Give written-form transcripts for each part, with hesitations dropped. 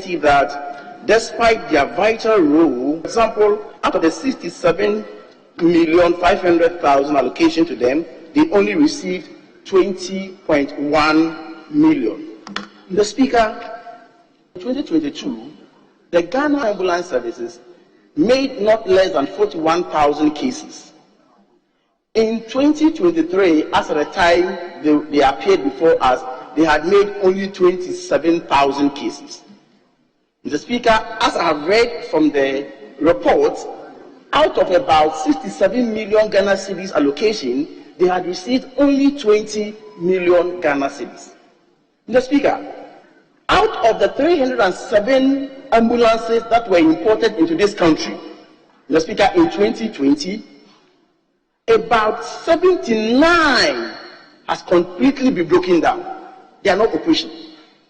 that despite their vital role, for example, out of the 67,500,000 allocation to them, they only received 20.1 million. The Speaker, in 2022, the Ghana Ambulance Services made not less than 41,000 cases. In 2023, as at the time they appeared before us, they had made only 27,000 cases. Mr. Speaker, as I have read from the report, out of about 67 million Ghana cedis allocation, they had received only 20 million Ghana cedis. Mr. Speaker, out of the 307 ambulances that were imported into this country, Mr. Speaker, in 2020, about 79 has completely been broken down. They are not operation.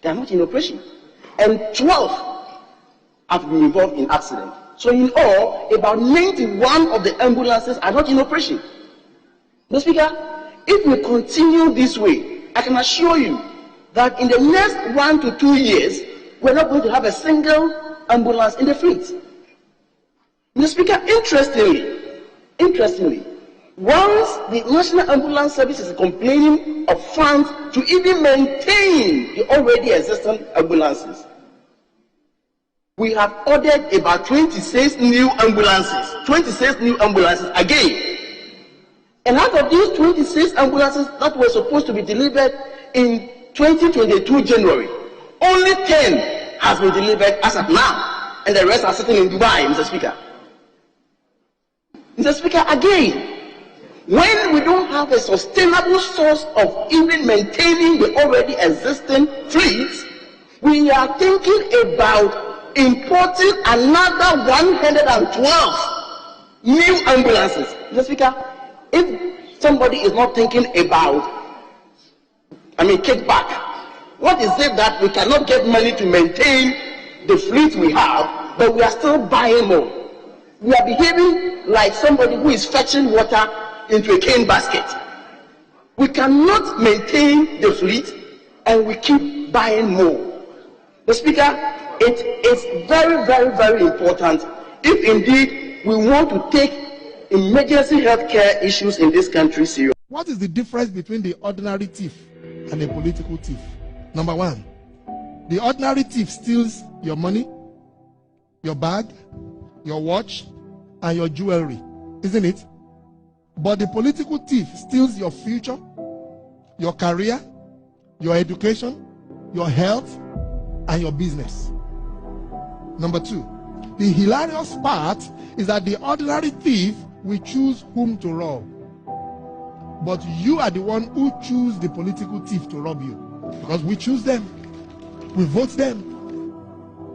They are not in operation. And 12 have been involved in accident. So in all, about 91 of the ambulances are not in operation. Mr. Speaker, if we continue this way, I can assure you that in the next 1 to 2 years, we're not going to have a single ambulance in the fleet. Mr. Speaker, interestingly, once the National Ambulance Service is complaining of funds to even maintain the already existing ambulances, we have ordered about 26 new ambulances again. And out of these 26 ambulances that were supposed to be delivered in 2022 January, only 10 has been delivered as of now, and the rest are sitting in Dubai, Mr. Speaker. Mr. Speaker, again, when we don't have a sustainable source of even maintaining the already existing fleets, we are thinking about importing another 112 new ambulances. Mr. Speaker, if somebody is not thinking about, kickback, what is it that we cannot get money to maintain the fleet we have, but we are still buying more? We are behaving like somebody who is fetching water into a cane basket. We cannot maintain the fleet and we keep buying more. Mr. Speaker, it is very, very, very important if indeed we want to take emergency healthcare issues in this country seriously. What is the difference between the ordinary thief and a political thief? Number one, the ordinary thief steals your money, your bag, your watch, and your jewelry, isn't it? But the political thief steals your future, your career, your education, your health, and your business. Number two, the hilarious part is that the ordinary thief will choose whom to rob. But you are the one who choose the political thief to rob you. Because we choose them. We vote them.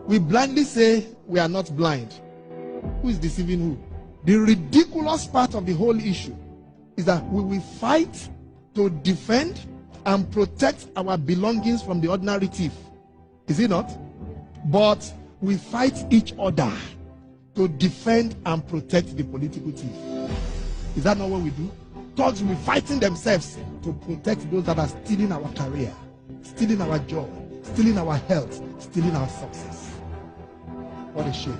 We blindly say we are not blind. Who is deceiving who? The ridiculous part of the whole issue is that we will fight to defend and protect our belongings from the ordinary thief. Is it not? But we fight each other to defend and protect the political thief. Is that not what we do? Thugs will be fighting themselves to protect those that are stealing our career, stealing our job, stealing our health, stealing our success. What a shame.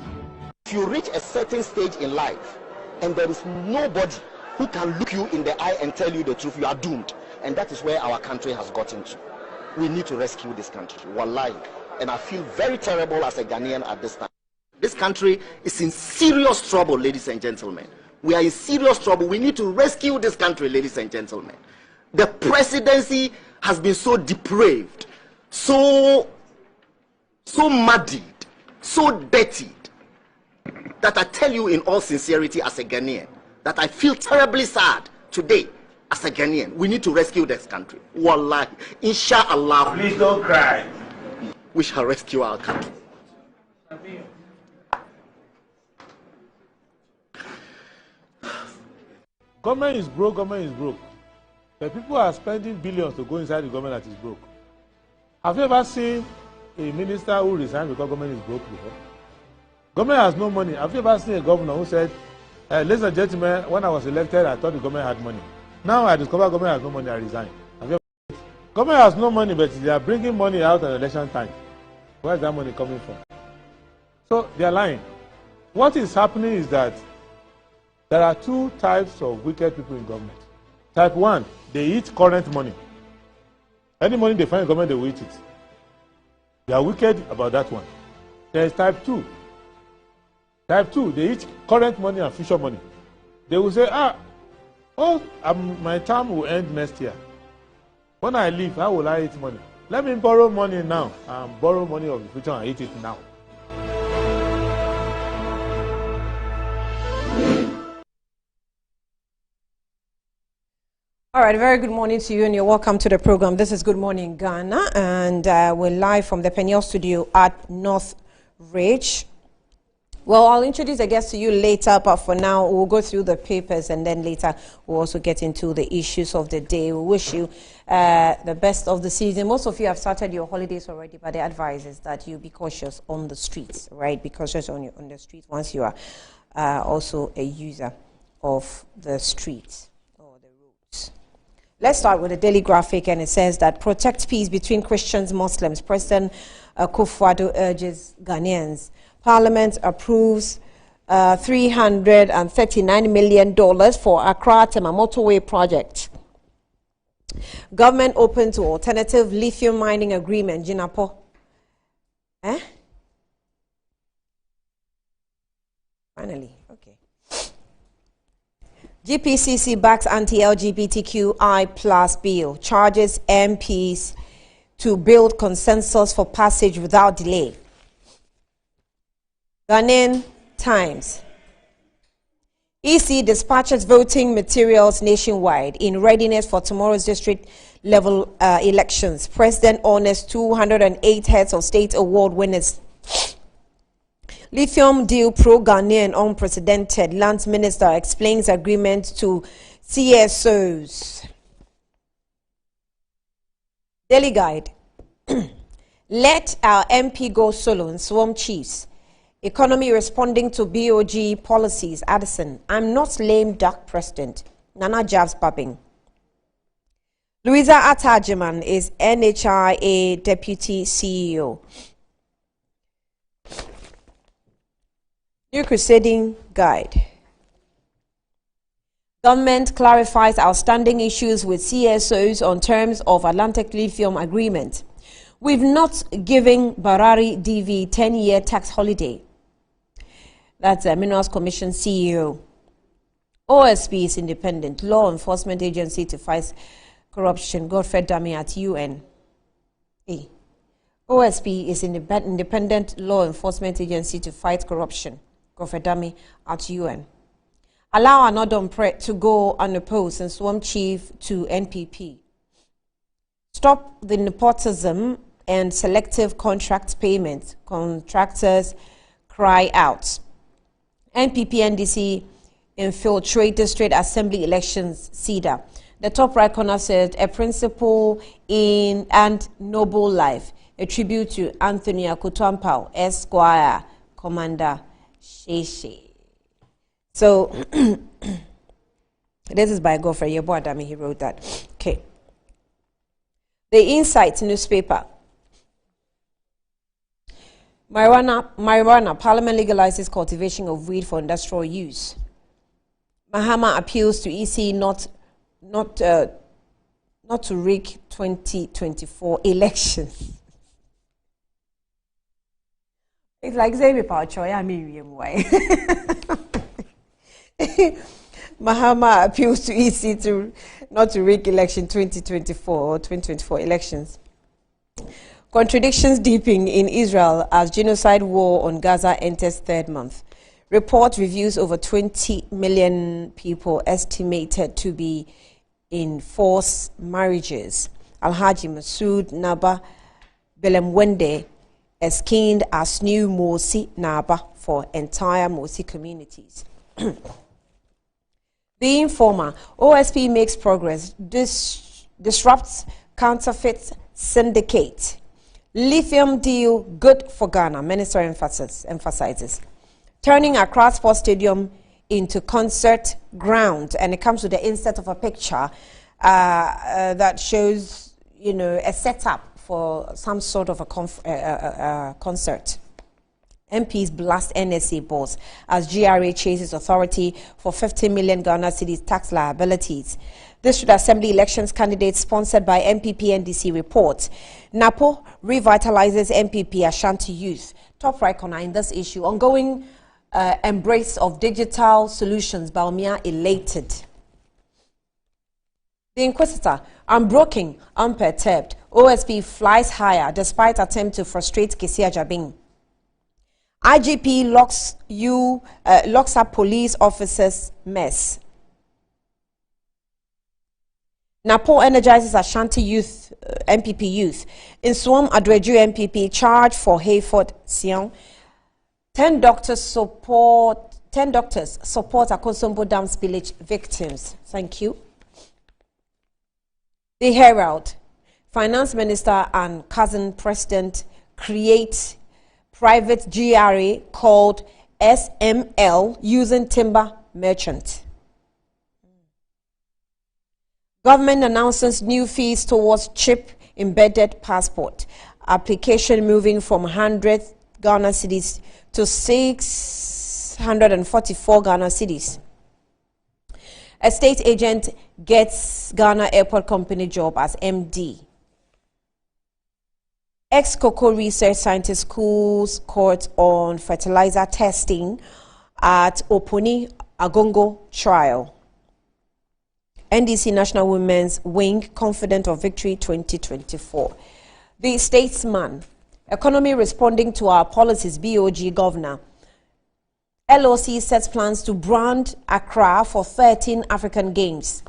If you reach a certain stage in life and there is nobody who can look you in the eye and tell you the truth, you are doomed. And that is where our country has gotten to. We need to rescue this country. Wallahi. And I feel very terrible as a Ghanaian at this time. This country is in serious trouble, ladies and gentlemen. We are in serious trouble. We need to rescue this country, ladies and gentlemen. The presidency has been so depraved, so muddied, so dirtied, that I tell you in all sincerity as a Ghanaian, that I feel terribly sad today as a Ghanaian. We need to rescue this country. Wallahi. Inshallah. Please don't cry. We shall rescue our country. Government is broke, government is broke. The people are spending billions to go inside the government that is broke. Have you ever seen a minister who resigned because government is broke before? Government has no money. Have you ever seen a governor who said, ladies and gentlemen, when I was elected, I thought the government had money. Now I discover government has no money, I resign. Have you ever... Government has no money, but they are bringing money out at election time. Where is that money coming from? So they are lying. What is happening is that there are two types of wicked people in government. Type 1, they eat current money. Any money they find in government, they will eat it. They are wicked about that one. There is type 2. Type 2, they eat current money and future money. They will say, my term will end next year. When I leave, how will I eat money? Let me borrow money now and borrow money of the future and eat it now. All right, very good morning to you and you're welcome to the program. This is Good Morning Ghana, and we're live from the Peniel studio at North Ridge. Well, I'll introduce the guests to you later, but for now, we'll go through the papers and then later we'll also get into the issues of the day. We wish you the best of the season. Most of you have started your holidays already, but the advice is that you be cautious on the streets, right? Be cautious on the streets once you are also a user of the streets or the roads. Let's start with the Daily Graphic, and it says that protect peace between Christians and Muslims. President Akufo-Addo urges Ghanaians. Parliament approves $339 million for Accra-Tema motorway project. Government open to alternative lithium mining agreement. Jinapo. Finally, okay. GPCC backs anti-LGBTQI plus bill. Charges MPs to build consensus for passage without delay. Ghanaian Times. EC dispatches voting materials nationwide in readiness for tomorrow's district level elections. President honors 208 heads of state award winners. Lithium deal pro-Ghanaian unprecedented. Lands Minister explains agreement to CSOs. Daily Guide. Let our MP go solo and swarm chiefs. Economy responding to BOG policies. Addison. I'm not lame duck president. Nana Jabs Babing. Louisa Atajiman is NHIA deputy CEO. New Crusading Guide. Government clarifies outstanding issues with CSOs on terms of Atlantic Lithium Agreement. We've not given Barari DV 10-year tax holiday. That's the Minerals Commission CEO. OSP is independent law enforcement agency to fight corruption. Godfrey Dami at UN. OSP is independent law enforcement agency to fight corruption. Godfrey Dami at UN. Allow Anodom Pret to go unopposed and swarm chief to NPP. Stop the nepotism and selective contract payments. Contractors cry out. NPP NDC infiltrate district assembly elections. CEDA. The top right corner said a principle in and noble life. A tribute to Anthony Akutuampao, Esquire, Commander Sheshe. So this is by Godfrey Yeboadami. He wrote that. Okay. The Insight newspaper. Marijuana. Parliament legalizes cultivation of weed for industrial use. Mahama appeals to EC not to rig 2024 elections. It's like Xavier Pauchoy. I mean, why? Mahama appeals to EC not to rig election 2024 or 2024 elections. Contradictions deepening in Israel as genocide war on Gaza enters third month. Report reviews over 20 million people estimated to be in forced marriages. Alhaji Masood Naba Belemwende is keened as new Morsi Naba for entire Morsi communities. The Informer. OSP makes progress. Disrupts counterfeit syndicate. Lithium deal good for Ghana. Minister emphasizes. Turning Accra Sports Stadium into concert ground, and it comes with the insert of a picture that shows, a setup for some sort of a concert. MPs blast NSA boss as GRA chases authority for 50 million Ghana cedis tax liabilities. District Assembly elections candidates sponsored by MPP NDC report. NAPO revitalizes MPP Ashanti youth. Top right corner in this issue. Ongoing embrace of digital solutions. Baumia elated. The Inquisitor, unbroken, unperturbed. OSP flies higher despite attempt to frustrate Kesia Jabin. IGP locks up police officers' mess. Napo energizes Ashanti youth, MPP youth. In Swam Adweju MPP charged for Hayford Sion. 10 doctors support Akosombo Dam spillage victims. Thank you. The Herald. Finance Minister and cousin president create private GRA called SML using timber merchant. Government announces new fees towards chip embedded passport. Application moving from 100 Ghana cedis to 644 Ghana cedis. A state agent gets Ghana Airport Company job as MD. Ex-Cocoa Research Scientist schools court on fertilizer testing at Oponi Agongo trial. NDC National Women's Wing confident of victory 2024. The Statesman, economy responding to our policies, BOG Governor. LOC sets plans to brand Accra for 13 African Games.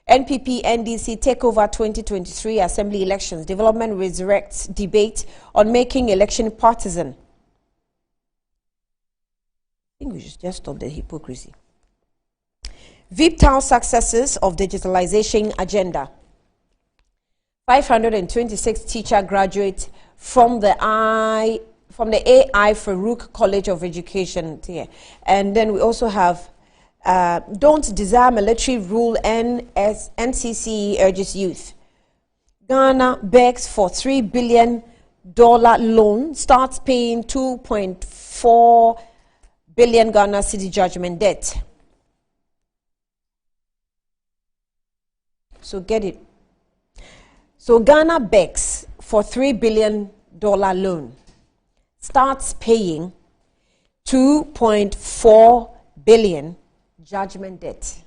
NPP NDC takeover 2023 Assembly elections. Development resurrects debate on making election partisan. I think we should just stop the hypocrisy. VIPTOWN successes of digitalization agenda. 526 teacher graduate from the AI Farouk College of Education here. And then we also have don't desire military rule, NCC urges youth. Ghana begs for $3 billion loan, starts paying 2.4 billion Ghana city judgment debt. So get it. So Ghana begs for $3 billion loan, starts paying 2.4 billion judgment debt.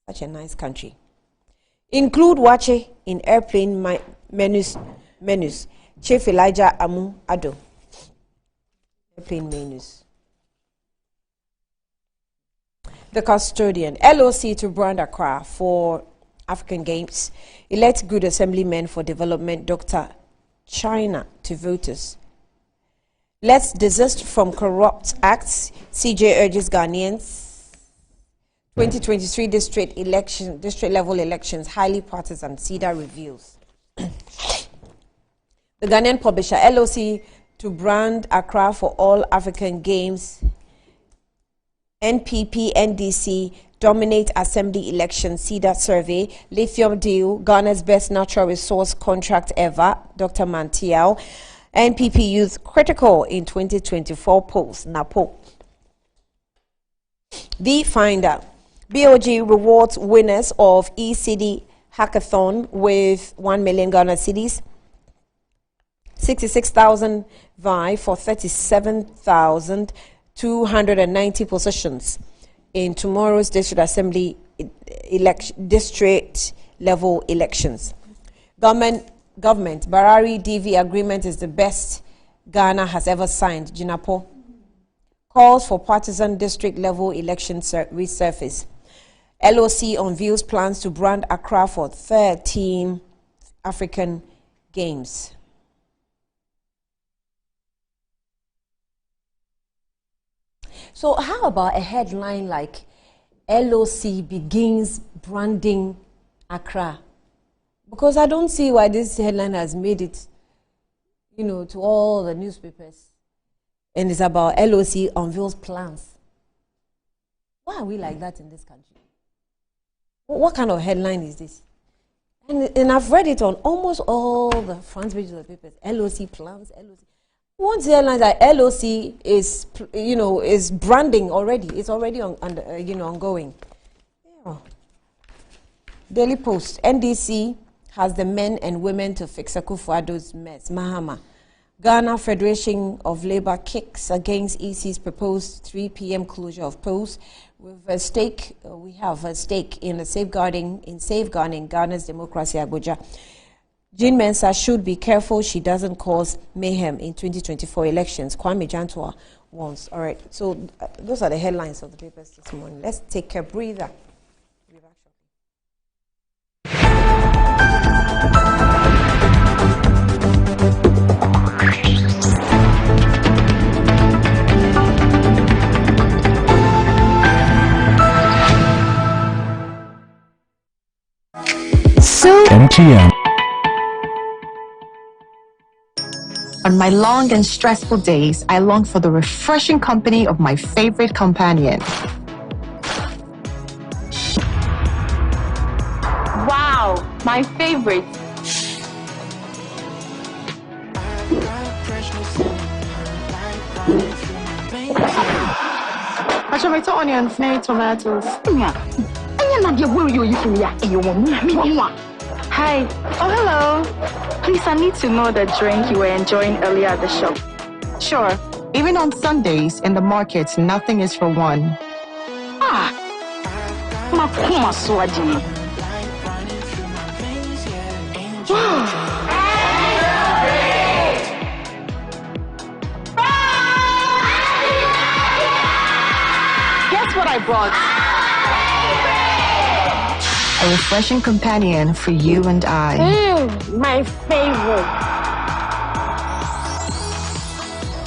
Such a nice country. Include Wache in airplane menus. Chief Elijah Amu Ado. Airplane menus. The Custodian. LOC to brand Accra for African Games. Elect good assemblymen for development. Dr. China to voters. Let's desist from corrupt acts. CJ urges Ghanaians. 2023 district level elections, highly partisan. CEDA reveals. The Ghanaian publisher LOC to brand Accra for all African Games. NPP NDC dominate assembly elections. CEDA survey. Lithium deal, Ghana's best natural resource contract ever. Dr. Mantiao. NPP youth critical in 2024 polls. NAPO. The Finder. BOG rewards winners of ECD hackathon with 1 million Ghana cedis. 66,000 vie for 37,290 positions in tomorrow's district assembly district level elections. Government Barari DV agreement is the best Ghana has ever signed. Jinapo calls for partisan district level election resurface. LOC unveils plans to brand Accra for 13 African Games. So how about a headline like LOC begins branding Accra? Because I don't see why this headline has made it, to all the newspapers. And it's about LOC unveils plans. Why are we like that in this country? What kind of headline is this? And I've read it on almost all the front pages of the papers. LOC plans, LOC. Once the airlines that LOC is, is branding already. It's already ongoing. Yeah. Daily Post. NDC has the men and women to fix Akufo-Addo's mess. Mahama. Ghana Federation of Labour kicks against EC's proposed 3 p.m. closure of polls. We have a stake in safeguarding Ghana's democracy. Abuja. Jean Mensah should be careful she doesn't cause mayhem in 2024 elections. Kwame Jantua warns. All right, so those are the headlines of the papers this morning. Let's take a breather. MTN. On my long and stressful days, I long for the refreshing company of my favorite companion. Wow, my favorite. Tomato onions, no tomatoes. Hi. Oh, hello. Please, I need to know the drink you were enjoying earlier at the shop. Sure. Even on Sundays in the markets, nothing is for one. Makuma swadi. Guess what I brought? A refreshing companion for you and I. My favorite.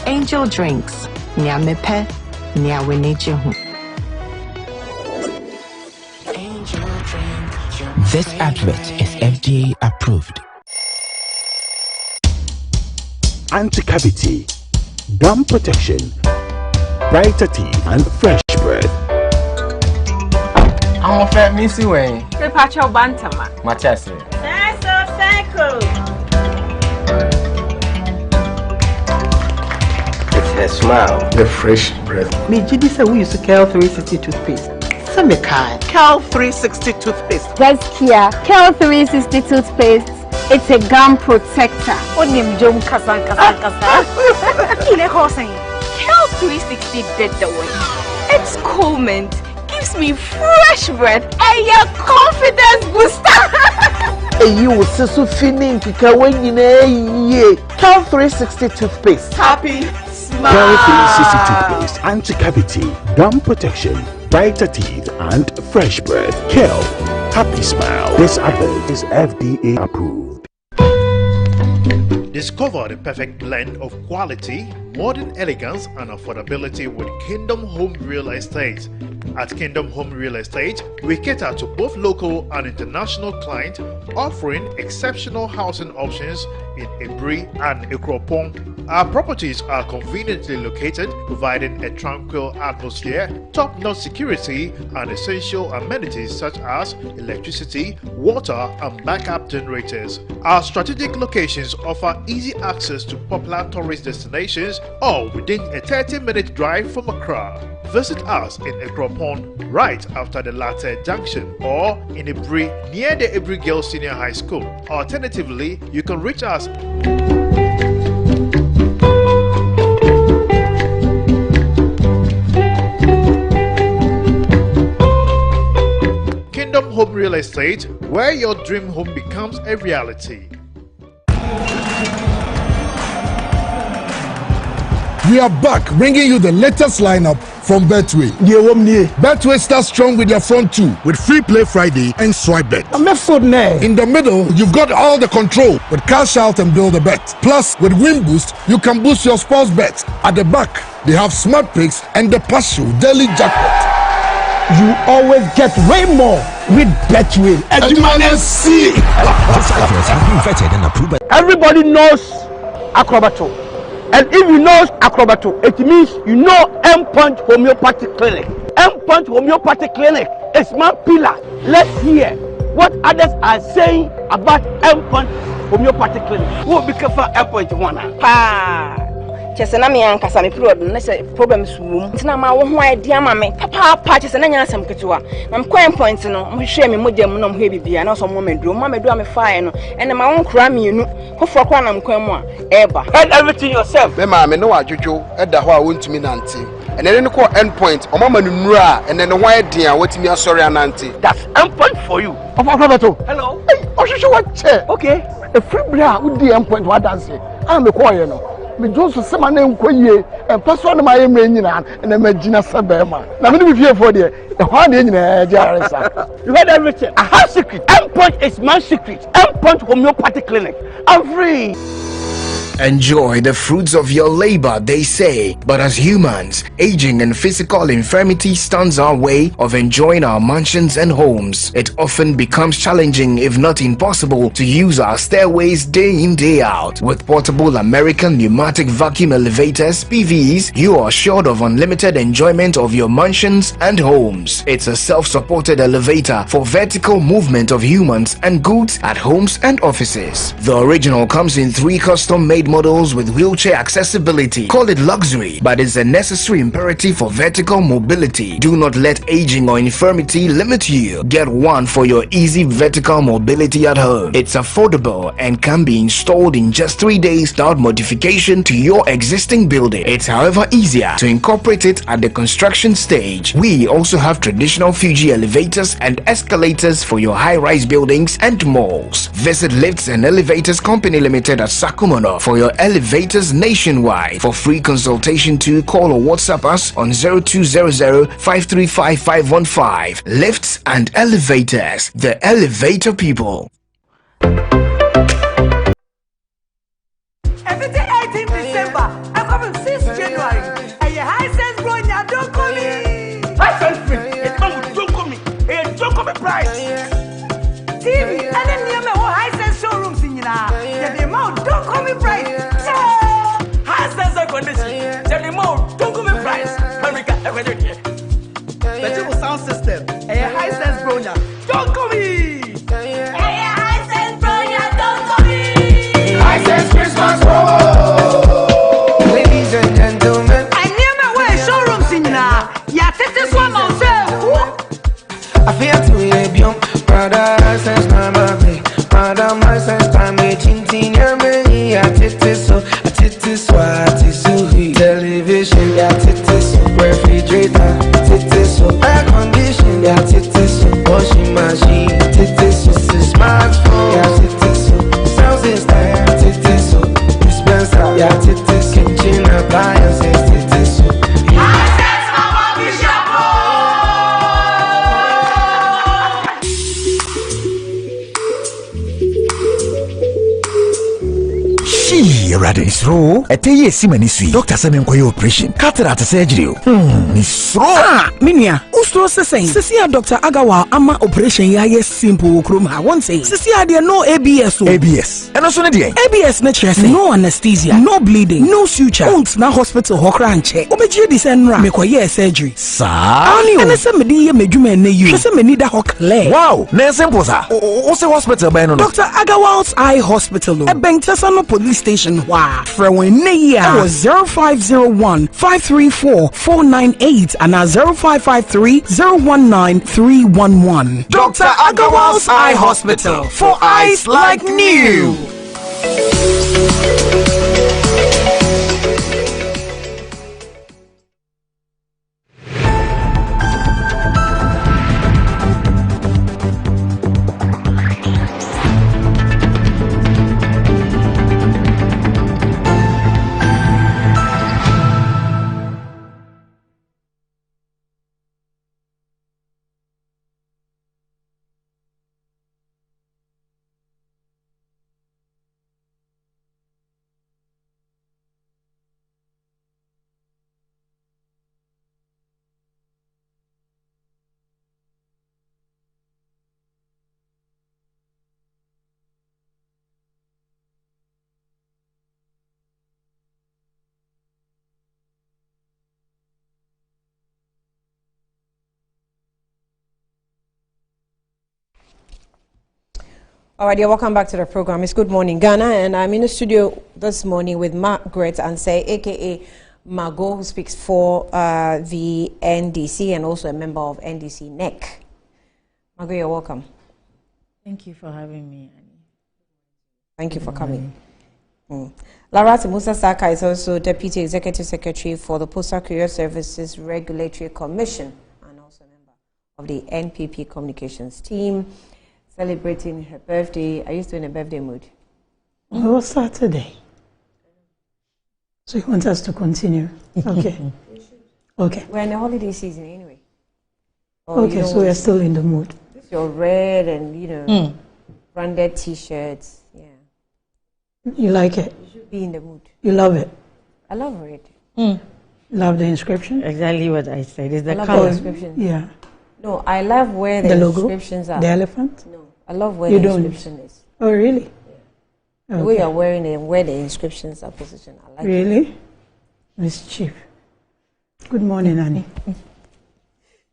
Angel Drinks. Nyamepe, nyawenejehu. This advert is FDA approved. Anti-cavity, gum protection, brighter teeth, and fresh breath. I'm a fat missy way. Pacho Bantama. Machasi. That's a cycle. It's her smile. The fresh breath. Me, Jidi said we used to Cal 360 toothpaste. Semikai. Cal 360 toothpaste. That's Kia. Cal 360 toothpaste. It's a gum protector. Onim Jom Kasan. Cal 360 did the way. It's cool mint. Gives me fresh breath and your confidence booster. You will see feeling when you know Cal 360 toothpaste. Happy smile. Cal 360 toothpaste, anti-cavity, gum protection, brighter teeth, and fresh breath. Cal, happy smile. This advert is FDA approved. Discover the perfect blend of quality, modern elegance, and affordability with Kingdom Home Real Estate. At Kingdom Home Real Estate, we cater to both local and international clients, offering exceptional housing options in Ebri and Ikropong. Our properties are conveniently located, providing a tranquil atmosphere, top-notch security, and essential amenities such as electricity, water, and backup generators. Our strategic locations offer easy access to popular tourist destinations, all within a 30-minute drive from Accra. Visit us in Ikropong right after the Latte Junction, or in Ebri near the Ebri Girls Senior High School. Alternatively, you can reach us Kingdom Home Real Estate, where your dream home becomes a reality. We are back bringing you the latest lineup from Betway. Betway starts strong with their front two with Free Play Friday and Swipe Bet. In the middle, you've got all the control with Cash Out and Build a Bet. Plus, with Win Boost, you can boost your sports bets. At the back, they have Smart Picks and the Partial Daily Jackpot. You always get way more with Betway. Everybody knows Acrobato. And if you know Acrobato, it means you know M-Punch Homeopathic Clinic. M-Punch Homeopathic Clinic is my pillar. Let's hear what others are saying about endpoint homeopathic clinic. Who be careful endpoint one? Chese na me ankasa me problem na se problems wom ntina ma wo ho idea ma me papa chese na nya asem ketewa na me coin point no mo hwe me modem no mo he bibia na so mo medro me fire no ene ma won kura mienu hofo kwa na mkwan mu a eba head everything yourself me ma me no adwodwo eda ho a wontumi nante ene ne ko endpoint o mama nunu a ene ne ho eden a watimi asori anante. That's endpoint for you. Hello. Hey, Oshisho what che? Okay. A free bra with the endpoint what dance. I'm the choir no. Me Joseph Sama na nkoyie and person na my mre nyina na magina sabema na me be fear for there the one dey nyina jaresa. You heard everything. I have secret. Endpoint is my secret. Endpoint homeopathic clinic. I'm free. Enjoy the fruits of your labor, they say. But as humans, aging and physical infirmity stands our way of enjoying our mansions and homes. It often becomes challenging, if not impossible, to use our stairways day in, day out. With portable American pneumatic vacuum elevators, PVs, you are assured of unlimited enjoyment of your mansions and homes. It's a self-supported elevator for vertical movement of humans and goods at homes and offices. The original comes in 3 custom-made models with wheelchair accessibility. Call it luxury, but it's a necessary imperative for vertical mobility. Do not let aging or infirmity limit you. Get one for your easy vertical mobility at home. It's affordable and can be installed in just 3 days without modification to your existing building. It's however easier to incorporate it at the construction stage. We also have traditional Fuji elevators and escalators for your high-rise buildings and malls. Visit Lifts and Elevators Company Limited at Sakumono for your elevators nationwide. For free consultation to call or WhatsApp us on 0200-535-515. Lifts and Elevators, the elevator people. Everything 18 December, I'm coming 6 January. And your high sense growing, you don't call me. High sense free. It's not don't call me. Hey, don't call me price. TV, and then you know high sense showrooms in now. The amount don't call me price. High sense condition. The amount don't call me price. America, everything. The triple sound system. A high sense growing, don't call me. High sense growing, don't call me. High sense Christmas promo. Ladies and gentlemen, I near my way showrooms in now. Yeah, this one myself. I feel to be young. Brother, sense my baby. Brother, my sense time me chintin ya me. I titi so, television ya titi so, refrigerator titi so, air condition ya titi so, washing machine titi so, smartphone ya titi so, sound system ya titi so, dispenser ya titi so, kitchen appliances titi so. Nisro eteye simani sui doctor say me nkoye operation cataract surgery nisro minia ustro sesen sisia Dr. Agawa ama operation ya ye simple krom ha won say sisia de no ABS eno so ne de ABS na chere no anesthesia no bleeding no suture won't na hospital hokra nche obegie di say nra mekoye surgery sa ene se me di ye medwuma na yi se me ni da hokle wow na simple sa o se hospital by no Dr. Agawa's Eye Hospital e bentesa no police station wa Frewen Neya was 0501-534-498 and 0553-019-311. Dr. Agawa's Eye Hospital for eyes like new. All right, welcome back to the program. It's Good Morning Ghana, and I'm in the studio this morning with Margaret Ansay, aka Margot, who speaks for the NDC and also a member of NDC NEC. Margot, you're welcome. Thank you for having me, Annie. Thank you for coming. Larat Musa Saka is also Deputy Executive Secretary for the Postal Courier Services Regulatory Commission and also a member of the NPP Communications team. Celebrating her birthday. Are you still in a birthday mood? It was Saturday. So you want us to continue? Okay. Okay. We're in the holiday season anyway. Okay, so we're still in the mood. Your red and, branded T-shirts. Yeah. You like it? You should be in the mood. You love it? I love red. Love the inscription? Exactly what I said. It's the love color. The inscription. Yeah. No, I love where the logo? inscriptions are. The elephant? No, I love where you the don't? inscription is. Oh, really? Yeah. The way you're wearing it and where the inscriptions are positioned. I like really? it. Mischief. Good morning, Annie.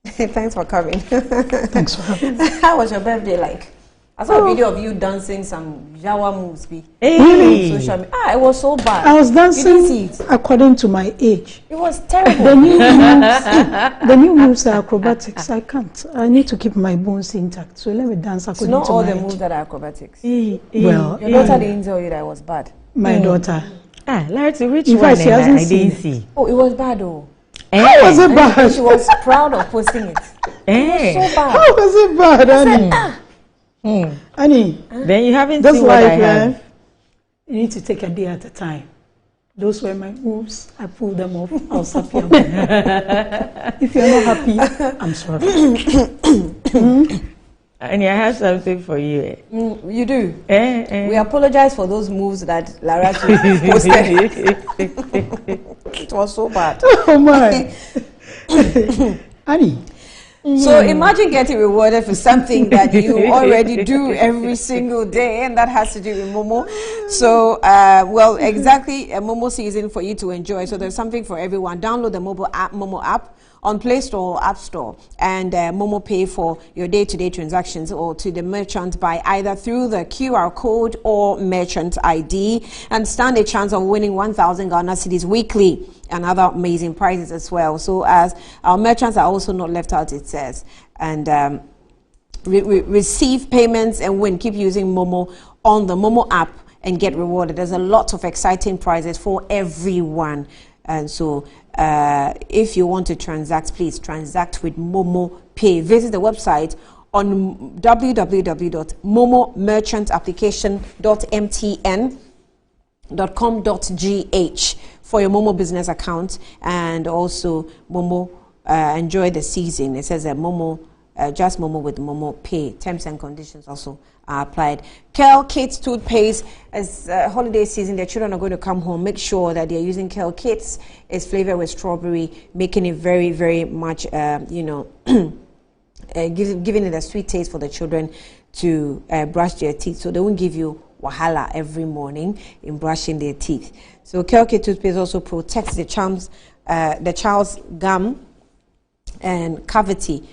Thanks for coming. Thanks for having me. How was your birthday like? I saw a video of you dancing some Jawa moves. Really? On social media. It was so bad. I was dancing You didn't see it? according to my age. It was terrible. The new moves are acrobatics. I can't. I need to keep my bones intact. So let me dance according to my age. It's not all the moves that are acrobatics. Well, your daughter didn't tell you that it was bad. My daughter. Larry, which In one? fact, she hasn't I seen didn't see. Oh, it was bad though. How was it bad? She was proud of posting it. It was so bad. How was it bad, Annie? Annie, then you haven't that's seen what I why have. you need to take a day at a time. Those were my moves. I pulled them off. I was happy about it. If you're not happy, I'm sorry. Annie, I have something for you. You do? We apologize for those moves that Lara posted. It was so bad. Oh my. Annie. So imagine getting rewarded for something that you already do every single day, and that has to do with Momo. So, exactly a Momo season for you to enjoy. So there's something for everyone. Download the mobile app, Momo app, on Play Store or App Store, and Momo Pay for your day-to-day transactions or to the merchant by either through the QR code or merchant ID, and stand a chance of winning 1,000 Ghana cedis weekly and other amazing prizes as well. So as our merchants are also not left out, it says, and receive payments and win. Keep using Momo on the Momo app and get rewarded. There's a lot of exciting prizes for everyone. And so if you want to transact, please transact with Momo Pay. Visit the website on www.momomerchantapplication.mtn.com.gh for your Momo business account, and also Momo enjoy the season. It says Momo, just Momo with Momo Pay. Terms and conditions also are applied. Kel Kids toothpaste. As holiday season, their children are going to come home. Make sure that they're using Kel Kids. It's flavored with strawberry, making it very, very much, giving it a sweet taste for the children to brush their teeth, so they won't give you wahala every morning in brushing their teeth. So Kel Kids toothpaste also protects the child's gum and cavity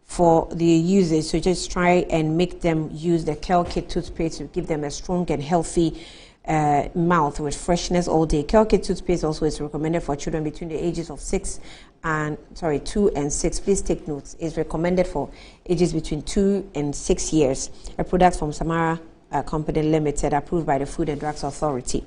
for the users. So just try and make them use the Kel Kids toothpaste to give them a strong and healthy mouth with freshness all day. Kel Kids toothpaste also is recommended for children between the ages of 2 and 6. Please take notes. It's recommended for ages between 2 and 6 years. A product from Samara Company Limited, approved by the Food and Drugs Authority.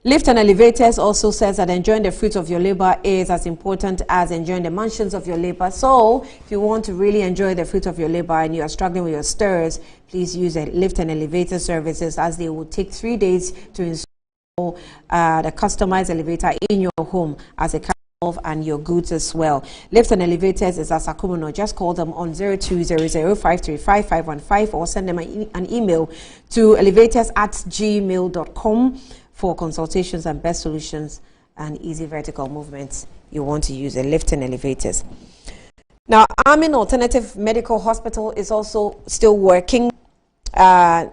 Lift and Elevators also says that enjoying the fruits of your labor is as important as enjoying the mansions of your labor. So if you want to really enjoy the fruits of your labor and you are struggling with your stairs, please use a Lift and Elevator services, as they will take 3 days to install the customized elevator in your home as a and your goods as well. Lift and Elevators is at Sakumono. Just call them on 0200535515 or send them an email to elevators@gmail.com for consultations and best solutions and easy vertical movements. You want to use a Lift and Elevators. Now, Amin Alternative Medical Hospital is also still working. I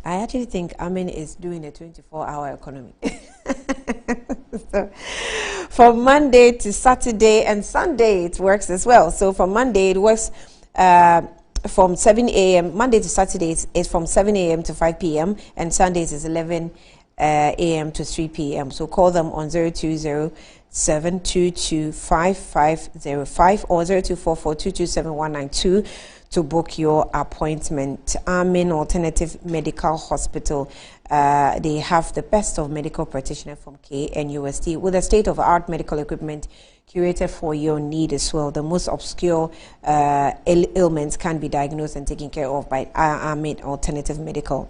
actually think Amin is doing a 24-hour economy. So, from Monday to Saturday and Sunday, it works as well. So from Monday, it works from 7 a.m. Monday to Saturdays is from 7 a.m. to 5 p.m. and Sundays is 11 a.m. to 3 p.m. So call them on 020-722-5505 or 0244-227-192 to book your appointment. Amin Alternative Medical Hospital. They have the best of medical practitioners from KNUST with a state-of-the-art medical equipment curated for your need as well. The most obscure ailments can be diagnosed and taken care of by Amin Alternative Medical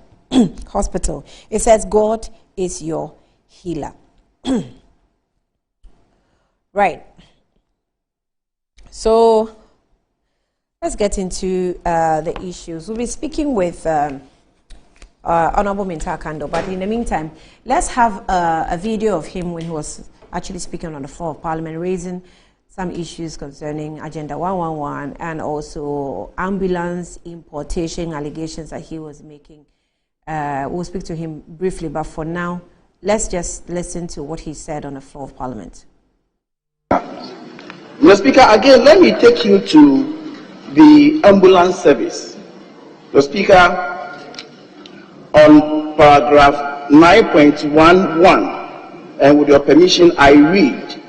Hospital. It says God is your healer. Right. So let's get into the issues. We'll be speaking with Honorable Minta Kando, but in the meantime, let's have a video of him when he was actually speaking on the floor of Parliament, raising some issues concerning Agenda 111 and also ambulance importation allegations that he was making. We'll speak to him briefly, but for now, let's just listen to what he said on the floor of Parliament. Mr. Speaker, again, let me take you to the ambulance service. Mr. Speaker, on paragraph 9.11, and with your permission, I read,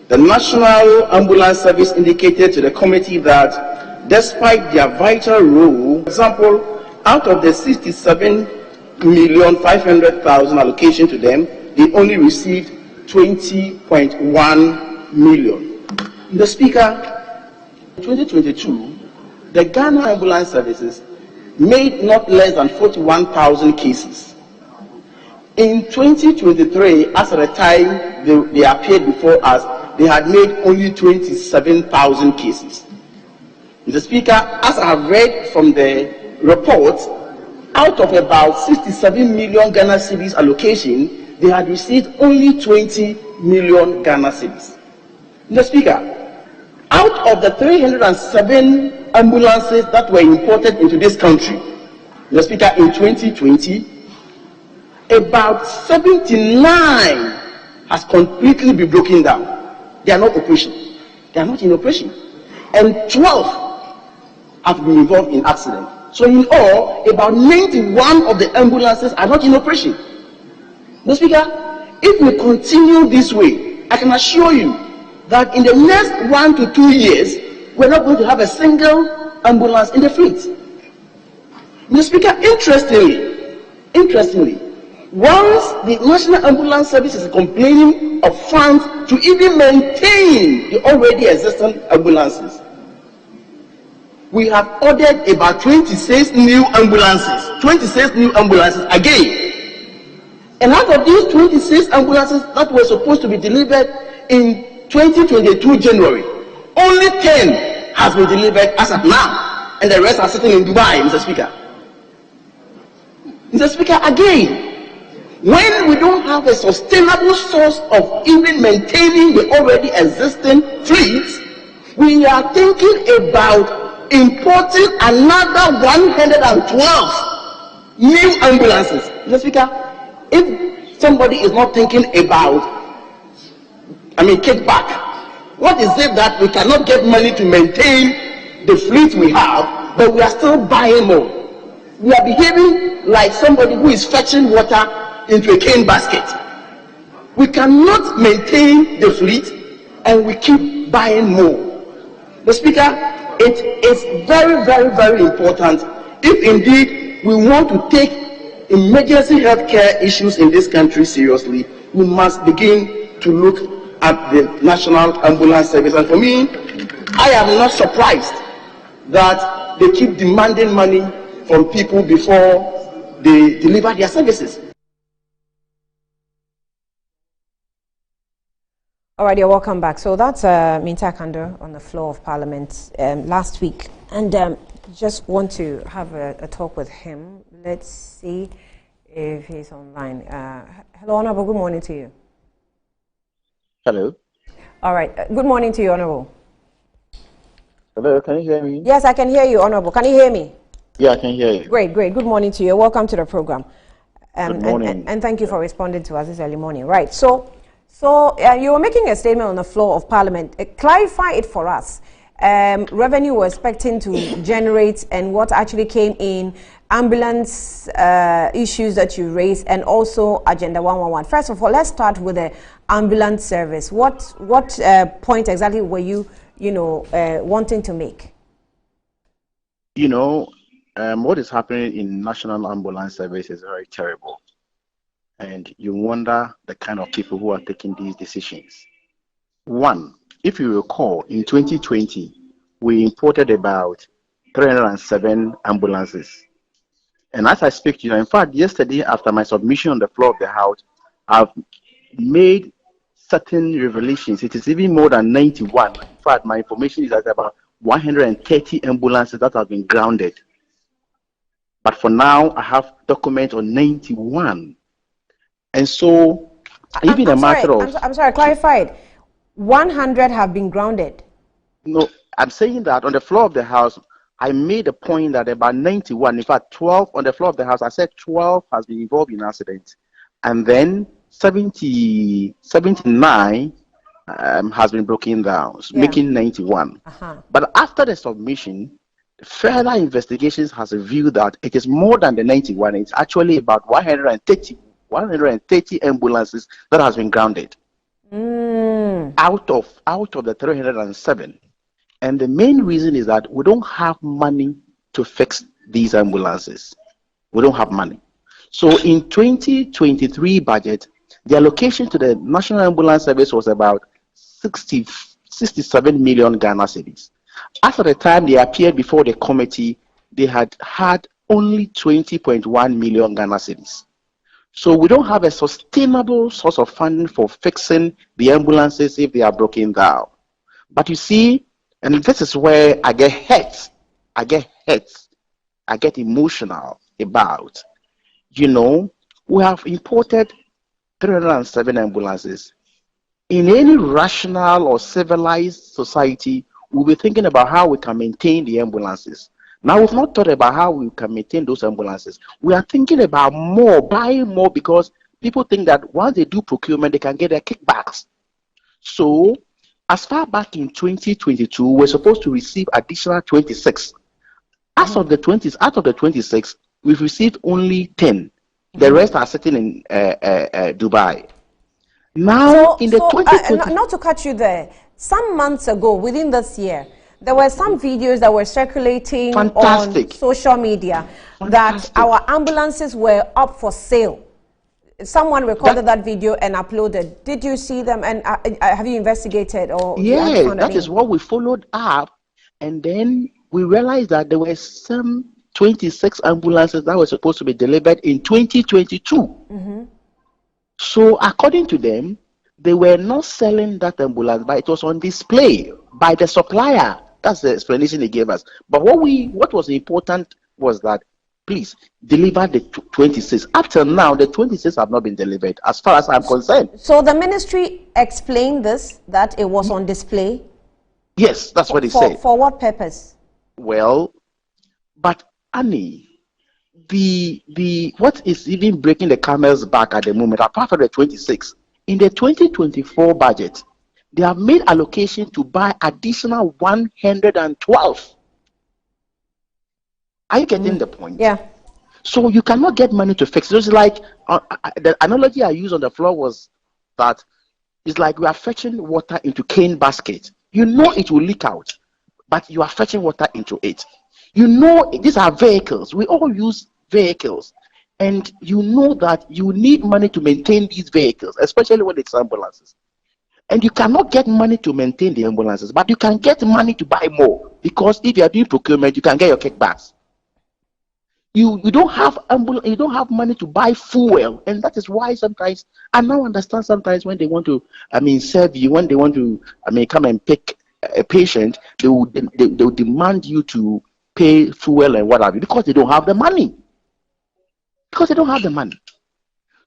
the National Ambulance Service indicated to the committee that despite their vital role, for example, out of the 67,500,000 allocation to them, they only received 20.1 million. Mr. Speaker, in 2022, the Ghana Ambulance Services made not less than 41,000 cases. In 2023, as at the time they appeared before us, they had made only 27,000 cases. Mr. Speaker, as I have read from the report, out of about 67 million Ghana cedis allocation, they had received only 20 million Ghana cedis. Mr. Speaker, out of the 307 ambulances that were imported into this country, Mr. Speaker, in 2020, about 79 has completely been broken down. They are not operation. They are not in operation. And 12 have been involved in accident. So in all, about 91 of the ambulances are not in operation. Mr. Speaker, if we continue this way, I can assure you that in the next 1 to 2 years, we're not going to have a single ambulance in the fleet. Mr. Speaker, interestingly, once the National Ambulance Service is complaining of funds to even maintain the already existing ambulances, we have ordered about 26 new ambulances. 26 new ambulances again. And out of these 26 ambulances that were supposed to be delivered in 2022 January, only 10 has been delivered as of now, and the rest are sitting in Dubai, Mr. Speaker. Mr. Speaker, again, when we don't have a sustainable source of even maintaining the already existing fleets, we are thinking about importing another 112 new ambulances. Mr. Speaker, if somebody is not thinking about, kickback, what is it that we cannot get money to maintain the fleet we have, but we are still buying more? We are behaving like somebody who is fetching water into a cane basket. We cannot maintain the fleet and we keep buying more. Mr. Speaker, it is very, very, very important if indeed we want to take emergency healthcare issues in this country seriously. We must begin to look at the National Ambulance Service. And for me, I am not surprised that they keep demanding money from people before they deliver their services. All right, you're welcome back. So that's Minta Kando on the floor of Parliament last week. And just want to have a talk with him. Let's see if he's online. Hello, Honorable. Good morning to you. Hello. All right. Good morning to you, Honorable. Hello, can you hear me? Yes, I can hear you, Honorable. Can you hear me? Yeah, I can hear you. Great, great. Good morning to you. Welcome to the program. Good morning. And thank you for responding to us this early morning. Right. So you were making a statement on the floor of Parliament. Clarify it for us. revenue we're expecting to generate and what actually came in, ambulance issues that you raised, and also Agenda 111. First of all, let's start with the ambulance service. What point exactly were you wanting to make? What is happening in National Ambulance Service is very terrible. And you wonder the kind of people who are taking these decisions. One, if you recall, in 2020, we imported about 307 ambulances. And as I speak to you, in fact, yesterday after my submission on the floor of the House, I've made certain revelations. It is even more than 91. In fact, my information is that about 130 ambulances that have been grounded. But for now, I have documents on 91. And so, even I'm sorry, clarified. 100 have been grounded. No, I'm saying that on the floor of the House, I made a point that about 91, in fact, 12 on the floor of the House, I said 12 has been involved in accidents. And then 79 has been broken down, making 91. But after the submission, further investigations has revealed that it is more than the 91. It's actually about 130 ambulances that has been grounded out of the 307. And the main reason is that we don't have money to fix these ambulances. We don't have money. So in 2023 budget, the allocation to the National Ambulance Service was about 67 million Ghana cedis. After the time they appeared before the committee, they had only 20.1 million Ghana cedis. So we don't have a sustainable source of funding for fixing the ambulances if they are broken down. But you see, and this is where I get hurt. I get emotional about. We have imported 307 ambulances. In any rational or civilized society, we'll be thinking about how we can maintain the ambulances. Now, we've not thought about how we can maintain those ambulances. We are thinking about buying more, because people think that once they do procurement, they can get their kickbacks. So, as far back in 2022, we're supposed to receive additional 26. Out of the 26, we've received only 10. The rest are sitting in Dubai. Now, not to cut you there, some months ago, within this year, there were some videos that were circulating on social media that our ambulances were up for sale. Someone recorded that video and uploaded. Did you see them, and have you investigated? Yeah, that is what we followed up, and then we realized that there were some 26 ambulances that were supposed to be delivered in 2022. So according to them, they were not selling that ambulance, but it was on display by the supplier. That's the explanation they gave us. But what was important was that, please deliver the 26. Up till now, the 26 have not been delivered, as far as I'm concerned. So the ministry explained this, that it was on display? Yes, that's what they said. For what purpose? Well, but Annie, what is even breaking the camel's back at the moment, apart from the 26, in the 2024 budget, they have made allocation to buy additional 112. Are you getting the point? Yeah. So you cannot get money to fix. It's like the analogy I used on the floor was that it's like we are fetching water into cane basket. You know it will leak out, but you are fetching water into it. You know these are vehicles. We all use vehicles, and you know that you need money to maintain these vehicles, especially when it's ambulances. And you cannot get money to maintain the ambulances, but you can get money to buy more, because if you are doing procurement, you can get your kickbacks. You don't have money to buy fuel, and that is why sometimes I now understand sometimes when they want to serve you, when they want to come and pick a patient, they will demand you to pay fuel and what have you, because they don't have the money.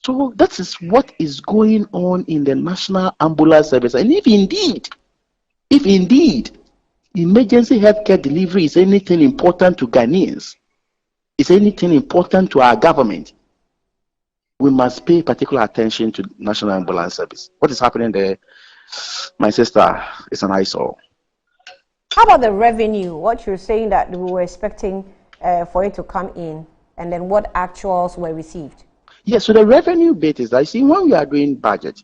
So that is what is going on in the National Ambulance Service. And if indeed emergency healthcare delivery is anything important to Ghanaians, is anything important to our government, we must pay particular attention to National Ambulance Service. What is happening there, my sister, is an eyesore. How about the revenue? What you're saying that we were expecting for it to come in, and then what actuals were received? Yes, so the revenue bit is that, see, when we are doing budget,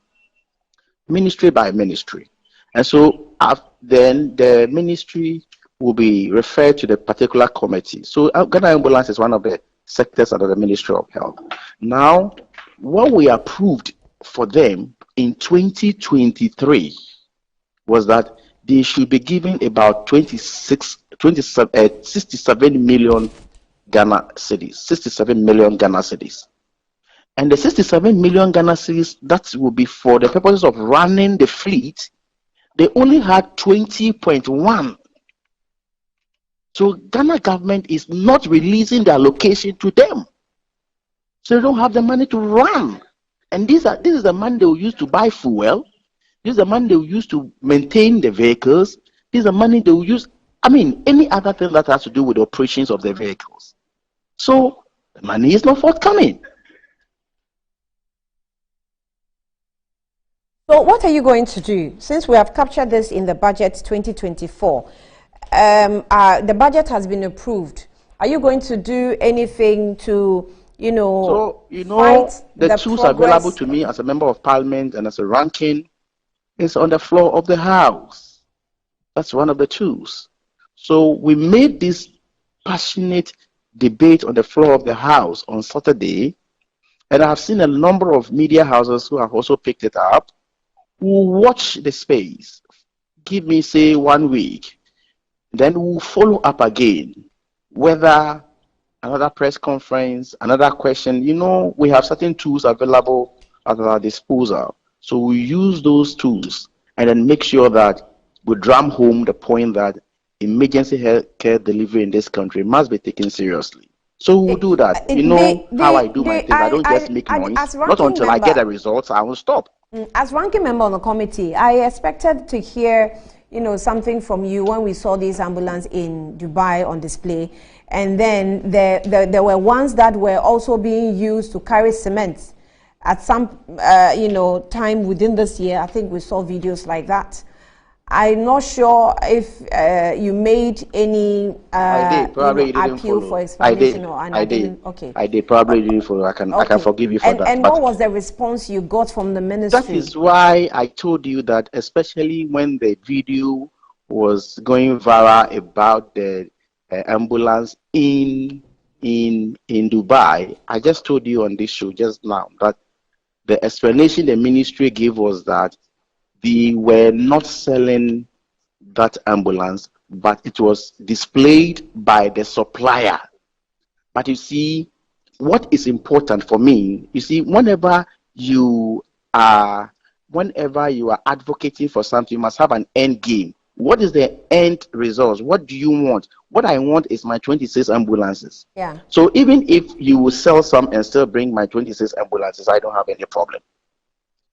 ministry by ministry, and so then the ministry will be referred to the particular committee. So Ghana Ambulance is one of the sectors under the Ministry of Health. Now, what we approved for them in 2023 was that they should be given about 67 million Ghana cedis, 67 million Ghana cedis. And the 67 million Ghana cedis, that will be for the purposes of running the fleet. They only had 20.1. So Ghana government is not releasing the allocation to them. So they don't have the money to run. And this is the money they will use to buy fuel. This is the money they will use to maintain the vehicles. This is the money they will use, any other thing that has to do with the operations of the vehicles. So the money is not forthcoming. So what are you going to do? Since we have captured this in the budget 2024, the budget has been approved. Are you going to do anything to, fight the tools available to me as a member of parliament and as a ranking is on the floor of the House. That's one of the tools. So we made this passionate debate on the floor of the House on Saturday, and I have seen a number of media houses who have also picked it up, who watch the space, give me, say, 1 week, then we'll follow up again, whether another press conference, another question. We have certain tools available at our disposal. So we use those tools and then make sure that we drum home the point that emergency health care delivery in this country must be taken seriously. So we'll do that. How I do my things. I don't just make noise. Not until I get the results, I will stop. As ranking member on the committee, I expected to hear, something from you when we saw this ambulance in Dubai on display. And then there were ones that were also being used to carry cement at some, time within this year. I think we saw videos like that. I'm not sure if you made any appeal for explanation. I did. Okay. I did. Probably didn't follow. I can forgive you for that. And what was the response you got from the ministry? That is why I told you that, especially when the video was going viral about the ambulance in Dubai, I just told you on this show just now that the explanation the ministry gave was that they were not selling that ambulance, but it was displayed by the supplier. But you see, what is important for me, whenever you are advocating for something, you must have an end game. What is the end result? What do you want? What I want is my 26 ambulances. Yeah. So even if you will sell some and still bring my 26 ambulances, I don't have any problem.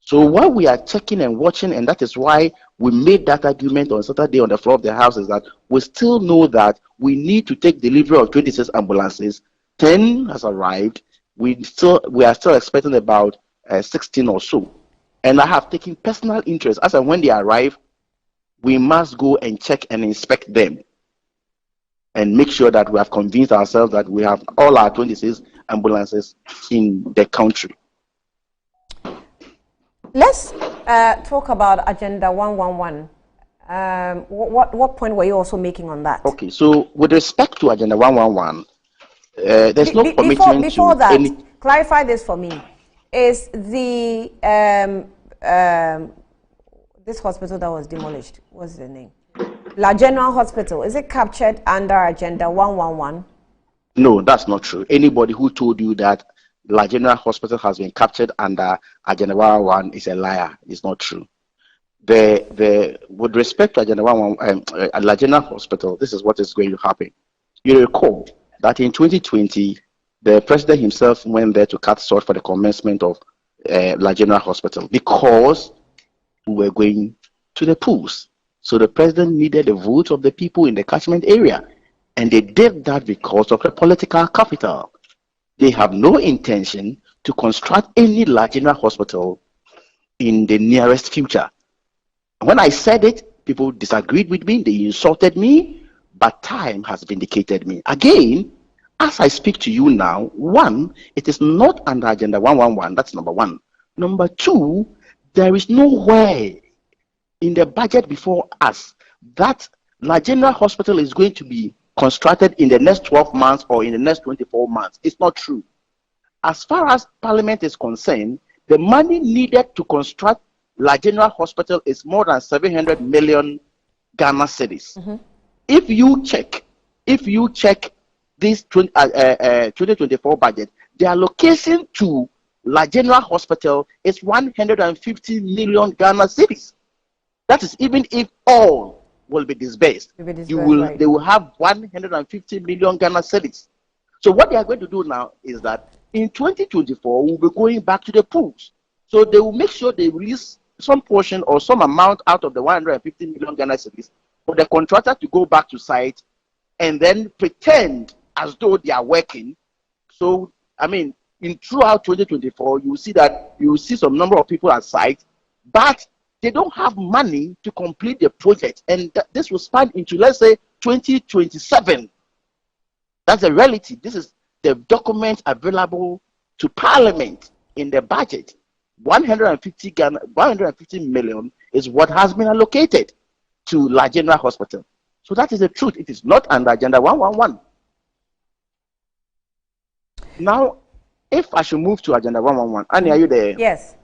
So what we are checking and watching, and that is why we made that argument on Saturday on the floor of the House, is that we still know that we need to take delivery of 26 ambulances. 10 has arrived. We are still expecting about 16 or so. And I have taken personal interest. As and when they arrive, we must go and check and inspect them and make sure that we have convinced ourselves that we have all our 26 ambulances in the country. Let's talk about Agenda 111. What point were you also making on that? Okay, so with respect to Agenda 111, there's no commitment before to that, any... Clarify this for me. Is the this hospital that was demolished, what's the name? La General Hospital, is it captured under Agenda 111? No, that's not true. Anybody who told you that La General Hospital has been captured under Agenda 111 is a liar. It's not true. With respect to Agenda 111, La General Hospital, this is what is going to happen. You recall that in 2020, the president himself went there to cut short for the commencement of La General Hospital because we were going to the polls. So the president needed the votes of the people in the catchment area. And they did that because of the political capital. They have no intention to construct any La General Hospital in the nearest future. When I said it, People disagreed with me, they insulted me, but time has vindicated me. Again, as I speak to you now, one, it is not under Agenda 111. That's number one. Number two, there is nowhere in the budget before us that La General Hospital is going to be constructed in the next 12 months or in the next 24 months. It's not true. As far as Parliament is concerned, the money needed to construct La General Hospital is more than 700 million Ghana cedis. If you check this 2024 budget, the allocation to La General Hospital is 150 million Ghana cedis. That is, even if all will be disbursed, they will have 150 million Ghana cedis. So what they are going to do now is that in 2024, we'll be going back to the pools. So they will make sure they release some portion or some amount out of the 150 million Ghana cedis for the contractor to go back to site and then pretend as though they are working. So, I mean, throughout 2024, you will see some number of people at site, but they don't have money to complete the project. And this will span into, let's say, 2027. That's the reality. This is the document available to Parliament in the budget. 150 million is what has been allocated to La General Hospital. So that is the truth. It is not under Agenda 111. Now, if I should move to Agenda 111, Annie, are you there? Yes.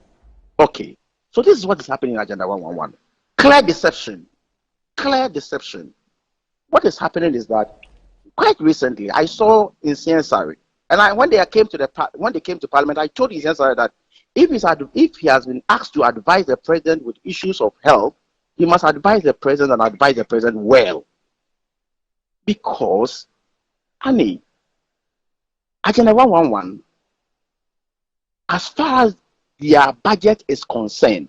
Okay. So this is what is happening in Agenda 111. Clear deception. Clear deception. What is happening is that quite recently I saw in CNSRI, and when they came to Parliament, I told CNSRI that if he has been asked to advise the president with issues of health, he must advise the president and advise the president well. Because, Annie, Agenda 111, as far as their budget is concerned,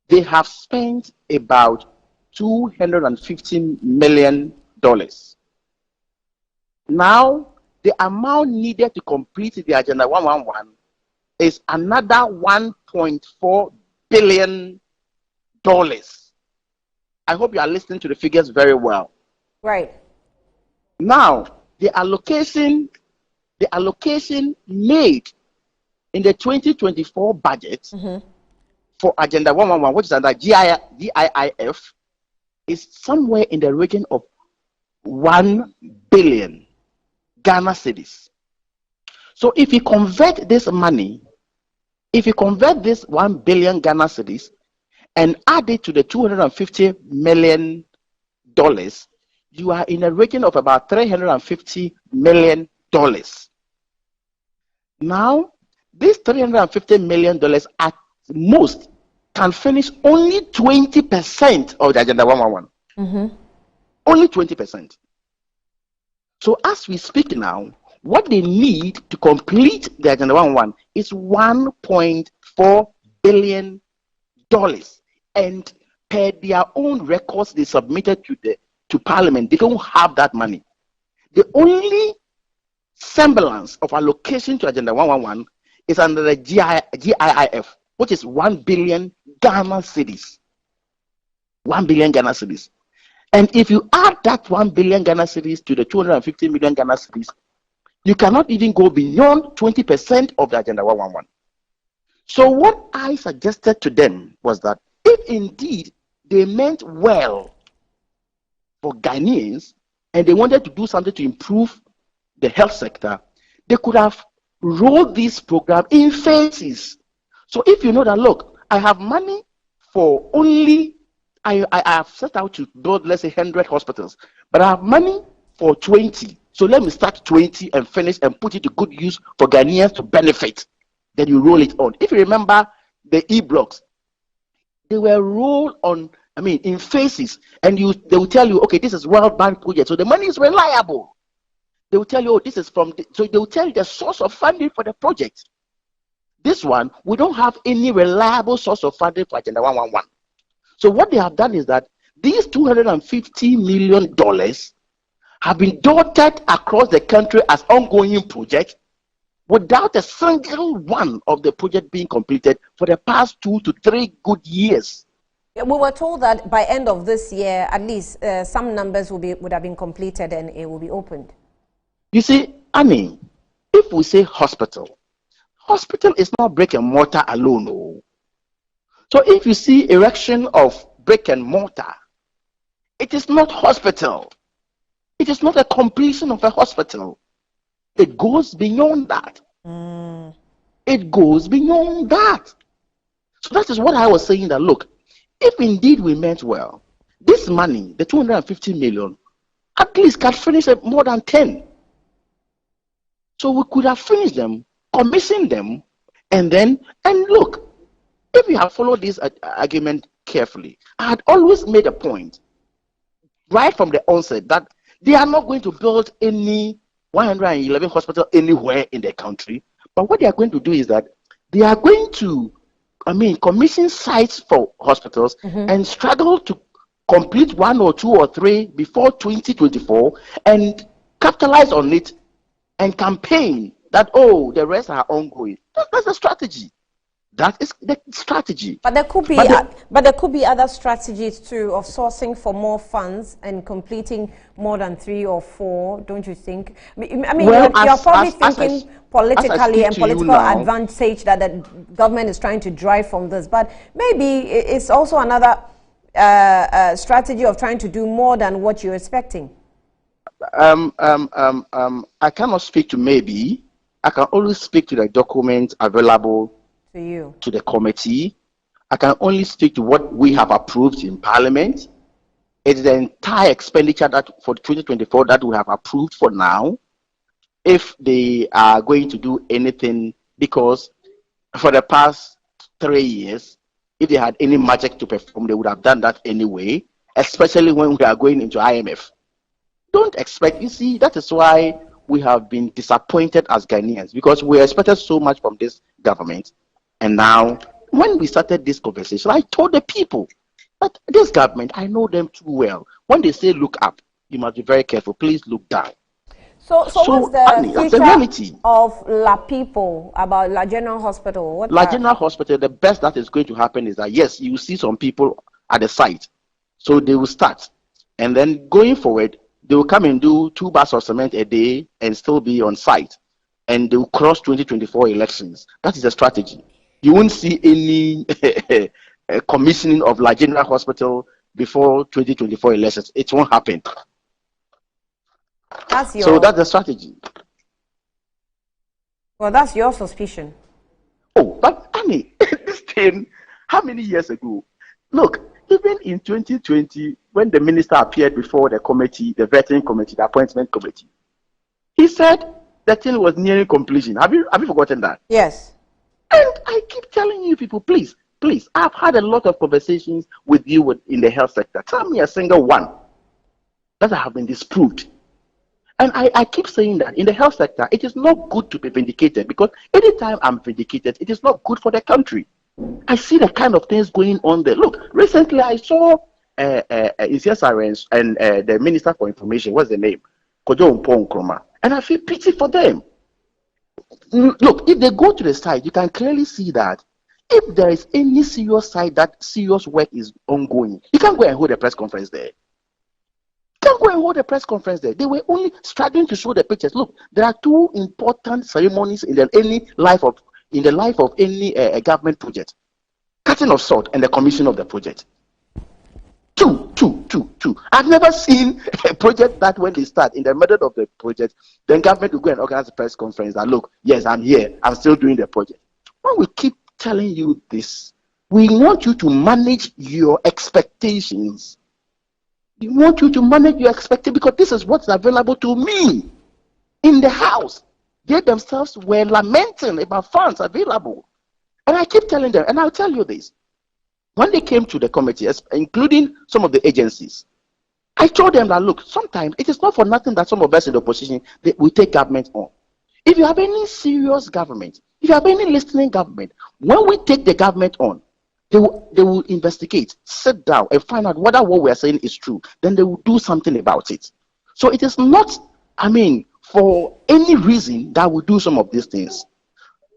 they have spent about $250 million. Now, the amount needed to complete the Agenda 111 is another $1.4 billion. I hope you are listening to the figures very well. Right. Now, the allocation made in the 2024 budget for Agenda 111, which is under GIIF, is somewhere in the region of 1 billion Ghana cedis. So if you convert this money, if you convert this 1 billion Ghana cedis and add it to the $250 million, you are in a region of about $350 million. Now, this $350 million at most can finish only 20% of the Agenda 111. Only 20%. So as we speak now, what they need to complete the Agenda 111 is $1.4 billion. And per their own records they submitted to Parliament, they don't have that money. The only semblance of allocation to Agenda 111 is under the GIIF, which is 1 billion Ghana cedis. 1 billion Ghana cedis. And if you add that 1 billion Ghana cedis to the 250 million Ghana cedis, you cannot even go beyond 20% of the Agenda 111. So what I suggested to them was that if indeed they meant well for Ghanaians and they wanted to do something to improve the health sector, they could have rolled this program in phases. So if you know that, look, I have money for only, I have set out to build, let's say, 100 hospitals, but I have money for 20. So let me start 20 and finish and put it to good use for Ghanaians to benefit. Then you roll it on. If you remember the E-blocks, they were rolled on, in phases, and they will tell you, okay, this is World Bank project, so the money is reliable. They will tell you, oh, this is so they will tell you the source of funding for the project. This one, we don't have any reliable source of funding for Agenda 111. So what they have done is that these $250 million have been dotted across the country as ongoing projects without a single one of the project being completed for the past 2 to 3 good years. We were told that by end of this year, at least some numbers would have been completed and it will be opened. You see, I mean, if we say hospital is not brick and mortar alone. No. So if you see erection of brick and mortar, it is not hospital. It is not a completion of a hospital. It goes beyond that. It goes beyond that. So that is what I was saying, that look, if indeed we meant well, this money, the 250 million, at least can finish more than 10. So we could have finished them, commissioned them, and look, if you have followed this argument carefully, I had always made a point right from the onset that they are not going to build any 111 hospital anywhere in the country. But what they are going to do is that they are going to, commission sites for hospitals and struggle to complete 1 or 2 or 3 before 2024 and capitalize on it and campaign that, oh, the rest are ongoing. That's the strategy. That is the strategy. But there could be, there could be other strategies too of sourcing for more funds and completing more than 3 or 4. Don't you think? I mean, you're probably thinking politically and political advantage that the government is trying to drive from this. But maybe it's also another strategy of trying to do more than what you're expecting. I cannot speak to maybe. I can only speak to the documents available to you, to the committee. I can only speak to what we have approved in Parliament. It's the entire expenditure that for 2024 that we have approved for now. If they are going to do anything, because for the past 3 years, if they had any magic to perform, they would have done that anyway, especially when we are going into IMF. Don't expect, you see, that is why we have been disappointed as Ghanaians, because we expected so much from this government. And now, when we started this conversation, I told the people that this government, I know them too well. When they say look up, you must be very careful. Please look down. So what's the future of La People, about La General Hospital? La General Hospital, the best that is going to happen is that, yes, you see some people at the site. So they will start. And then going forward, they will come and do 2 bags of cement a day and still be on site. And they will cross 2024 elections. That is the strategy. You won't see any commissioning of La General Hospital before 2024 elections. It won't happen. So that's the strategy. Well, that's your suspicion. Oh, but I mean, this thing, how many years ago? Look, even in 2020, when the minister appeared before the committee, the vetting committee, the appointment committee, he said the thing was nearing completion. Have you forgotten that? Yes. And I keep telling you people, please, I've had a lot of conversations with you in the health sector. Tell me a single one that have been disproved. And I keep saying that in the health sector, it is not good to be vindicated, because anytime I'm vindicated, it is not good for the country. I see the kind of things going on there. Look, recently I saw CSRNs and the Minister for Information, what's the name? Kojo Nkrumah. And I feel pity for them. Look, if they go to the site, you can clearly see that if there is any serious site that serious work is ongoing, you can't go and hold a press conference there. You can't go and hold a press conference there. They were only struggling to show the pictures. Look, there are 2 important ceremonies in the life of any government project: cutting of salt and the commission of the project. Two. I've never seen a project that when they start in the middle of the project, then government will go and organize a press conference that, look, yes, I'm here, I'm still doing the project. When we keep telling you this, we want you to manage your expectations. We want you to manage your expectations, because this is what's available to me in the house. They themselves were lamenting about funds available. And I keep telling them, and I'll tell you this. When they came to the committee, including some of the agencies, I told them that, look, sometimes it is not for nothing that some of us in the opposition, we take government on. If you have any serious government, if you have any listening government, when we take the government on, they will investigate, sit down and find out whether what we are saying is true. Then they will do something about it. So it is not, for any reason that we do some of these things.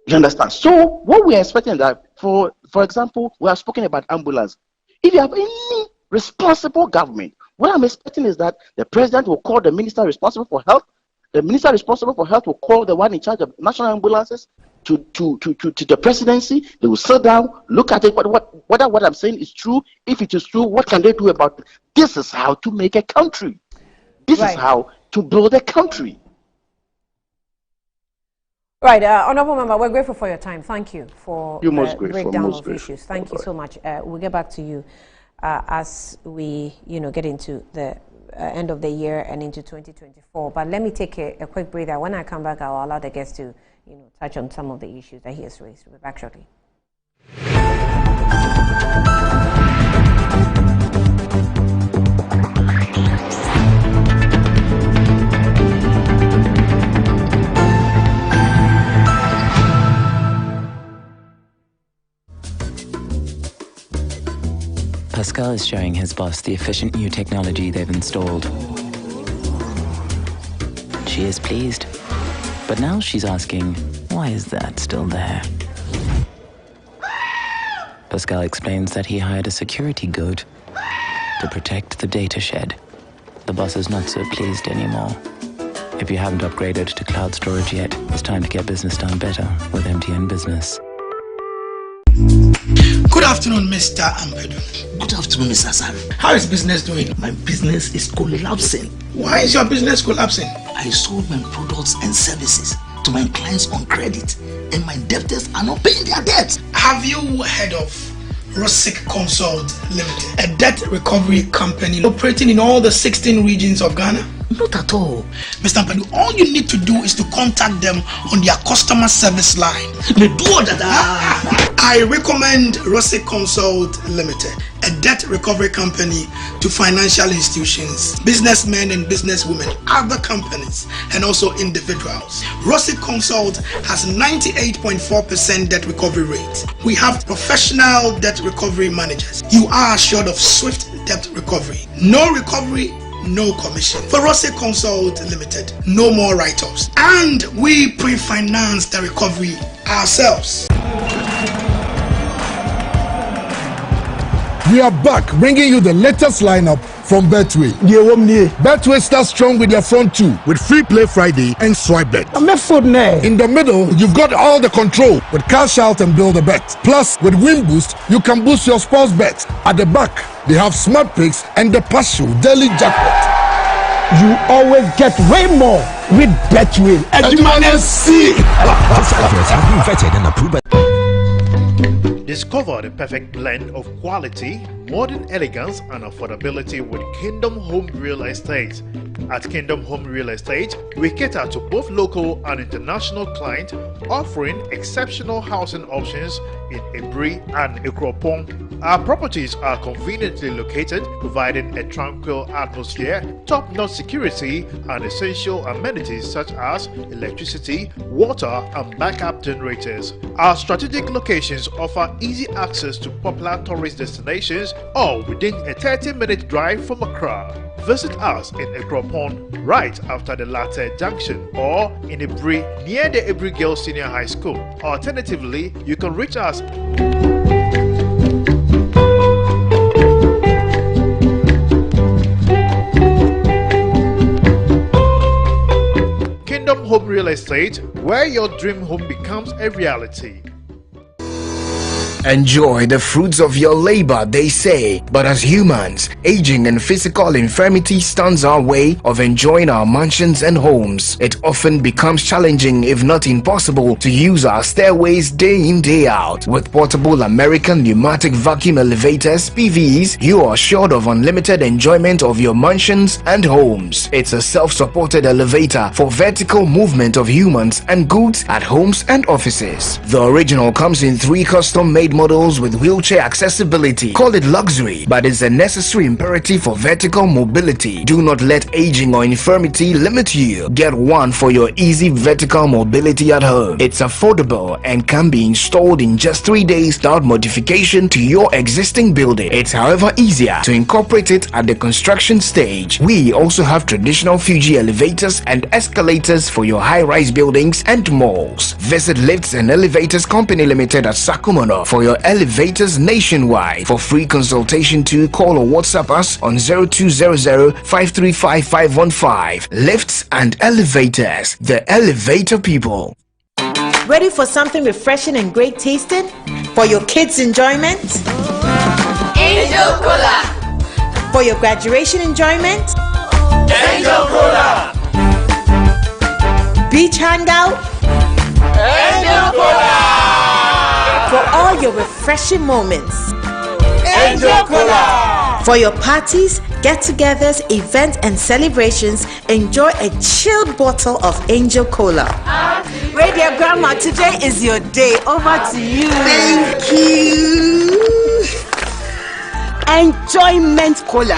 You understand? So what we are expecting that, for example, we have spoken about ambulance. If you have any responsible government, what I'm expecting is that the president will call the minister responsible for health. The minister responsible for health will call the one in charge of national ambulances to the presidency. They will sit down, look at it, whether what I'm saying is true. If it is true, what can they do about it? This is how to make a country. This is how to build a country. Right, Honorable Member, we're grateful for your time. Thank you for the breakdown of issues. Thank you so much. We'll get back to you as we, get into the end of the year and into 2024. But let me take a quick breather. When I come back, I'll allow the guests to, touch on some of the issues that he has raised. We'll be back shortly. Pascal is showing his boss the efficient new technology they've installed. She is pleased, but now she's asking, why is that still there? Pascal explains that he hired a security goat to protect the data shed. The boss is not so pleased anymore. If you haven't upgraded to cloud storage yet, it's time to get business done better with MTN Business. Good afternoon, Mr. Ampedu. Good afternoon, Mr. Sam. How is business doing? My business is collapsing. Why is your business collapsing? I sold my products and services to my clients on credit, and my debtors are not paying their debts. Have you heard of Rosic Consult Limited, a debt recovery company operating in all the 16 regions of Ghana? Not at all. Mr. Ampedu, all you need to do is to contact them on their customer service line. I recommend Rosic Consult Limited, a debt recovery company to financial institutions, businessmen and businesswomen, other companies, and also individuals. Rosic Consult has 98.4% debt recovery rate. We have professional debt recovery managers. You are assured of swift debt recovery. No recovery, no commission. For Rosic Consult Limited, no more write-offs. And we pre-finance the recovery ourselves. We are back bringing you the latest lineup from Betway. Betway starts strong with their front two with Free Play Friday and Swipe Bet. In the middle, you've got all the control with Cash Out and Build a Bet. Plus, with Win Boost, you can boost your sports bet. At the back, they have Smart Picks and the partial daily jackpot. You always get way more with Betway. Discover the perfect blend of quality, modern elegance, and affordability with Kingdom Home Real Estate. At Kingdom Home Real Estate, we cater to both local and international clients, offering exceptional housing options in Ebri and Ikropong. Our properties are conveniently located, providing a tranquil atmosphere, top-notch security, and essential amenities such as electricity, water, and backup generators. Our strategic locations offer easy access to popular tourist destinations, all within a 30-minute drive from Accra. Visit us in Ikropong right after the Latte Junction, or in Ebri near the Ebri Girls Senior High School. Alternatively, you can reach us Kingdom Home Real Estate, where your dream home becomes a reality. Enjoy the fruits of your labor, they say. But as humans, aging and physical infirmity stands our way of enjoying our mansions and homes. It often becomes challenging, if not impossible, to use our stairways day in, day out. With portable American pneumatic vacuum elevators, PVs, you are assured of unlimited enjoyment of your mansions and homes. It's a self-supported elevator for vertical movement of humans and goods at homes and offices. The original comes in 3 custom-made models with wheelchair accessibility. Call it luxury, but it's a necessary imperative for vertical mobility. Do not let aging or infirmity limit you. Get one for your easy vertical mobility at home. It's affordable and can be installed in just 3 days without modification to your existing building. It's however easier to incorporate it at the construction stage. We also have traditional Fuji elevators and escalators for your high-rise buildings and malls. Visit Lifts and Elevators Company Limited at Sakumono for your elevators nationwide. For free consultation to call or WhatsApp us on 0200-535-515. Lifts and elevators, the elevator people. Ready for something refreshing and great tasting? For your kids' enjoyment? Angel Cola. For your graduation enjoyment? Angel Cola. Beach hangout? Angel Cola. For all your refreshing moments? Angel Cola. For your parties, get-togethers, events, and celebrations, enjoy a chilled bottle of Angel Cola. Radio Grandma, today is your day. Over to you. Thank you. Enjoyment Cola.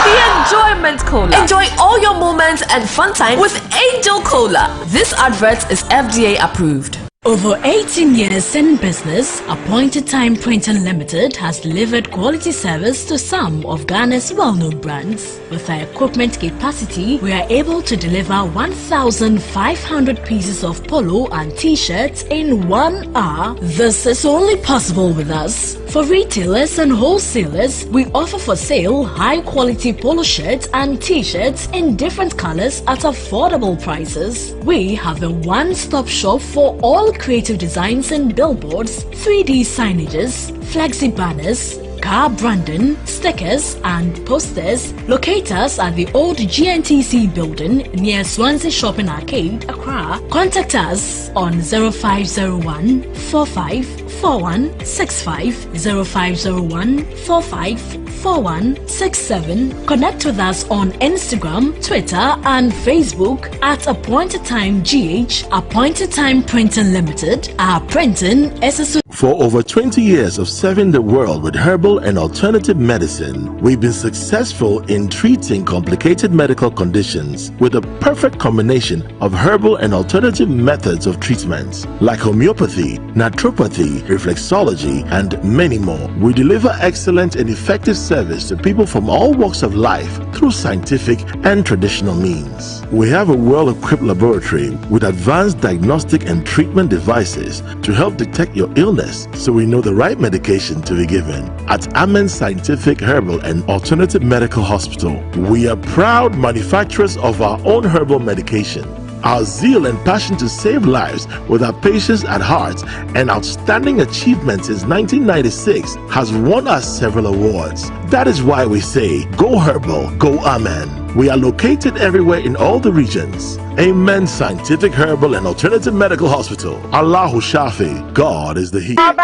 The Enjoyment Cola. Enjoy all your moments and fun time with Angel Cola. This advert is FDA approved. Over 18 years in business, Appointed Time Printing Limited has delivered quality service to some of Ghana's well-known brands. With our equipment capacity, we are able to deliver 1,500 pieces of polo and t-shirts in 1 hour. This is only possible with us. For retailers and wholesalers, we offer for sale high-quality polo shirts and t-shirts in different colors at affordable prices. We have a one-stop shop for all creative designs and billboards, 3D signages, flexi banners, car branding, stickers and posters. Locate us at the old GNTC building near Swansea Shopping Arcade, Accra. Contact us on 0501 454165, 0501 454167. Connect with us on Instagram, Twitter and Facebook at Appointed Time GH. Appointed Time Printing Limited. Our printing is a... For over 20 years of serving the world with herbal and alternative medicine, we've been successful in treating complicated medical conditions with a perfect combination of herbal and alternative methods of treatments like homeopathy, naturopathy, reflexology, and many more. We deliver excellent and effective service to people from all walks of life through scientific and traditional means. We have a well-equipped laboratory with advanced diagnostic and treatment devices to help detect your illness so we know the right medication to be given. At Amen Scientific Herbal and Alternative Medical Hospital, we are proud manufacturers of our own herbal medication. Our zeal and passion to save lives with our patients at heart and outstanding achievements since 1996 has won us several awards. That is why we say, go herbal, go Amen. We are located everywhere in all the regions. Amen Scientific Herbal and Alternative Medical Hospital. Allahu Shafi, God is the healer.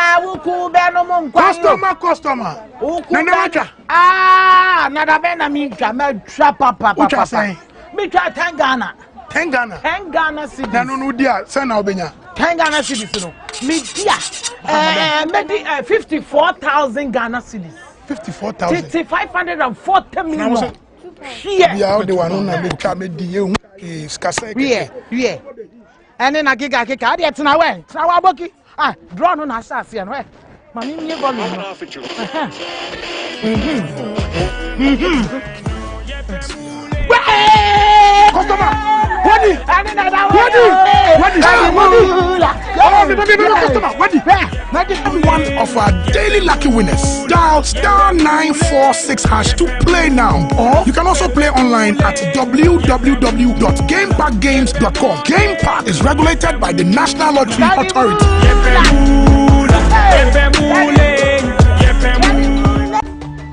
Customer. Nadabena minka, me trapa papa. Me try 10 Ghana. 10 Ghana. 10 Ghana cedis. Na no dia, say na obenya. 10 Ghana cedis no. Me dia. Maybe 54,000 Ghana cedis. 54,000. 540 million. Yeah. We are the one na me try me di you. Skase. Yeah. And then I giga ade tina we. Tina wa boki. Draw no na sa no we. Mami mi volume. Customer! Ready! One of our daily lucky winners. Dial *946# to play now. Or you can also play online at www.gamepackgames.com. Game Park is regulated by the National Lottery Authority.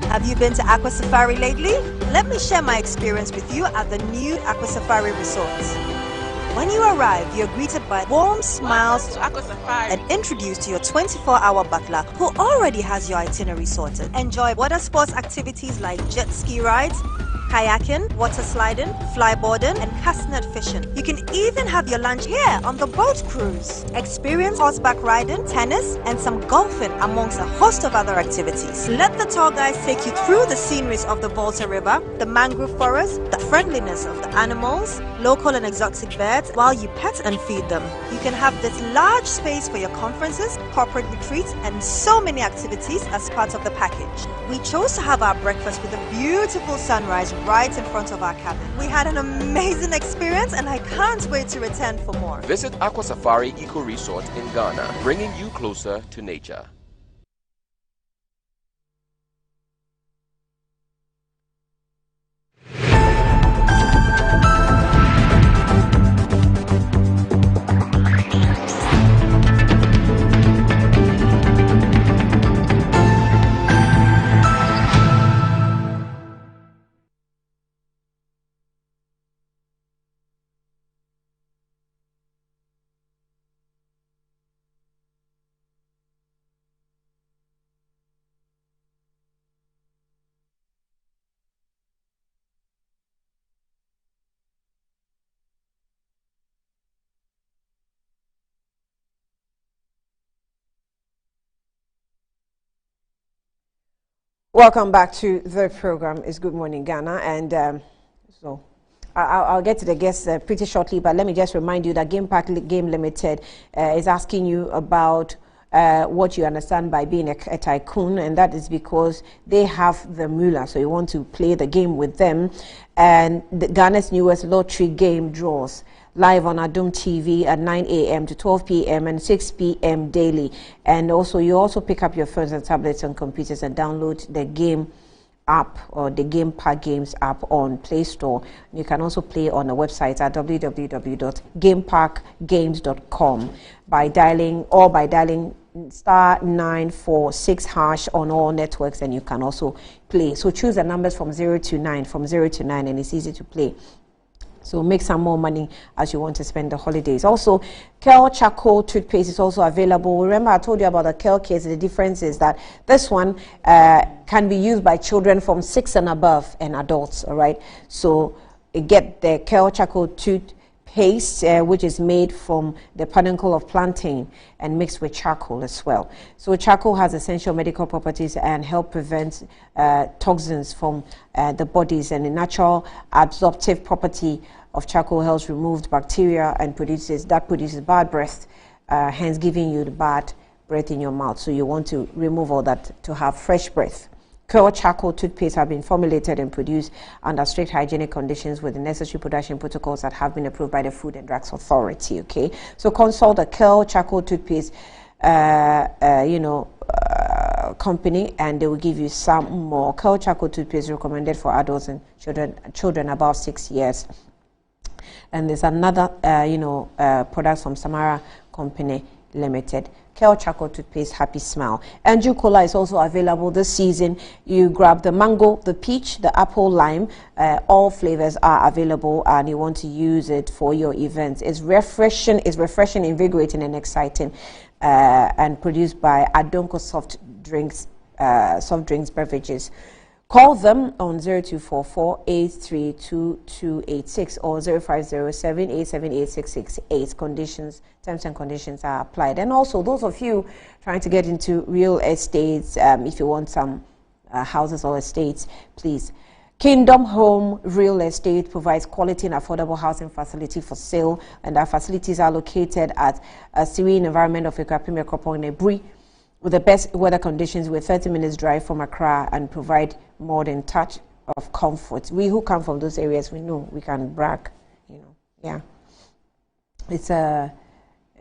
Have you been to Aqua Safari lately? Let me share my experience with you at the new Aqua Safari Resort. When you arrive, you're greeted by warm smiles and introduced to your 24-hour butler who already has your itinerary sorted. Enjoy water sports activities like jet ski rides, kayaking, water sliding, flyboarding, and castnet fishing. You can even have your lunch here on the boat cruise. Experience horseback riding, tennis, and some golfing amongst a host of other activities. Let the tour guides take you through the sceneries of the Volta River, the mangrove forest, the friendliness of the animals, local and exotic birds, while you pet and feed them. You can have this large space for your conferences, corporate retreats, and so many activities as part of the package. We chose to have our breakfast with a beautiful sunrise right in front of our cabin. We had an amazing experience and I can't wait to return for more. Visit Aqua Safari Eco Resort in Ghana, bringing you closer to nature. Welcome back to the program. It's Good Morning Ghana, and so I'll get to the guests pretty shortly, but let me just remind you that Game Park Game Limited is asking you about what you understand by being a tycoon, and that is because they have the moolah, so you want to play the game with them. And Ghana's newest lottery game draws live on Adum TV at 9 a.m. to 12 p.m. and 6 p.m. daily. And also, you also pick up your phones and tablets and computers and download the game app or the Game Park Games app on Play Store. You can also play on the website at www.gameparkgames.com by dialing *946# on all networks, and you can also play. So choose the numbers from 0 to 9, and it's easy to play. So make some more money as you want to spend the holidays. Also, Kel Charcoal toothpaste is also available. Remember, I told you about the Kel case. The difference is that this one can be used by children from 6 and above and adults. All right. So get the Kel Charcoal toothpaste, which is made from the peduncle of plantain and mixed with charcoal as well. So charcoal has essential medical properties and help prevent toxins from the bodies, and the natural absorptive property of charcoal helps remove bacteria and produces bad breath, hence giving you the bad breath in your mouth. So you want to remove all that to have fresh breath. Kel Charcoal toothpaste have been formulated and produced under strict hygienic conditions with the necessary production protocols that have been approved by the Food and Drugs Authority. Okay, so consult the Kel Charcoal toothpaste, company, and they will give you some more. Kel Charcoal toothpaste recommended for adults and children above 6 years. And there's another, product from Samara Company Limited. Kel Charcoal toothpaste, Happy Smile. Anju Cola is also available this season. You grab the mango, the peach, the apple, lime. All flavors are available, and you want to use it for your events. It's refreshing, invigorating, and exciting. And produced by Adonko Soft Drinks Beverages. Call them on 0244-832286 or 0507-878-668. Terms and conditions are applied. And also, those of you trying to get into real estates, if you want some houses or estates, please. Kingdom Home Real Estate provides quality and affordable housing facility for sale, and our facilities are located at a serene environment of Ekwapim Ekropon in Ebri, with the best weather conditions, with 30 minutes drive from Accra, and provide more than touch of comfort. We who come from those areas, we know we can brag, yeah. It's a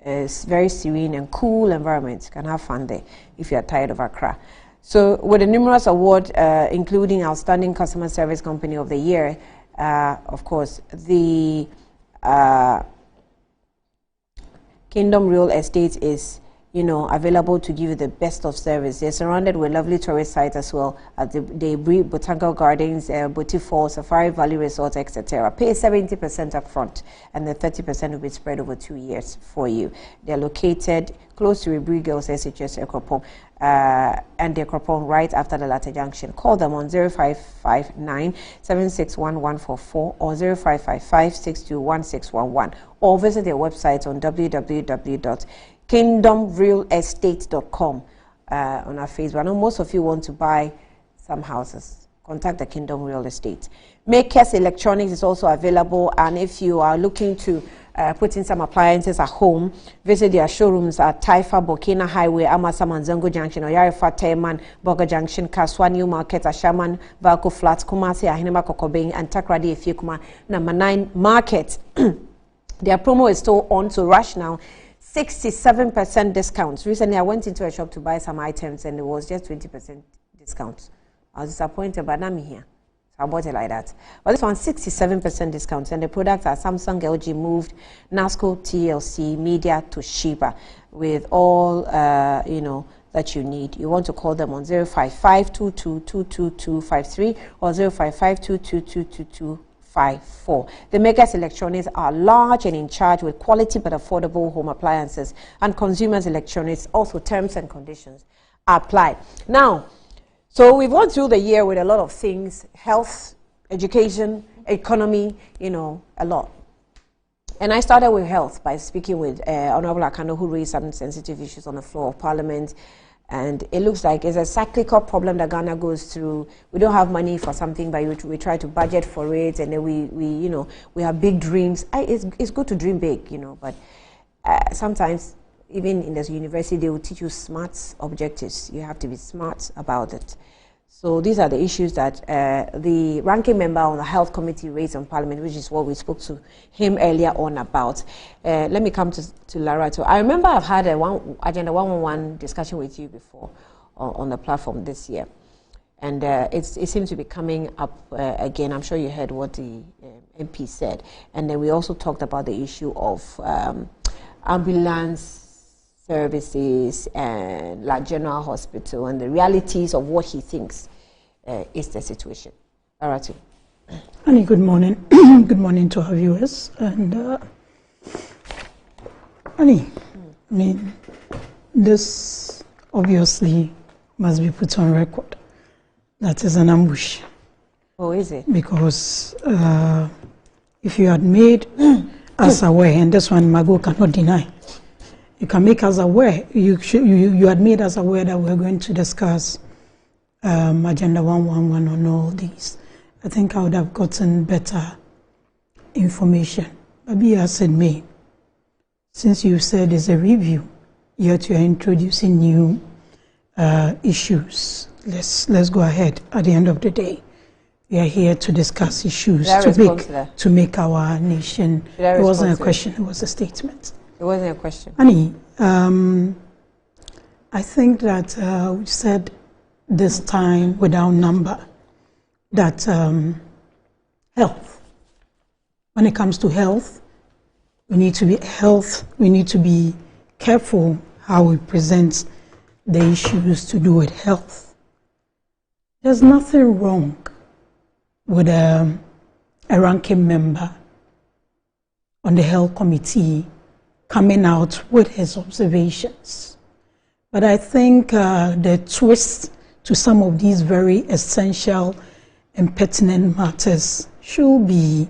very serene and cool environment. You can have fun there if you are tired of Accra. So with a numerous award, including Outstanding Customer Service Company of the Year, of course, the Kingdom Real Estate is available to give you the best of service. They're surrounded with lovely tourist sites as well as the Botanical Gardens, Boti Falls, Safari Valley Resort, etc. Pay 70% up front, and the 30% will be spread over 2 years for you. They're located close to Ibri Girls SHS Ekropon, and the Ekropon right after the Latte Junction. Call them on 0559-761144 or 0555-621611, or visit their website on www.kingdomrealestate.com on our Facebook. I know most of you want to buy some houses. Contact the Kingdom Real Estate. Makers Electronics is also available, and if you are looking to putting some appliances at home. Visit their showrooms at Taifa, Burkina Highway, Amasaman, Zango Junction, Oyarifa, Taiman, Boga Junction, Kaswa, New Market, Ashaman, Valco Flats, Kumasi, Ahinema, Kokobeng, and Takradi, Efiekuma, number 9 Market. Their promo is still on to rush now. 67% discounts. Recently, I went into a shop to buy some items and it was just 20% discount. I was disappointed, but now I'm here. So I bought it like that. But this one, 67% discounts, and the products are Samsung, LG, Moved, NASCO, TLC, Media, Toshiba, with all, that you need. You want to call them on 055-2222-253 or 055-2222-254. The Megas Electronics are large and in charge with quality but affordable home appliances, and Consumers Electronics, also terms and conditions apply. Now, so we've gone through the year with a lot of things: health, education, economy, a lot. And I started with health by speaking with Honorable Akano, who raised some sensitive issues on the floor of Parliament. And it looks like it's a cyclical problem that Ghana goes through. We don't have money for something, but we try to budget for it, and then we have big dreams. It's good to dream big, but sometimes even in the university they will teach you smart objectives. You have to be smart about it. So these are the issues that the ranking member on the health committee raised on Parliament, which is what we spoke to him earlier on about. Let me come to Larato. I remember I've had a Agenda 111 discussion with you before on the platform this year. And it seems to be coming up again. I'm sure you heard what the MP said. And then we also talked about the issue of ambulance services and like General Hospital and the realities of what he thinks is the situation. Aratu. Annie, good morning. Good morning to our viewers. And Annie, I mean, this obviously must be put on record. That is an ambush. Oh, is it? Because if you had made us aware, and this one Mago cannot deny, you can make us aware. You had made us aware that we're going to discuss Agenda 111 on all these. I think I would have gotten better information. But be as it may, since you said it's a review, yet you're introducing new issues. Let's go ahead. At the end of the day, we are here to discuss issues to make our nation. It wasn't a question; it was a statement. It wasn't a question. Annie, I think that we said this time without number that health. When it comes to health, we need to be careful how we present the issues to do with health. There's nothing wrong with a ranking member on the health committee coming out with his observations. But I think the twist to some of these very essential and pertinent matters should be,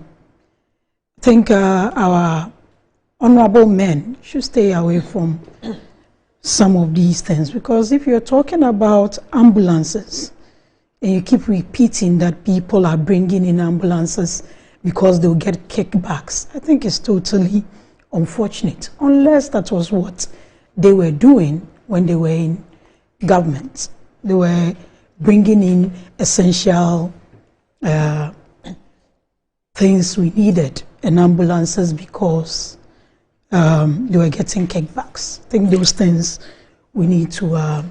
I think our honorable men should stay away from some of these things, because if you're talking about ambulances and you keep repeating that people are bringing in ambulances because they'll get kickbacks, I think it's totally unfortunate, unless that was what they were doing when they were in government. They were bringing in essential things we needed in ambulances because they were getting kickbacks. I think those things we need to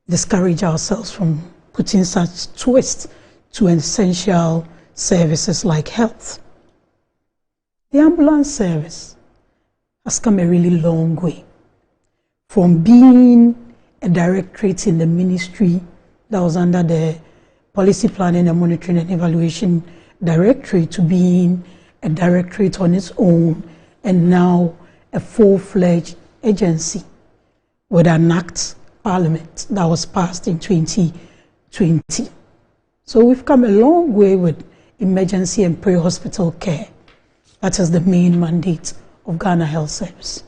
discourage ourselves from putting such twist to essential services like health. The ambulance service has come a really long way from being a directorate in the ministry that was under the Policy Planning and Monitoring and Evaluation Directorate to being a directorate on its own, and now a full-fledged agency with an act parliament that was passed in 2020. So we've come a long way with emergency and pre-hospital care. That is the main mandate of Ghana Health Service.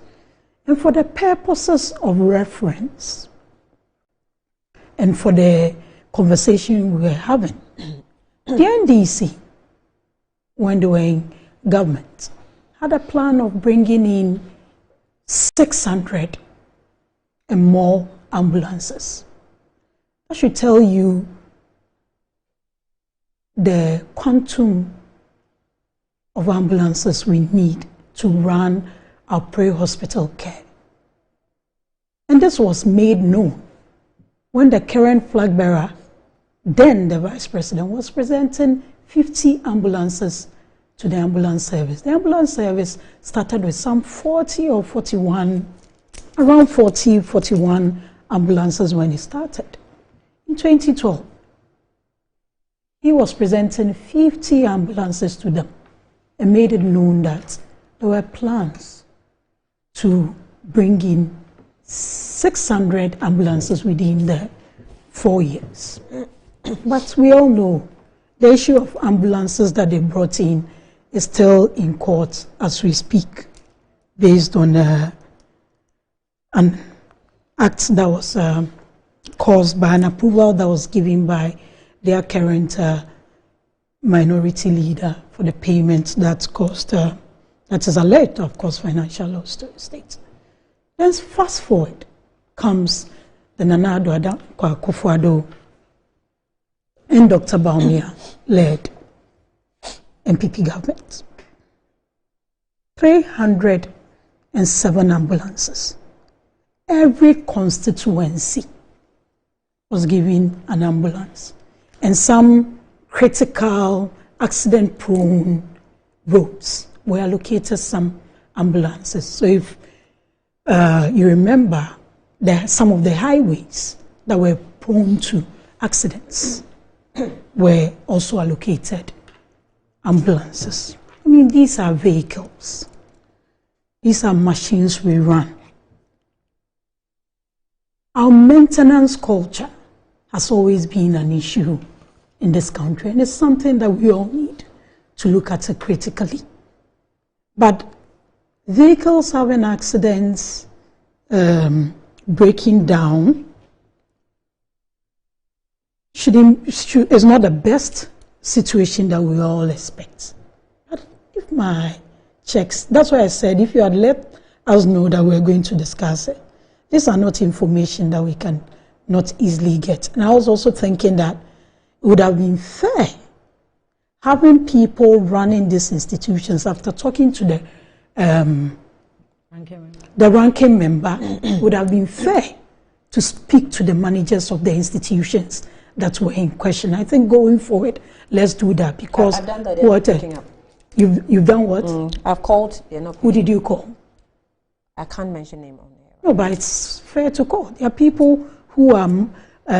And for the purposes of reference and for the conversation we were having, the NDC, when they were in government, had a plan of bringing in 600 and more ambulances. I should tell you the quantum of ambulances we need to run our pre-hospital care. And this was made known when the current flag bearer, then the vice president, was presenting 50 ambulances to the ambulance service. The ambulance service started with some 40 or 41, around 40, 41 ambulances when it started. In 2012, he was presenting 50 ambulances to them and made it known that there were plans to bring in 600 ambulances within the 4 years. But we all know the issue of ambulances that they brought in is still in court as we speak, based on an act that was caused by an approval that was given by their current minority leader for the payment that cost, that is alleged to have caused financial loss to the state. Then fast forward comes the Nana Addo Akufo-Addo and Dr. Bawumia led MPP government. 307 ambulances. Every constituency was given an ambulance, and some critical, accident-prone roads were allocated some ambulances. So if you remember, some of the highways that were prone to accidents were also allocated ambulances. I mean, these are vehicles. These are machines we run. Our maintenance culture has always been an issue in this country, and it's something that we all need to look at critically. But vehicles having accidents, breaking down, is not the best situation that we all expect. But if my checks, that's why I said if you had let us know that we're going to discuss it, these are not information that we can not easily get. And I was also thinking that it would have been fair having people running these institutions, after talking to the ranking member, would have been fair to speak to the managers of the institutions that were in question. I think going forward, let's do that, because I've done that. They're not picking up. You've done what? I've called. They're not. Who did you call? I can't mention name on there. No, but it's fair to call. There are people who are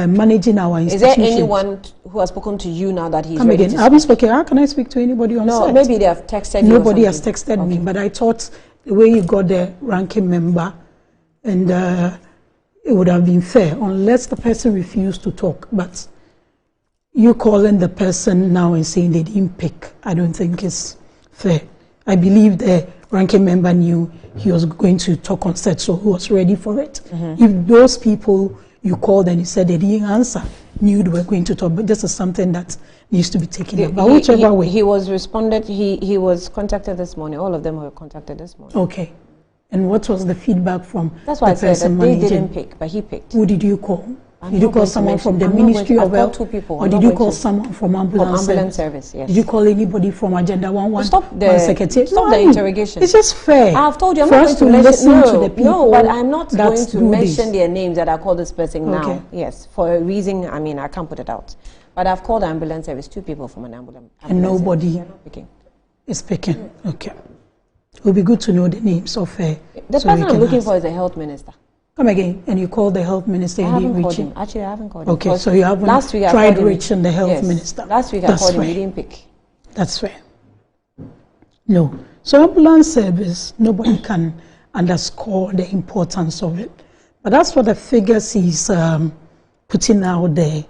managing our institutions. Is there anyone who has spoken to you now that he's Come ready again. to I've been speaking. How can I speak to anybody on No, site? maybe they have texted you. Nobody has texted me, but I thought the way you got the ranking member, and it would have been fair, unless the person refused to talk. But you calling the person now and saying they didn't pick, I don't think it's fair. I believe the ranking member knew he was going to talk on set, so he was ready for it. If those people you called and you said they didn't answer, knew they were going to talk, but this is something that needs to be taken up. But whichever way. He was responded, he was contacted this morning. All of them were contacted this morning. Okay. And what was the feedback from That's why the I said that they managing? didn't pick, but he picked. Who did you call? I'm Did you not call going to someone mention- from the I'm not Ministry going of to- I've Health? called 2 people. Or I'm did not you going call to- someone from ambulance service? Yes. Did you call anybody from Agenda 11? Stop the Secretary? stop the interrogation. It's just fair. I've told you I'm for not us going to listen mention to the people. No, but I'm not that going to do mention this. their names that I called this person now. Okay. Yes, for a reason. I mean, I can't put it out. But I've called the ambulance service. 2 people from an ambulance. And nobody service. Picking. is picking. Okay. It would be good to know the names of The so we person I'm can looking ask. for is the health minister. Come again, and you called the health minister I and haven't didn't called reach him. him. Actually, I haven't called him. Okay, because so you haven't last week I tried called him. reaching the health Yes. minister. Last week I That's called him. fair. He didn't pick. That's fair. No. So ambulance service, nobody can underscore the importance of it. But that's what the figures he's putting out there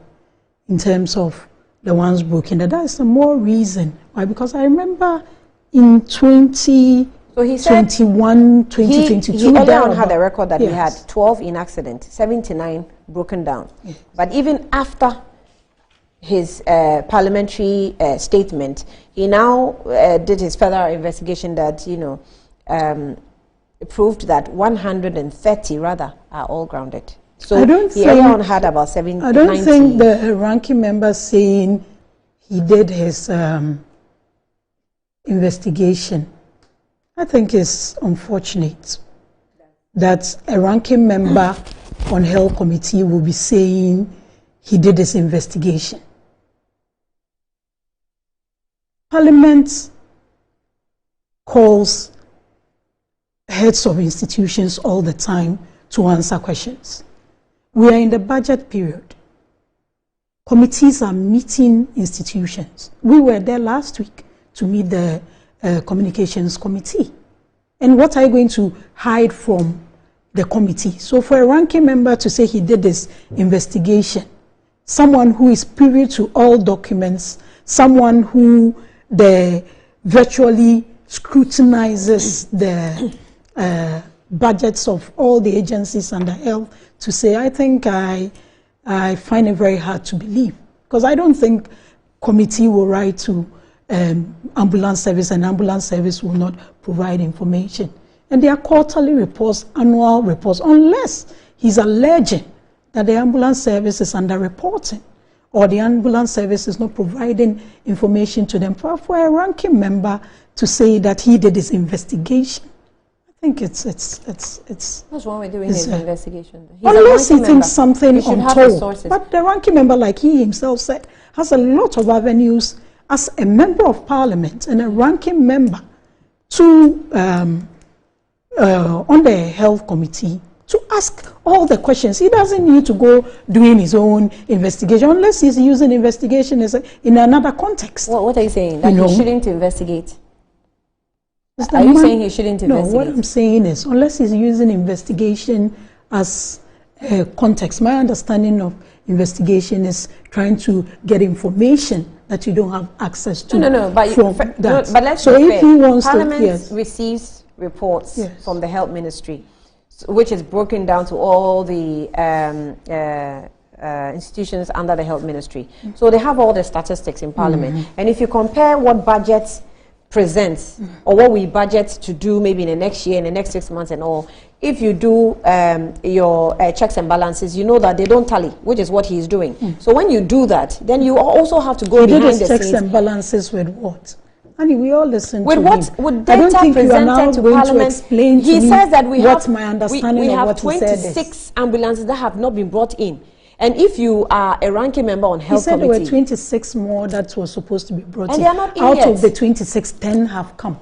in terms of the ones broken. That's the more reason why. Because I remember in 2021, 2022, he earlier on had a record that he Yes. had 12 in accident, 79 broken down. But even after his parliamentary statement, he now did his further investigation that, proved that 130 rather are all grounded. So he earlier had about 70. I don't think the ranking member saying he did his investigation, I think is unfortunate that a ranking member on health committee will be saying he did his investigation. Parliament calls heads of institutions all the time to answer questions. We are in the budget period. Committees are meeting institutions. We were there last week to meet the communications committee. And what are you going to hide from the committee? So for a ranking member to say he did this investigation, someone who is privy to all documents, someone who virtually scrutinizes the budgets of all the agencies under health, to say, I think I find it very hard to believe. Because I don't think committee will write to ambulance service and ambulance service will not provide information. And there are quarterly reports, annual reports, unless he's alleging that the ambulance service is underreporting or the ambulance service is not providing information to them. For a ranking member to say that he did his investigation, I think it's what's wrong with doing his investigation? Unless he thinks something untold. But the ranking member, like he himself said, has a lot of avenues as a member of parliament and a ranking member to on the health committee to ask all the questions. He doesn't need to go doing his own investigation unless he's using investigation in another context. Well, what are you saying? That he shouldn't investigate? Are you saying he shouldn't investigate? No, what I'm saying is, unless he's using investigation as a context, my understanding of investigation is trying to get information that you don't have access to. But let's so if he wants Parliament receives reports from the health ministry, which is broken down to all the institutions under the health ministry. So they have all the statistics in Parliament. And if you compare what budgets presents or what we budget to do maybe in the next year, in the next 6 months and all, if you do your checks and balances, you know that they don't tally, which is what he's doing. So when you do that, then you also have to go behind the scenes. Checks and balances with what? I mean, we all listen with to what? him. With data presented to Parliament, he says that we have my understanding we of have what 26 ambulances that have not been brought in. And if you are a ranking member on health committee, there were 26 more that were supposed to be brought in. And they are not in Out yet. of the 26, 10 have come.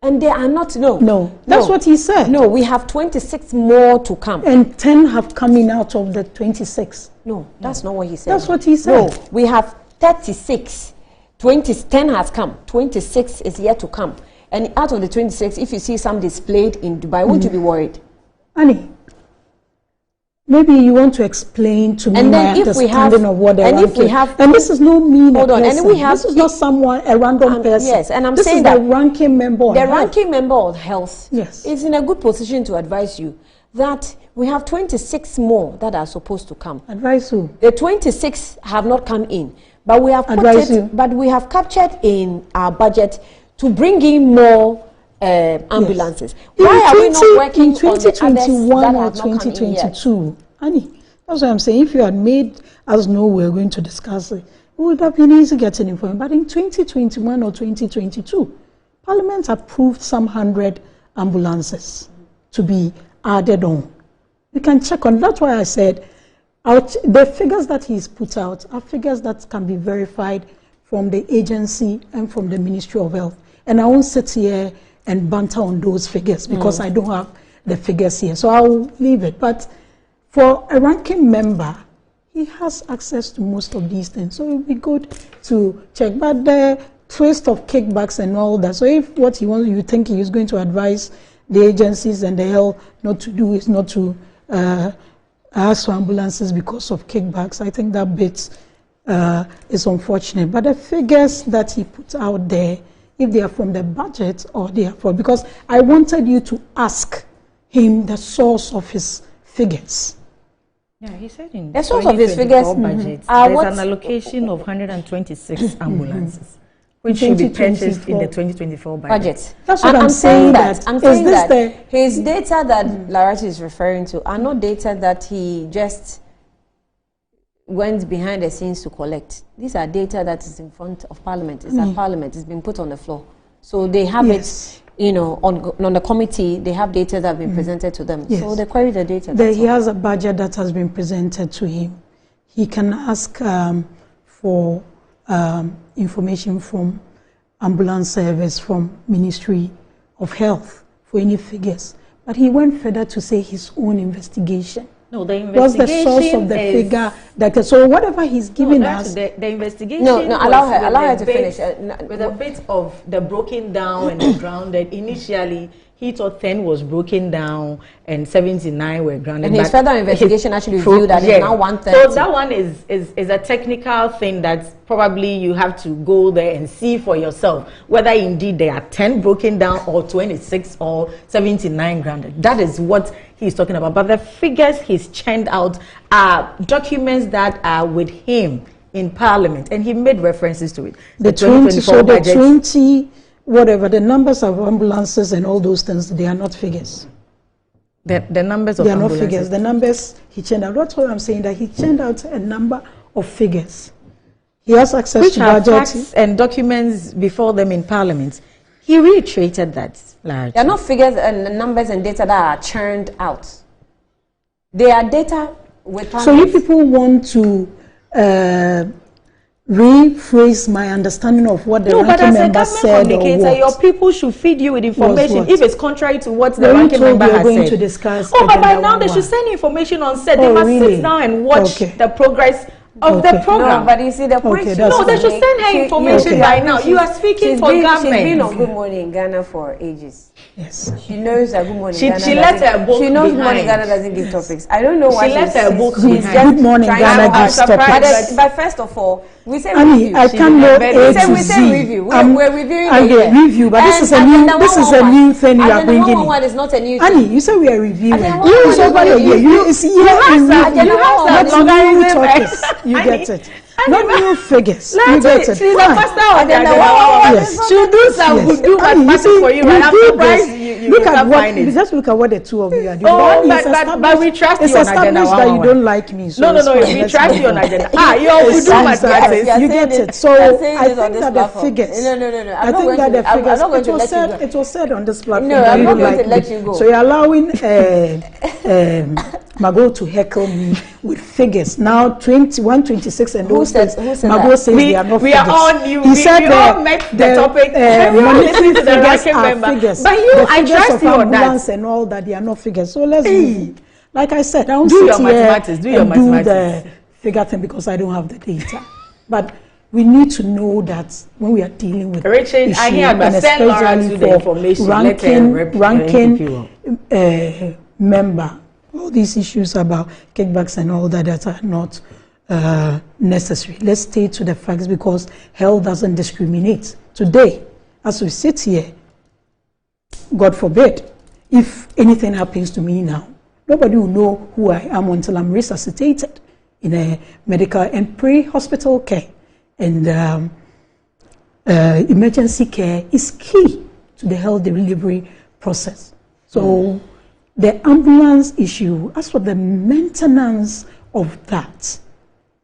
And they are not, No, that's what he said. No, we have 26 more to come. And 10 have come in out of the 26. No, that's not what he said. That's what he said. No, we have 36. 10 has come. 26 is yet to come. And out of the 26, if you see some displayed in Dubai, won't you be worried? Annie, maybe you want to explain to me my understanding of what and this is no mean person. And we have, this is not someone, a random person. Yes, and I'm this saying is that the ranking member on the health. ranking member of health yes. is in a good position to advise you that we have 26 more that are supposed to come. Advise who? The 26 have not come in, but we have captured in our budget to bring in more ambulances. Yes. Why are we not working in 2021 or on the others that have not come in yet? 2022? Annie, that's what I'm saying. If you had made us know we're going to discuss it, it would have been easy getting information. But in 2021 or 2022, Parliament approved some 100 ambulances to be added on. You can check on. That's why I said the figures that he's put out are figures that can be verified from the agency and from the Ministry of Health. And I won't sit here and banter on those figures because I don't have the figures here. So I'll leave it. But for a ranking member, he has access to most of these things. So it would be good to check. But the twist of kickbacks and all that. So if what he wants, you think he is going to advise the agencies and the health not to do is not to ask for ambulances because of kickbacks, I think that bit is unfortunate. But the figures that he put out there, if they are from the budget or they are from, because I wanted you to ask him the source of his figures. Yeah, he said in the source of his figures budget, there's an allocation of 126 ambulances, which should be purchased in the 2024 budget. That's what I'm saying. I'm saying that his data that Larati is referring to are not data that he just went behind the scenes to collect. These are data that is in front of Parliament. It's at Parliament. It's been put on the floor. So they have it, you know, on the committee. They have data that have been presented to them. So they query the data. He has a budget that has been presented to him. He can ask for information from ambulance service, from Ministry of Health for any figures. But he went further to say his own investigation. No, the investigation was the source of the figure. So whatever he's giving us, the investigation. No, allow her to finish. With a bit of the broken down and the grounded. Initially, he thought 10 was broken down and 79 were grounded. And his further investigation actually revealed that it's now 130. So that one is a technical thing that probably you have to go there and see for yourself whether indeed there are 10 broken down or 26 or 79 grounded. That is what he's talking about. But the figures he's churned out are documents that are with him in Parliament, and he made references to it. The 20, whatever, the numbers of ambulances and all those things, they are not figures. The numbers of ambulances? They are not figures. The numbers he churned out. That's what I'm saying, that he churned out a number of figures. He has access to budget. Facts and documents before them in Parliament. He reiterated that largely. They are not figures and numbers and data that are churned out. They are data with Parliament. So if people want to rephrase my understanding of what the ranking member said, or what? Your people should feed you with information if it's contrary to what the ranking member has going said. To discuss but by now they should send information on set. They must sit down and watch the progress of the program. No, but you see the point. They should send her information right now. You are speaking for government. She's been on Good Morning in Ghana for ages. Yes. She knows that Good Morning Ghana. She left her book. She knows Good Morning Ghana doesn't give topics. I don't know why she left her book. She's Good Morning Ghana gives topics. But first of all, we say review. I can't know we say review. We're reviewing the review, but this is a new thing you are bringing in. One is not a new thing. Annie, you say we are reviewing. You is over here. You get it. Not new figures. You get it. She's a master of yes. She'll do some good do mathematics for you. And I'm surprised you look at what just look at what the two of you are doing. But we trust you on agenda. It's established that you don't like me. No, we trust you on agenda. You always do mathematics. You get it. So I think that the figures. No. I think that the figures. It was said on this platform. No, I'm not going to let you go. So you're allowing Margot to heckle me with figures. Now 126 and those things. Margot says they are not figures. We are all new. He said we all met the topic. Monetary figures are figures. But you, I trust you on that. And all that, they are not figures. So let's move. Like I said, I don't do your mathematics. Do your mathematics. Do the figure thing because I don't have the data. But we need to know that when we are dealing with Richard, issues, I hear, but send Lawrence to the information. Ranking member. All these issues about kickbacks and all that are not necessary. Let's stay to the facts because hell doesn't discriminate. Today, as we sit here, God forbid, if anything happens to me now, nobody will know who I am until I'm resuscitated in a medical and pre-hospital care. And emergency care is key to the health delivery process. So the ambulance issue, as for the maintenance of that,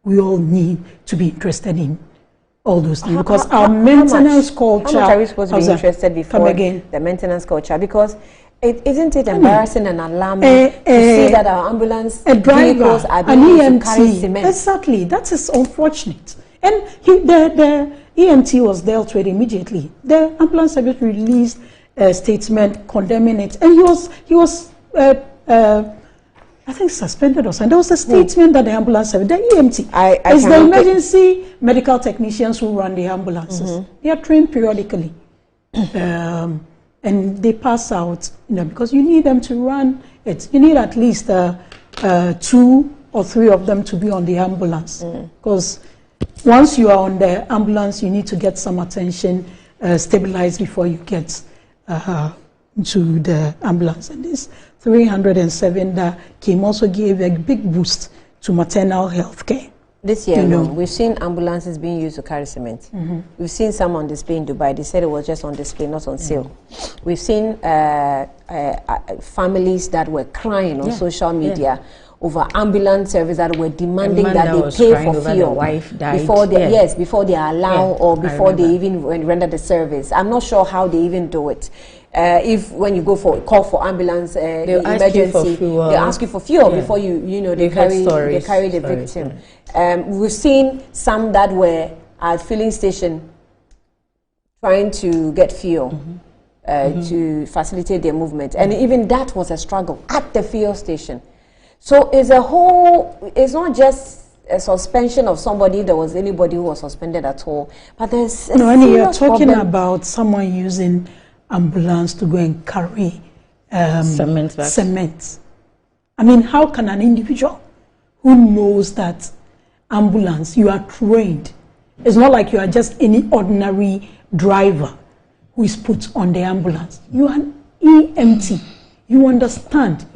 we all need to be interested in all those things because our maintenance culture. How much are we supposed to be interested before the maintenance culture? Because isn't it embarrassing and alarming to see that our ambulance vehicles are being used to carry cement? Exactly, that is unfortunate. And the EMT was dealt with immediately. The ambulance service released a statement condemning it, and he was I think suspended or something. There was a statement that the ambulance service, the EMT, is the emergency medical technicians who run the ambulances. They are trained periodically, and they pass out, because you need them to run it. You need at least 2 or 3 of them to be on the ambulance, because once you are on the ambulance, you need to get some attention, stabilized before you get to the ambulance. And this 307 that came also gave a big boost to maternal health care. This year alone, we've seen ambulances being used to carry cement. We've seen some on display in Dubai. They said it was just on display, not on sale. We've seen families that were crying on social media over ambulance service that were demanding that they pay for fuel before they before they allow or before they even render the service. I'm not sure how they even do it. If when you go for call for ambulance emergency, they ask you for fuel before they carry the victim. We've seen some that were at filling station trying to get fuel to facilitate their movement, and even that was a struggle at the fuel station. So it's not just a suspension of somebody. There was anybody who was suspended at all, but there's you're talking about someone using ambulance to go and carry cement. I mean, how can an individual who knows that ambulance, you are trained, it's not like you are just any ordinary driver who is put on the ambulance. You are an EMT. You understand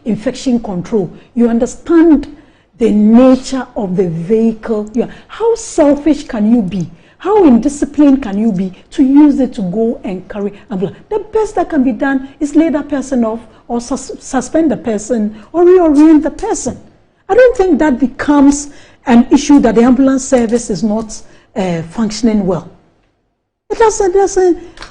infection control. You understand the nature of the vehicle. How selfish can you be? How indisciplined can you be to use it to go and carry ambulance? The best that can be done is lay that person off or suspend the person or reorient the person. I don't think that becomes an issue that the ambulance service is not functioning well. It doesn't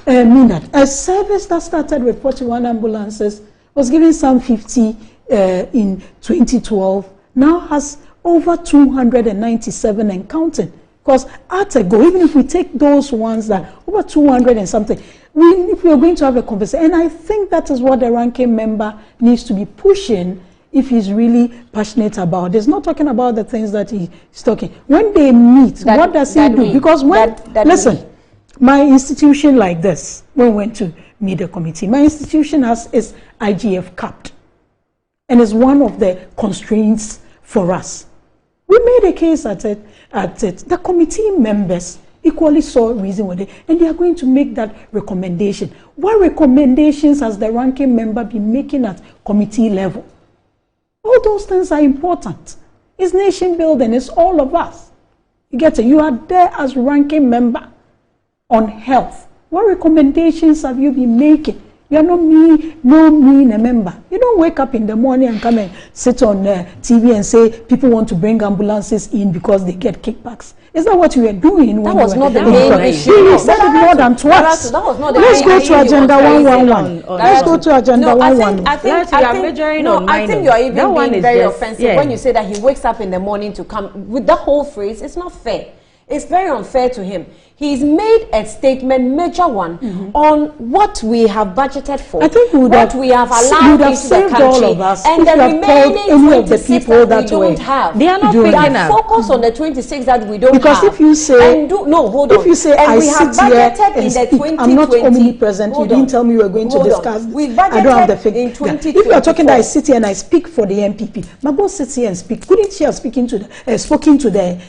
mean that. A service that started with 41 ambulances was giving some 50 in 2012, now has over 297 and counting. Because at a go, even if we take those ones that over 200 and something, if we are going to have a conversation, and I think that is what the ranking member needs to be pushing if he's really passionate about. He's not talking about the things that he's talking. When they meet, what does he do? Because listen, my institution like this, when we went to meet the committee, my institution is IGF capped. And it's one of the constraints for us. We made a case at it. The committee members equally saw a reason with it, and they are going to make that recommendation. What recommendations has the ranking member been making at committee level? All those things are important. It's nation building. It's all of us. You get it? You are there as ranking member on health. What recommendations have you been making? You are not a member. You don't wake up in the morning and come and sit on TV and say people want to bring ambulances in because they get kickbacks. Is that what you were doing? That was not the main issue. You said it more than twice. Let's go to agenda 111. Let's go to agenda 111. I think you are even being very offensive when you say that he wakes up in the morning to come with that whole phrase. It's not fair. It's very unfair to him. He's made a statement, major one, on what we have budgeted for, I think what we have allowed into the country, all of us and the remaining 26 that we don't have. They are not picking up. Focus on the 26 that we don't because have. If you say, if you say, I sit here and speak, I'm not omnipresent. You didn't tell me we were going to discuss this. I don't have the figure. If you are talking that I sit here and I speak for the MPP, Mabo sits here and speak. Couldn't she have spoken to the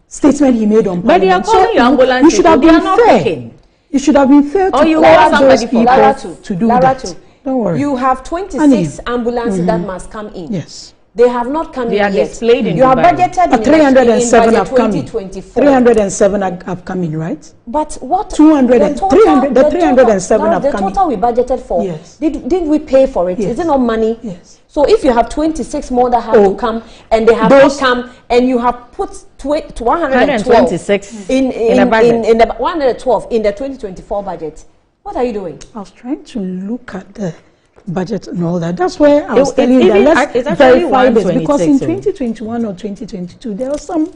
statement he made on Parliament? But they are calling your ambulance. You should have been fair. You should have been fair to call those people to do that. Don't worry. You have 26 ambulances that must come in. Yes. They have not come in yet. Displayed in you have budgeted in 307 have come in. 307 have come in, right? But what? 307 have come in. The total we budgeted for. Yes. Did we pay for it? Yes. Is it not money? Yes. So if you have 26 more that have to come and they have not come, and you have put 126 in the budget, in the 112 in the 2024 budget, what are you doing? I was trying to look at the budget and all that. That's where I was telling you that let's verify this, because in 2021 or 2022 there was some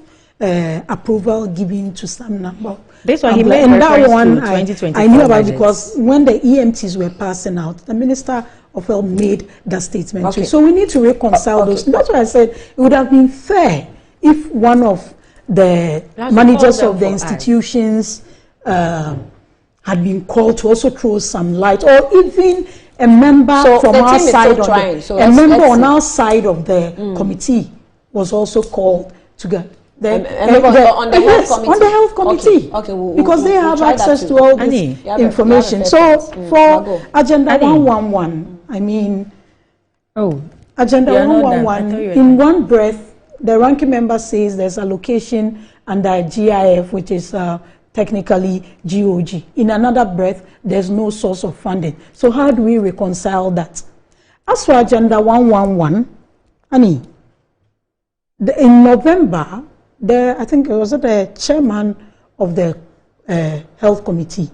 approval given to some number. This one he made reference to 2024 I knew about it because when the EMTs were passing out, the Minister of Health made that statement too. So we need to reconcile those. That's why I said it would have been fair if one of the managers of the institutions had been called to also throw some light, or even a member from our side, on our side of the committee was also called to go. On the health committee. Okay, because they have access to all this information. So for agenda 111, I mean, Agenda 111, in one breath, the ranking member says there's allocation under GIF, which is technically GOG. In another breath, there's no source of funding. So how do we reconcile that? As for Agenda 111, Annie, in November, I think it was the chairman of the Health Committee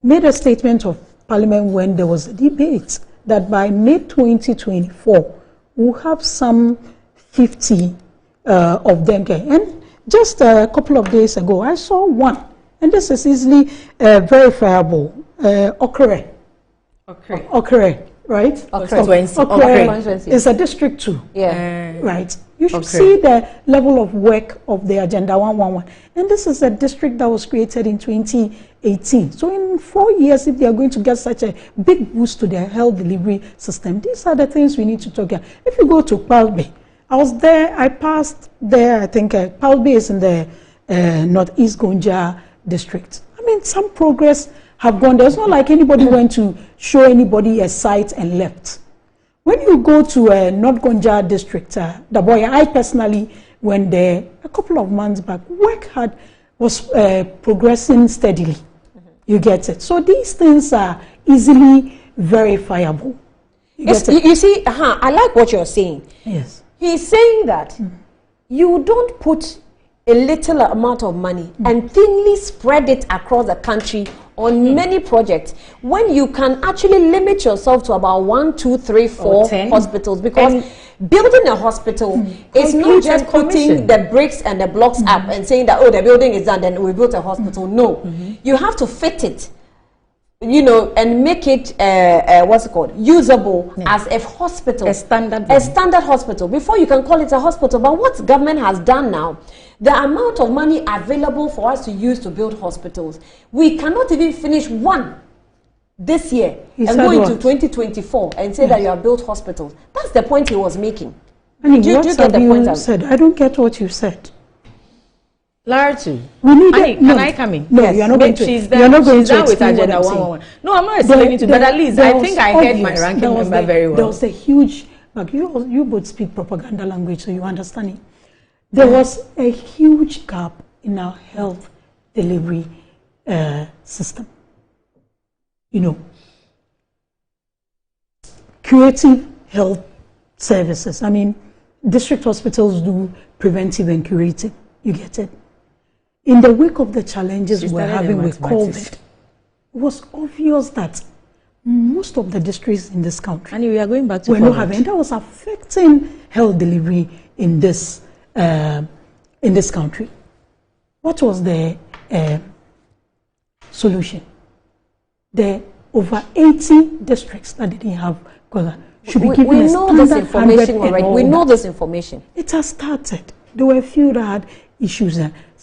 made a statement of Parliament when there was a debate that by May 2024, we'll have some 50 of them. And just a couple of days ago, I saw one, and this is easily verifiable. Okere, right? Okere is a district 2. Yeah. Right. You should see the level of work of the Agenda 111. And this is a district that was created in 2018. So in 4 years, if they are going to get such a big boost to their health delivery system, these are the things we need to talk about. If you go to Palbe, I was there, I passed there, I think Palbe is in the Northeast Gonja district. I mean, some progress have gone there. It's not like anybody went to show anybody a site and left. When you go to North Gonja district, Daboya, I personally went there a couple of months back. Work was progressing steadily. You get it. So these things are easily verifiable. You see, I like what you're saying. Yes. He's saying that you don't put a little amount of money and thinly spread it across the country on many projects when you can actually limit yourself to about 1, 2, 3, 4 hospitals, because building a hospital is not just putting the bricks and the blocks up and saying that, oh, the building is done, then we built a hospital. No, you have to fit it, you know, and make it what's it called, usable as a hospital, a standard hospital, before you can call it a hospital. But what government has done now, the amount of money available for us to use to build hospitals, we cannot even finish one this year and go into 2024 and say that you have built hospitals. That's the point he was making. Do you get the point? Said? I don't get what you said. Larry, we need can I come in? No, yes. you are not going to. She's done with Agenda 111. No, I'm not explaining to, but at least I think I heard my ranking member very well. There was a huge, like you both speak propaganda language, so you understand it. There was a huge gap in our health delivery system. You know, curative health services. I mean, district hospitals do preventive and curative. You get it? In the wake of the challenges we're having with COVID, it was obvious that most of the districts in this country, and we are going back to we're not having, and that was affecting health delivery in this country. What was the solution? The over 80 districts that didn't have cholera should be given a standard this information already. We know this information. It has started. There were a few that had issues.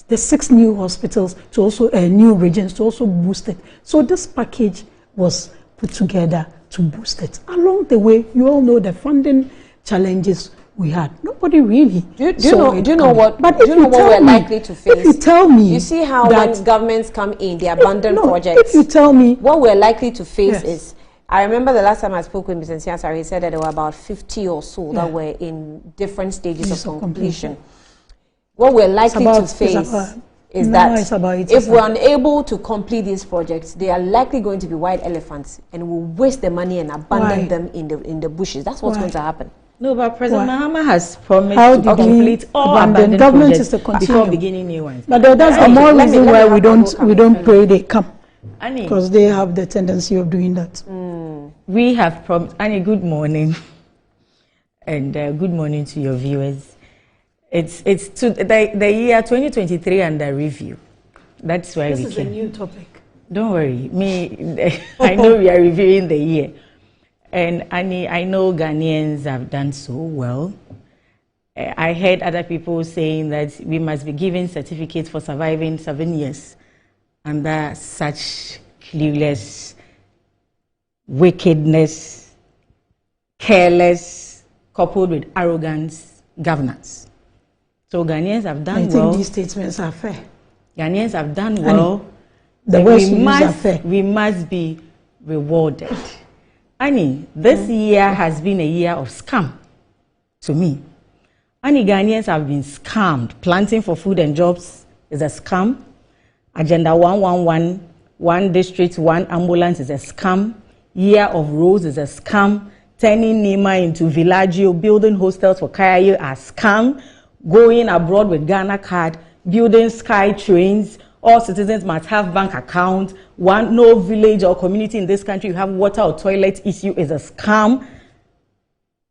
The 6 new hospitals to also new regions to also boost it. So this package was put together to boost it. Along the way, you all know the funding challenges we had. Nobody really. Do you know what we're likely to face? If you tell me, you see how when governments come in, they abandon projects. If you tell me, what we're likely to face is, I remember the last time I spoke with Mr. Nsiasari, he said that there were about 50 or so that were in different stages of completion. What we're likely to face is that if we're unable to complete these projects, they are likely going to be white elephants, and we'll waste the money and abandon them in the bushes. That's what's going to happen. No, but President Mahama has promised to complete all abandoned projects before beginning new ones. But that's the more reason why we don't pray they come, because they have the tendency of doing that. We have promised. Annie, good morning, and good morning to your viewers. It's to the year 2023 under review. That's why this is a new topic. Don't worry, I know we are reviewing the year. And Annie, I know Ghanaians have done so well. I heard other people saying that we must be given certificates for surviving 7 years under such clueless, wickedness, careless, coupled with arrogance governance. So Ghanaians have done well. I think these statements are fair. Ghanaians have done well. The words we use are fair. We must be rewarded. Annie, this year has been a year of scam to me. Annie, Ghanaians have been scammed. Planting for Food and Jobs is a scam. Agenda 111, one district, one ambulance is a scam. Year of Rose is a scam. Turning Nima into Villaggio, building hostels for Kayayo are scam. Going abroad with Ghana card, building sky trains. All citizens must have bank accounts. No village or community in this country you have water or toilet issue is a scam.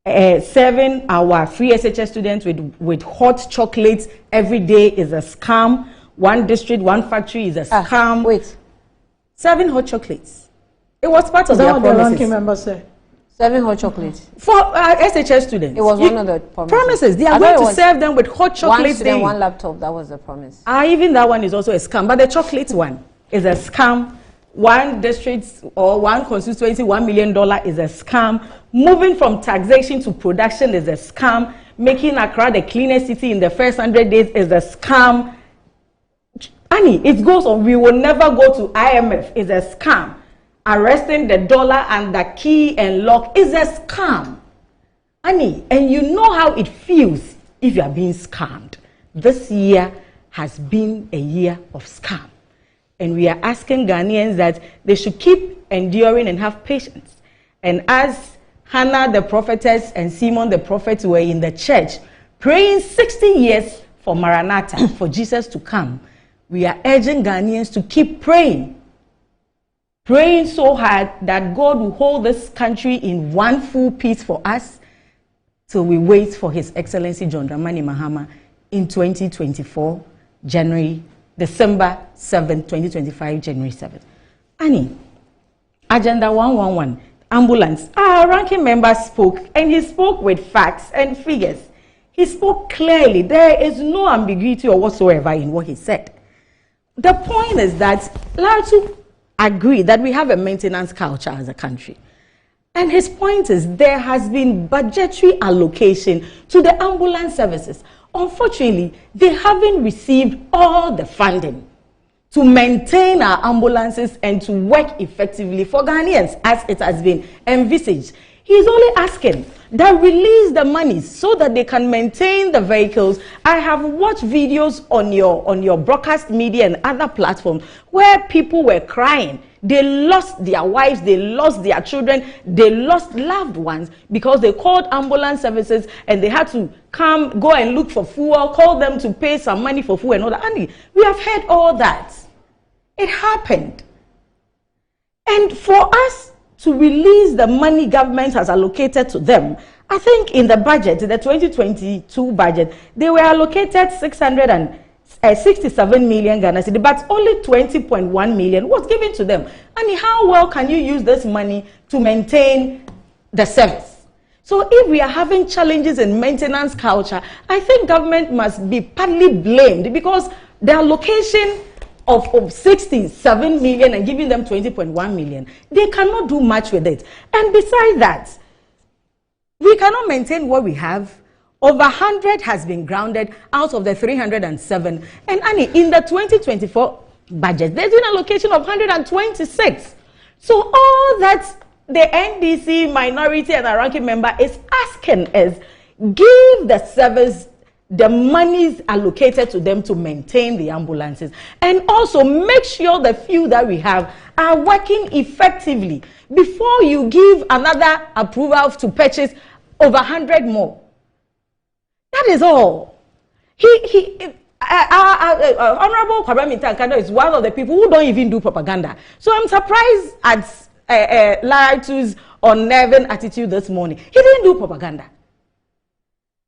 Serving our free SHS students with hot chocolates every day is a scam. One district, one factory is a scam. Wait. Serving hot chocolates. It was part of their promises. The member said. Serving hot chocolates. For SHS students. It was one of the promises. They are going to serve them with hot chocolates. One student, one laptop. That was the promise. Even that one is also a scam. But the chocolate one is a scam. One district or one constituency, $1 million is a scam. Moving from taxation to production is a scam. Making Accra the cleanest city in the first 100 days is a scam. Annie, it goes on. We will never go to IMF is a scam. Arresting the dollar and the key and lock is a scam. Annie, and you know how it feels if you are being scammed. This year has been a year of scam. And we are asking Ghanaians that they should keep enduring and have patience. And as Hannah the prophetess and Simon the prophet were in the church praying 60 years for Maranatha, for Jesus to come, we are urging Ghanaians to keep praying. Praying so hard that God will hold this country in one full peace for us till we wait for His Excellency John Dramani Mahama in 2024, December 7, 2025, January 7th. Annie, Agenda 111, ambulance. Our ranking member spoke, and he spoke with facts and figures. He spoke clearly. There is no ambiguity or whatsoever in what he said. The point is that Lartu agree that we have a maintenance culture as a country. And his point is there has been budgetary allocation to the ambulance services. Unfortunately, they haven't received all the funding to maintain our ambulances and to work effectively for Ghanaians as it has been envisaged. He's only asking that release the money so that they can maintain the vehicles. I have watched videos on your broadcast media and other platforms where people were crying. They lost their wives, they lost their children, they lost loved ones because they called ambulance services and they had to go and look for fuel, call them to pay some money for fuel and all that. And we have heard all that. It happened. And for us to release the money government has allocated to them, I think in the budget, in the 2022 budget, they were allocated 667 million Ghana cedi, but only 20.1 million was given to them. And how well can you use this money to maintain the service? So if we are having challenges in maintenance culture, I think government must be partly blamed because the allocation of 67 million and giving them 20.1 million, they cannot do much with it. And besides that, we cannot maintain what we have. Over 100 has been grounded out of the 307. And Annie, in the 2024 budget, there's an allocation of 126. So all that the NDC minority and our ranking member is asking is give the service the monies allocated to them to maintain the ambulances, and also make sure the few that we have are working effectively before you give another approval to purchase over 100 more. That is all. Honorable Kwabena Tankado is one of the people who don't even do propaganda. So I'm surprised at Lartu's unnerving attitude this morning. He didn't do propaganda.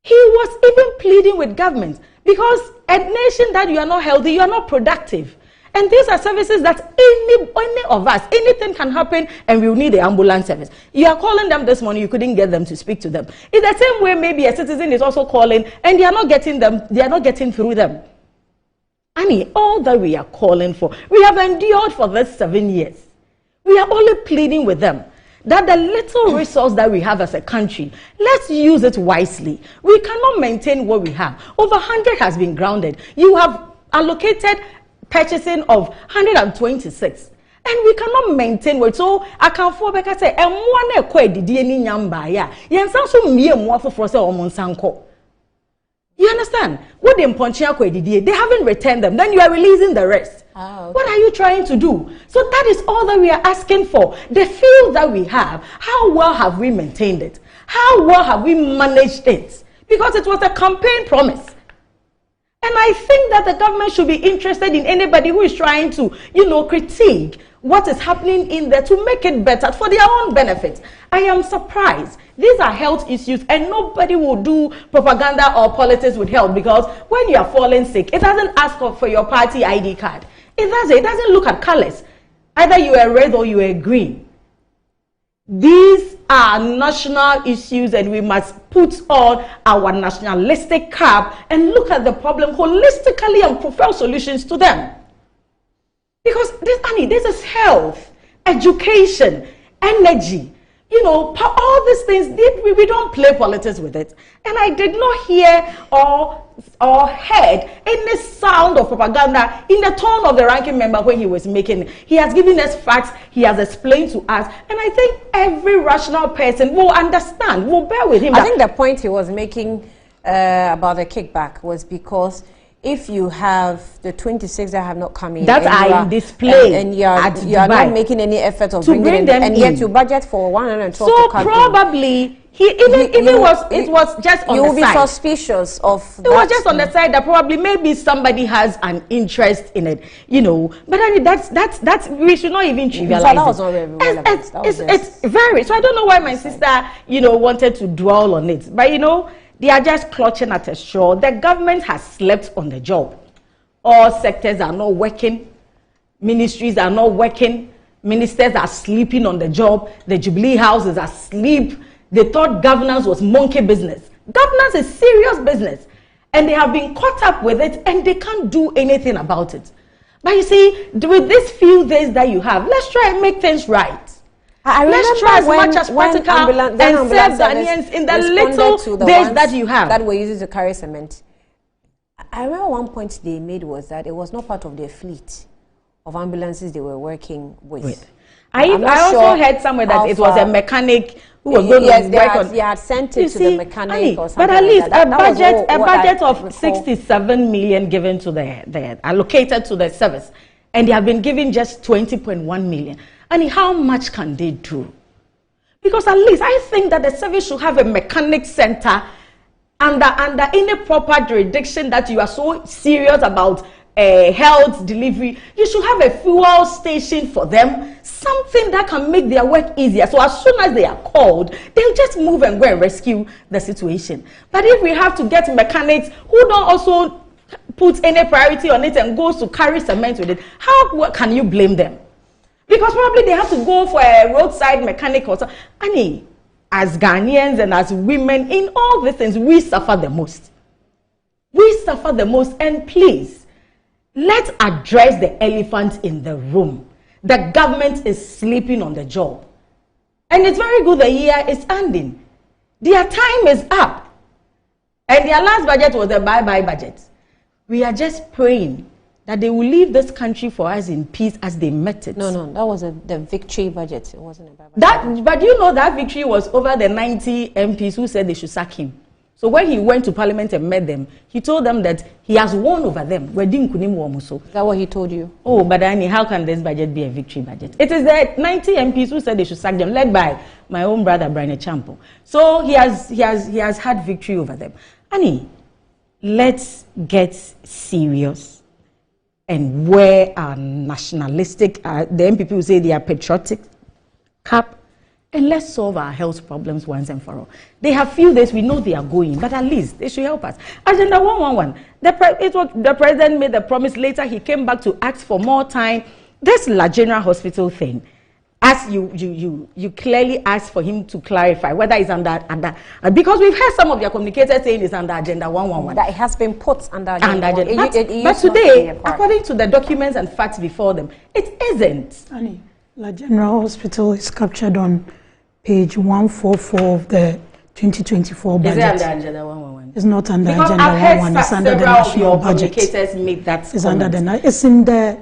He was even pleading with government because a nation that you are not healthy, you are not productive. And these are services that any of us, anything can happen and we will need the ambulance service. You are calling them this morning, you couldn't get them to speak to them. In the same way, maybe a citizen is also calling and they are not getting them, they are not getting through them. Annie, all that we are calling for, we have endured for this 7 years. We are only pleading with them that the little resource that we have as a country, let's use it wisely. We cannot maintain what we have. Over 100 has been grounded. You have allocated purchasing of 126. And we cannot maintain what. So I can fall back and say, and one didi any nyamba ya. Yen so me more for say omonsanko. You understand? What they they haven't returned them. Then you are releasing the rest. Okay. What are you trying to do? So that is all that we are asking for. The field that we have, how well have we maintained it? How well have we managed it? Because it was a campaign promise. And I think that the government should be interested in anybody who is trying to, critique what is happening in there to make it better for their own benefit. I am surprised. These are health issues and nobody will do propaganda or politics with health, because when you are falling sick, it doesn't ask for your party ID card. It doesn't look at colors. Either you are red or you are green. These are national issues and we must put on our nationalistic cap and look at the problem holistically and provide solutions to them. Because this is health, education, energy. All these things, we don't play politics with it. And I did not hear or heard any sound of propaganda in the tone of the ranking member when he was making it. He has given us facts, he has explained to us, and I think every rational person will understand, will bear with him. I think the point he was making about the kickback was because if you have the 26 that have not come in, that are in display, and you are not making any effort of bringing them in, and yet you budget for 112 so probably it was just on the side. You will be suspicious of it was just on the side that probably maybe somebody has an interest in it, But I mean, that's we should not even trivialize that was not very relevant. It's very. So I don't know why my sister, wanted to dwell on it, but they are just clutching at a straw. The government has slept on the job. All sectors are not working. Ministries are not working. Ministers are sleeping on the job. The Jubilee houses are asleep. They thought governance was monkey business. Governance is serious business. And they have been caught up with it and they can't do anything about it. But you see, with these few days that you have, let's try and make things right. Let's try as much as practical and serve Ghanaians in the little days that you have. That were used to carry cement. I remember one point they made was that it was not part of their fleet of ambulances they were working with. I also heard somewhere that it was a mechanic who was going to work on. They had sent it to the mechanic or something. But at least a budget of 67 million given to the allocated to the service, and they have been given just 20.1 million. And how much can they do? Because at least I think that the service should have a mechanic center under any proper jurisdiction that you are so serious about health delivery. You should have a fuel station for them, something that can make their work easier. So as soon as they are called, they'll just move and go and rescue the situation. But if we have to get mechanics who don't also put any priority on it and goes to carry cement with it, how can you blame them? Because probably they have to go for a roadside mechanic or something. I mean, as Ghanaians and as women, in all these things, we suffer the most. We suffer the most. And please, let's address the elephant in the room. The government is sleeping on the job. And it's very good the year is ending. Their time is up. And their last budget was a bye-bye budget. We are just praying that they will leave this country for us in peace as they met it. No, that was the victory budget. It wasn't a budget. But you know that victory was over the 90 MPs who said they should sack him. So when he went to Parliament and met them, he told them that he has won over them. Is that what he told you? Oh, but Annie, how can this budget be a victory budget? It is the 90 MPs who said they should sack them, led by my own brother, Brian Champo. So he has had victory over them. Annie, let's get serious and wear our nationalistic, the MPP will say they are patriotic cap, and let's solve our health problems once and for all. They have few days, we know they are going, but at least they should help us. Agenda 111, the president made the promise, later he came back to ask for more time. This La General Hospital thing, as you clearly asked for him to clarify whether it's under because we've heard some of your communicators saying it's under Agenda 111. That it has been put under Agenda 111. But today, according to the documents and facts before them, it isn't. Annie, La General Hospital is captured on page 144 of the 2024 budget. Is it under Agenda 111? It's not under Agenda 111. It's under the national budget. Made that it's under the. It's in the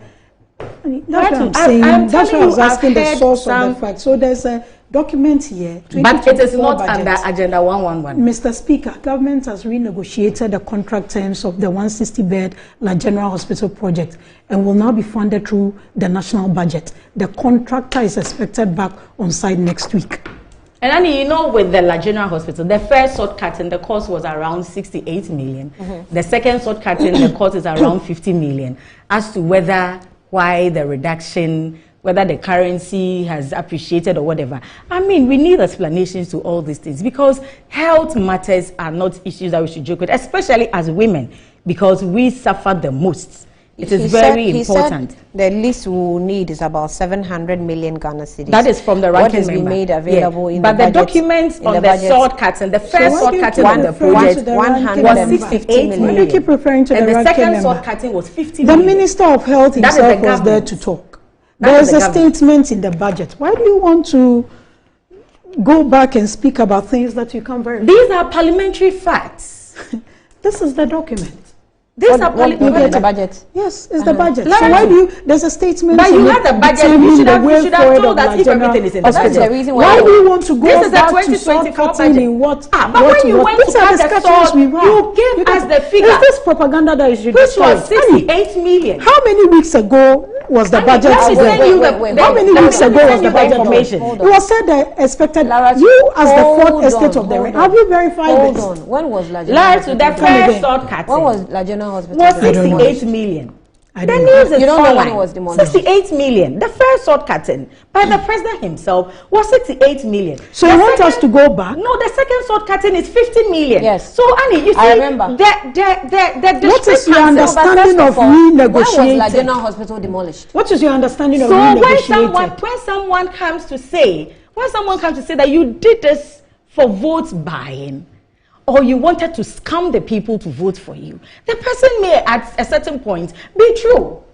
That's what I'm saying. That's why I was asking the source of the fact. So there's a document here. But it is not under Agenda 111. Mr. Speaker, government has renegotiated the contract terms of the 160-bed La General Hospital project and will now be funded through the national budget. The contractor is expected back on site next week. And Annie, you know, with the La General Hospital, the first sword cutting, the cost was around 68 million. The second sword cutting, the cost is around 50 million. As to why the reduction, whether the currency has appreciated or whatever. I mean, we need explanations to all these things because health matters are not issues that we should joke with, especially as women, because we suffer the most. It is very important. He said the least we will need is about 700 million Ghana cedis. That is from the ranking member. What has been made available in the budget. But the documents on the sword cutting, the first sword cutting on the project was 68 million. Why do you keep referring to and the second sword cutting was 50 million? The Minister of Health himself was there to talk. There is a statement in the budget. Why do you want to go back and speak about things that you can't verify? These are parliamentary facts. This is the document. These are the budget. Yes, it's the budget. So why do you? There's a statement. But you have the budget. You should have told us if everything is in the budget. The reason why do you want to go back to sword cutting in what? But when you went to cut the sword, you gave us the figure. Is this propaganda that is which was 68 million? How many weeks ago was the budget? How many weeks ago was the budget information? It was said that expected. You as the fourth estate of the rent. Have you verified this? Hold on. When was La the first sword cutting? When was La General Hospital? Was 68 million. The news is you don't know when it was demolished. 68 million. The first sword cutting by the president himself was 68 million. So you want us to go back? No, the second sword cutting is 50 million. Yes. So Annie, you see, I remember. The what is your understanding of renegotiating? When was La General Hospital demolished? What is your understanding of renegotiating? So when someone comes to say that you did this for vote buying, or you wanted to scam the people to vote for you, the person may at a certain point be true.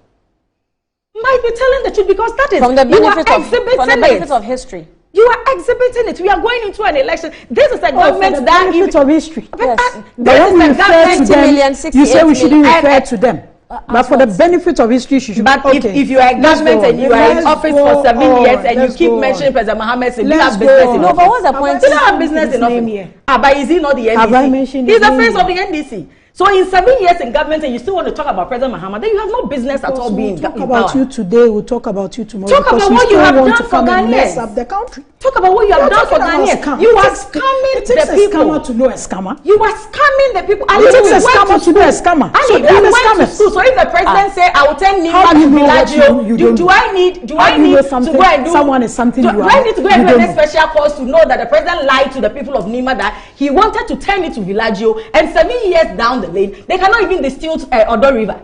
Might be telling the truth because that is from the benefit of history. You are exhibiting it. We are going into an election. This is a government that benefit of history. Yes. This is a government. You say we shouldn't refer to them. But for the benefit of history, you should. But if you are a government and you are in office for 7 years and you keep mentioning President Mohammed, you have business in office. No, but what's the point? You don't have business in office. But is he not the NDC? Have I mentioned he's the face of the NDC. So in 7 years in government and you still want to talk about President Mohammed, then you have no business at all being in power. Talk about you today, we'll talk about you tomorrow. Talk about what you have done for Ghanaians. Up the country. Talk about what you have done for Ghanaians. You are scamming the people. It takes a scammer to know a scammer. You are scamming the people. It takes a scammer to know a scammer. So you went to school. So if the president say, I will tell Nima to Villaggio, do I need to go and do someone is something you do I need to go and do a special course to know that the president lied to the people of Nima that he wanted to turn it to Villaggio and 7 years down the lane they cannot even distill Odo River?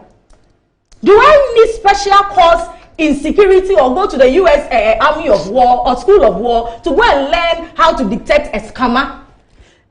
Do I need special course in security or go to the US Army of War or School of War to go and learn how to detect a scammer?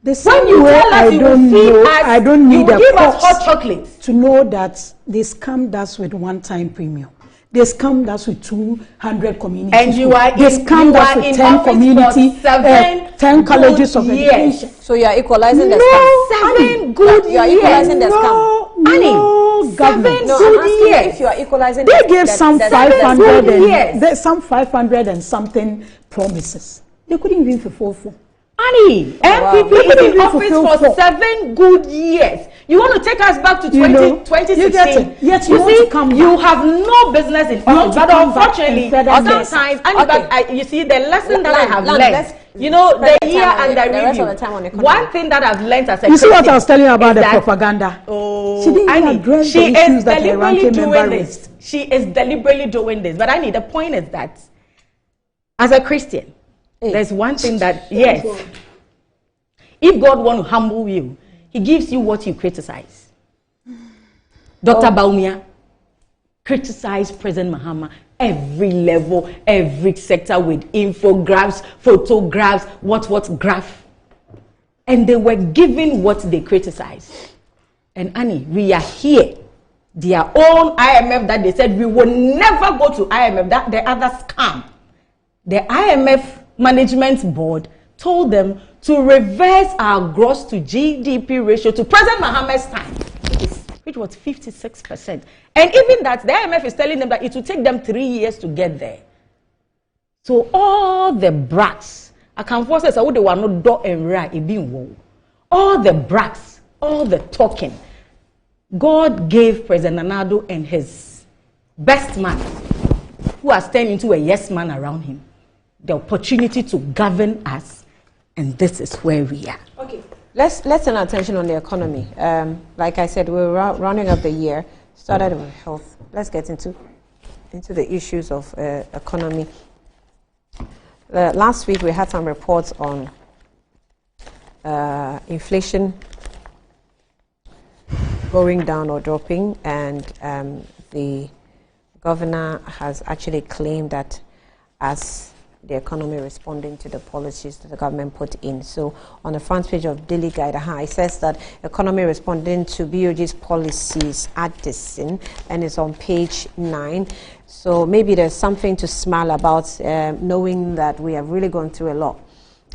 When you tell us you will feed us, I don't need you give us hot chocolate. To know that they scammed us with one-time premium. They scammed us with 200 communities. And you are they scammed us with 10 community, 10 colleges of education. So you are equalizing the scam. 7 good years. You are equalizing the scam. No, government. 7 good years. If you are equalizing, they gave some 500 and some 500 and something promises. They couldn't even fulfill. Annie, MPP is in office for 7 good years. You want to take us back to 2016? Yes, you see, you have no business in office. But unfortunately, sometimes, you see, the lesson that I have learned, you know, the year and the review. One thing that I've learned as a you see what I was telling you about the propaganda? Oh, she didn't address the issues that the ranking member raised. She is deliberately doing this. But Annie, the point is that as a Christian, there's one thing that, yes, if God wants to humble you, he gives you what you criticize. Dr. Baumia criticized President Mahama every level, every sector with infographics, photographs, what graph. And they were given what they criticized. And Annie, we are here. Their own IMF that they said we will never go to IMF, that the other scam. The IMF management board told them to reverse our gross to GDP ratio to President Mohammed's time. which was 56%. And even that, the IMF is telling them that it will take them 3 years to get there. So all the brats, I can force us, they were not do and right, all the brats, all the talking, God gave President Nana Addo and his best man, who has turned into a yes man around him, the opportunity to govern us, and this is where we are. Okay, let's turn our attention on the economy. Like I said, we're rounding up the year. Started with health. Let's get into the issues of economy. Last week we had some reports on inflation going down or dropping, and the governor has actually claimed that as the economy responding to the policies that the government put in. So on the front page of Daily Guide, it says that economy responding to BOG's policies Addison, and it's on page 9. So maybe there's something to smile about, knowing that we have really gone through a lot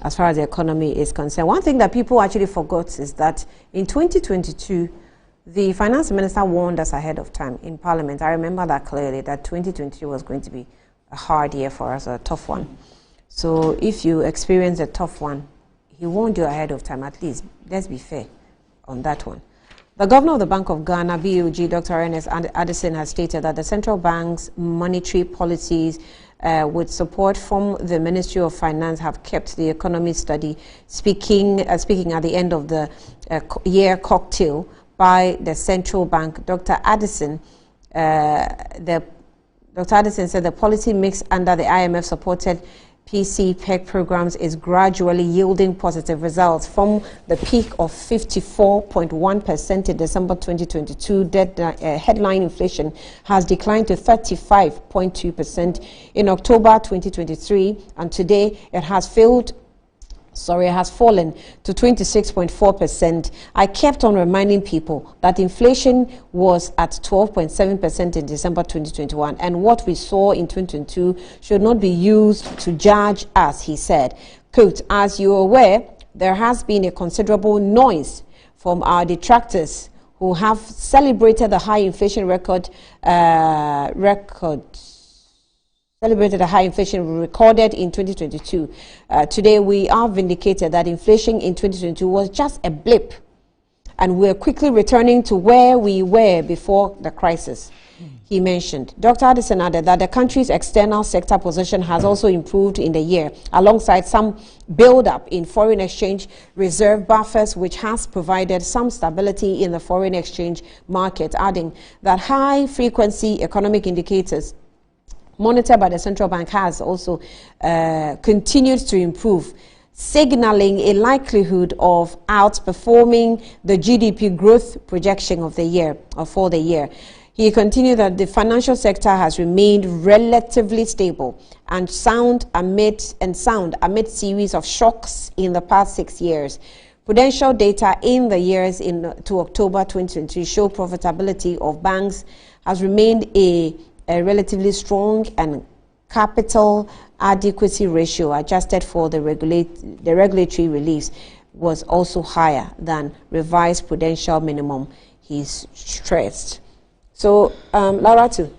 as far as the economy is concerned. One thing that people actually forgot is that in 2022, the finance minister warned us ahead of time in Parliament. I remember that clearly, that 2022 was going to be a hard year for us, a tough one. So if you experience a tough one, he warned you ahead of time, at least. Let's be fair on that one. The governor of the Bank of Ghana, BOG, Dr. Ernest Addison, has stated that the central bank's monetary policies with support from the Ministry of Finance have kept the economy steady. Speaking at the end of the year cocktail by the central bank, Dr. Addison said the policy mix under the IMF-supported PC-PEG programs is gradually yielding positive results. From the peak of 54.1% in December 2022, headline inflation has declined to 35.2% in October 2023, and today it has fallen to 26.4%. I kept on reminding people that inflation was at 12.7% in December 2021, and what we saw in 2022 should not be used to judge us, he said. Quote, as you are aware, there has been a considerable noise from our detractors who have celebrated the high inflation recorded in 2022. Today, we are vindicated that inflation in 2022 was just a blip, and we're quickly returning to where we were before the crisis, he mentioned. Dr. Addison added that the country's external sector position has also improved in the year, alongside some build-up in foreign exchange reserve buffers, which has provided some stability in the foreign exchange market, adding that high-frequency economic indicators monitored by the central bank has also continued to improve, signaling a likelihood of outperforming the GDP growth projection of the year or for the year. He continued that the financial sector has remained relatively stable and sound amid series of shocks in the past 6 years. Prudential data in the years to October 2020 show profitability of banks has remained a relatively strong, and capital adequacy ratio adjusted for the regulatory reliefs was also higher than revised prudential minimum, he stressed. So, Laura too.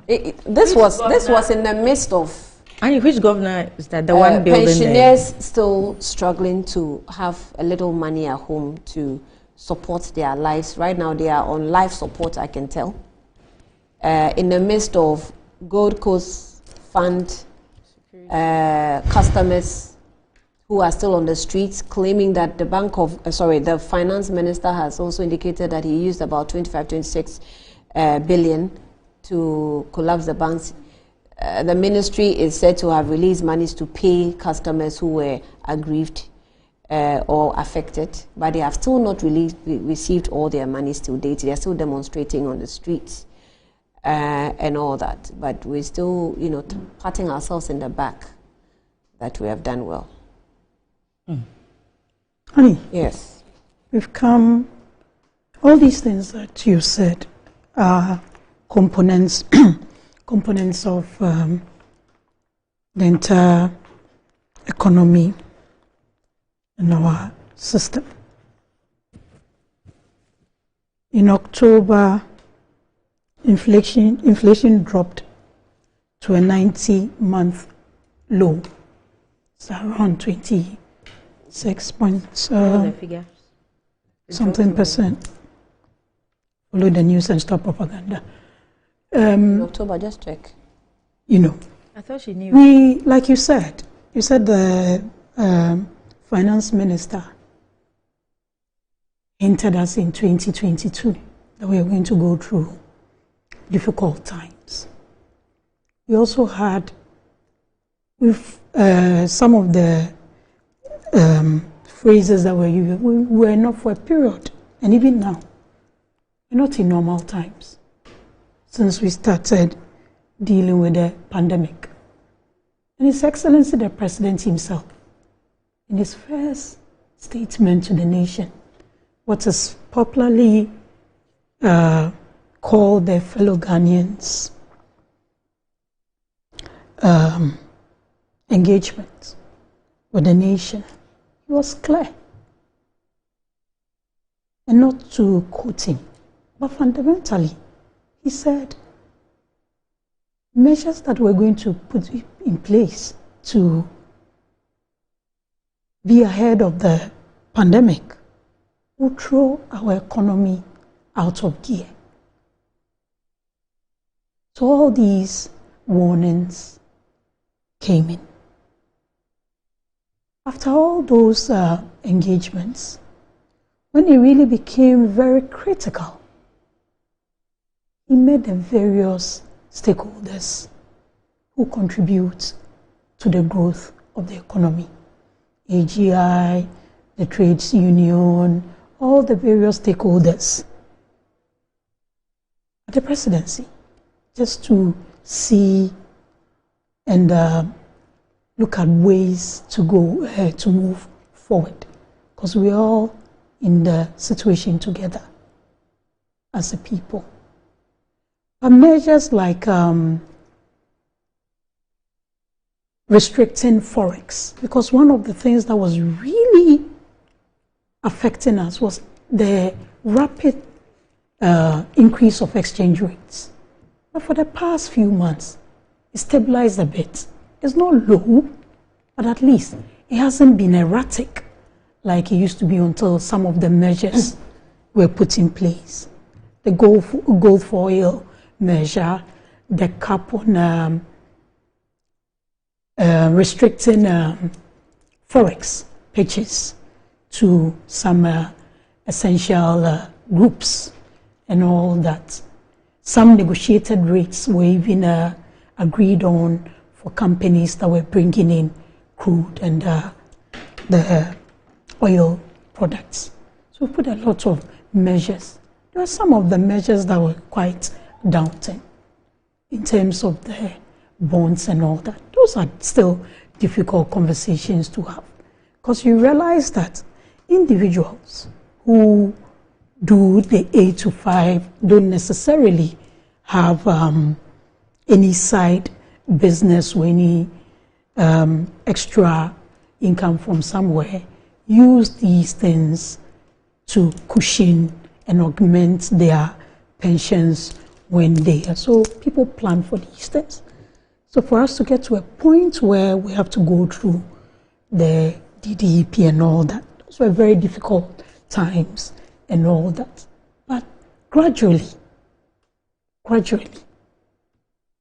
This was in the midst of. And which governor is that? The one building pensioners still struggling to have a little money at home to support their lives. Right now, they are on life support, I can tell. In the midst of Gold Coast Fund customers who are still on the streets, claiming that the finance minister has also indicated that he used about 26 billion to collapse the banks. The ministry is said to have released monies to pay customers who were aggrieved or affected, but they have still not received all their monies till date. They are still demonstrating on the streets. And all that, but we're still, patting ourselves in the back that we have done well. Honey, yes, we've come. All these things that you said are components of the entire economy in our system. In October, inflation dropped to a 90-month low. It's around 26 points, something percent. Follow the news and stop propaganda. October, just check. You know, I thought she knew. We, like you said the finance minister hinted us in 2022 that we are going to go through difficult times. We also had, with some of the phrases that were used, we were not for a period, and even now, we're not in normal times since we started dealing with the pandemic. And His Excellency the President himself, in his first statement to the nation, what is popularly called the fellow Ghanaians engagement with the nation, he was clear. And not to quote him, but fundamentally, he said measures that we're going to put in place to be ahead of the pandemic will throw our economy out of gear. So all these warnings came in. After all those engagements, when it really became very critical, he made the various stakeholders who contribute to the growth of the economy, AGI, the trades union, all the various stakeholders at the presidency, just to see and look at ways to go to move forward, because we're all in the situation together as a people. But measures like restricting forex, because one of the things that was really affecting us was the rapid increase of exchange rates. But for the past few months, it stabilized a bit. It's not low, but at least it hasn't been erratic like it used to be until some of the measures were put in place. The gold for oil measure, the cap on restricting forex pitches to some essential groups and all that. Some negotiated rates were even agreed on for companies that were bringing in crude and the oil products. So we put a lot of measures. There are some of the measures that were quite daunting in terms of the bonds and all that. Those are still difficult conversations to have, because you realize that individuals who do the 8 to 5 don't necessarily have any side business or any extra income from somewhere, use these things to cushion and augment their pensions when they are. So people plan for these things. So for us to get to a point where we have to go through the DDEP and all that, those were very difficult times and all that. But gradually,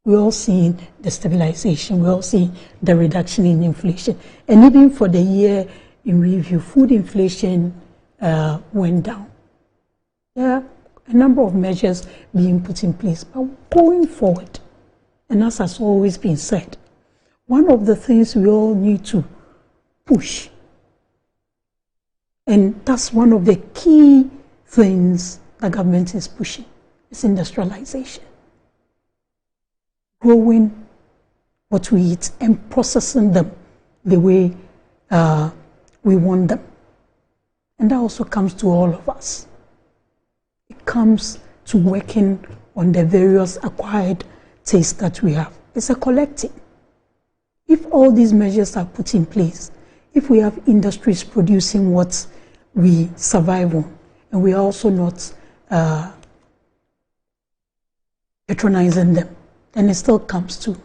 we're all seeing the stabilization, we're all seeing the reduction in inflation. And even for the year in review, food inflation went down. There are a number of measures being put in place, but going forward, and as has always been said, one of the things we all need to push, and that's one of the key things the government is pushing, is industrialization. Growing what we eat and processing them the way we want them. And that also comes to all of us. It comes to working on the various acquired tastes that we have. It's a collective. If all these measures are put in place, if we have industries producing what we survive on, and we are also not patronizing them, and it still comes to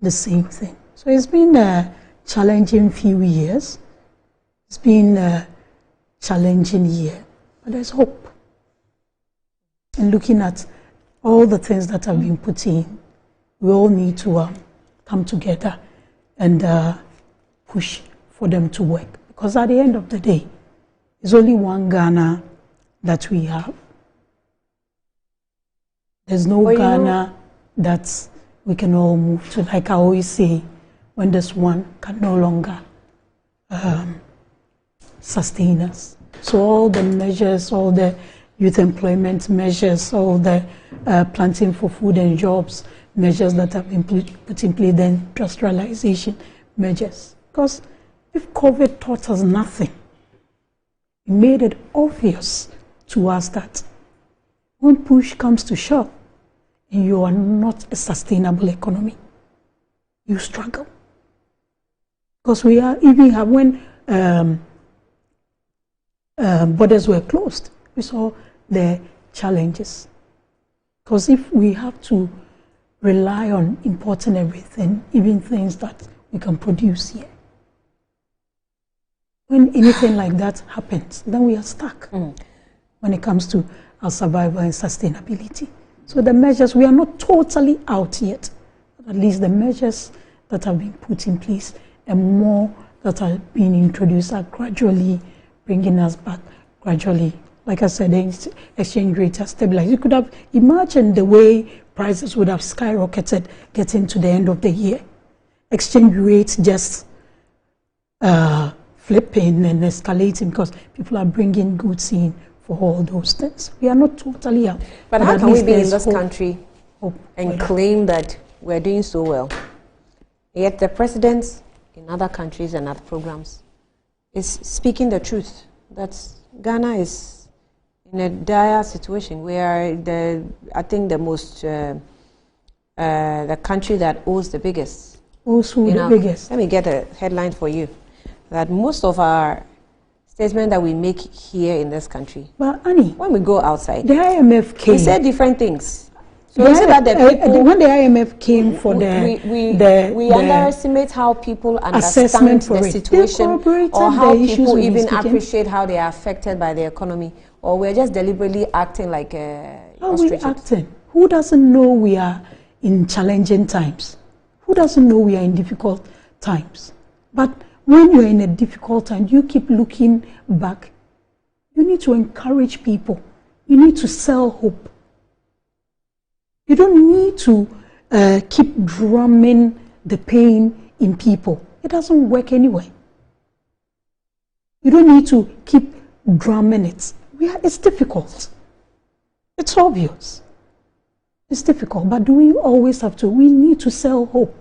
the same thing. So it's been a challenging few years. It's been a challenging year, but there's hope. And looking at all the things that have been put in, we all need to come together and push for them to work. Because at the end of the day, it's only one Ghana that we have. There's no Ghana that we can all move to. Like I always say, when this one can no longer sustain us. So all the measures, all the youth employment measures, all the planting for food and jobs measures that have been put in place, then industrialization measures. Because if COVID taught us nothing, it made it obvious to us that when push comes to shove, you are not a sustainable economy, you struggle. Because we are even have when borders were closed, we saw the challenges. Because if we have to rely on importing everything, even things that we can produce here, when anything like that happens, then we are stuck when it comes to our survival and sustainability. So the measures, we are not totally out yet, but at least the measures that have been put in place and more that are being introduced are gradually bringing us back, gradually. Like I said, the exchange rate has stabilized. You could have imagined the way prices would have skyrocketed getting to the end of the year. Exchange rates just flipping and escalating because people are bringing goods in for all those things. We are not totally out. But how can we be in this country and claim that we're doing so well? Yet the president in other countries and other programs is speaking the truth that Ghana is in a dire situation. We are I think the most the country that owes the biggest. Owes who the biggest? Let me get a headline for you. That most of our statements that we make here in this country, but Annie, when we go outside, the IMF came. We say different things. So you say that the people, when the IMF came for we underestimate how people understand the situation, or how people even appreciate how they are affected by the economy, or we're just deliberately acting like how are we acting? Who doesn't know we are in challenging times? Who doesn't know we are in difficult times? But when you're in a difficult time, you keep looking back. You need to encourage people. You need to sell hope. You don't need to keep drumming the pain in people. It doesn't work anyway. You don't need to keep drumming it. It's difficult. It's obvious. It's difficult, but do we always have to? We need to sell hope.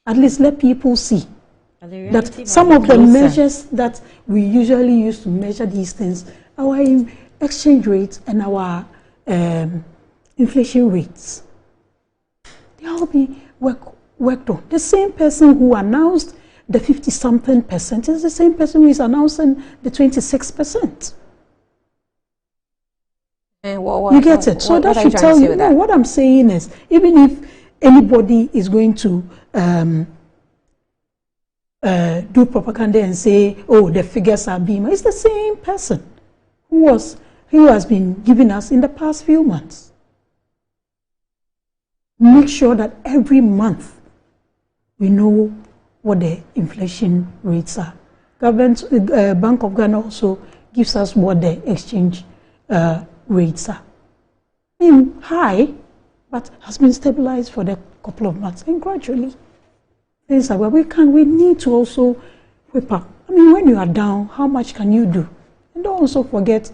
At least let people see that some of the measures that we usually use to measure these things, our exchange rates and our inflation rates, they all be worked on. The same person who announced the 50-something% is the same person who is announcing the 26%. You get it? So that should tell you. No, what I'm saying is, even if anybody is going to do propaganda and say, oh, the figures are being, it's the same person who has been giving us in the past few months. Make sure that every month we know what the inflation rates are. Bank of Ghana also gives us what the exchange rates are. High, but has been stabilized for the couple of months, and gradually things are where we need to also whip up. When you are down, how much can you do? And don't also forget,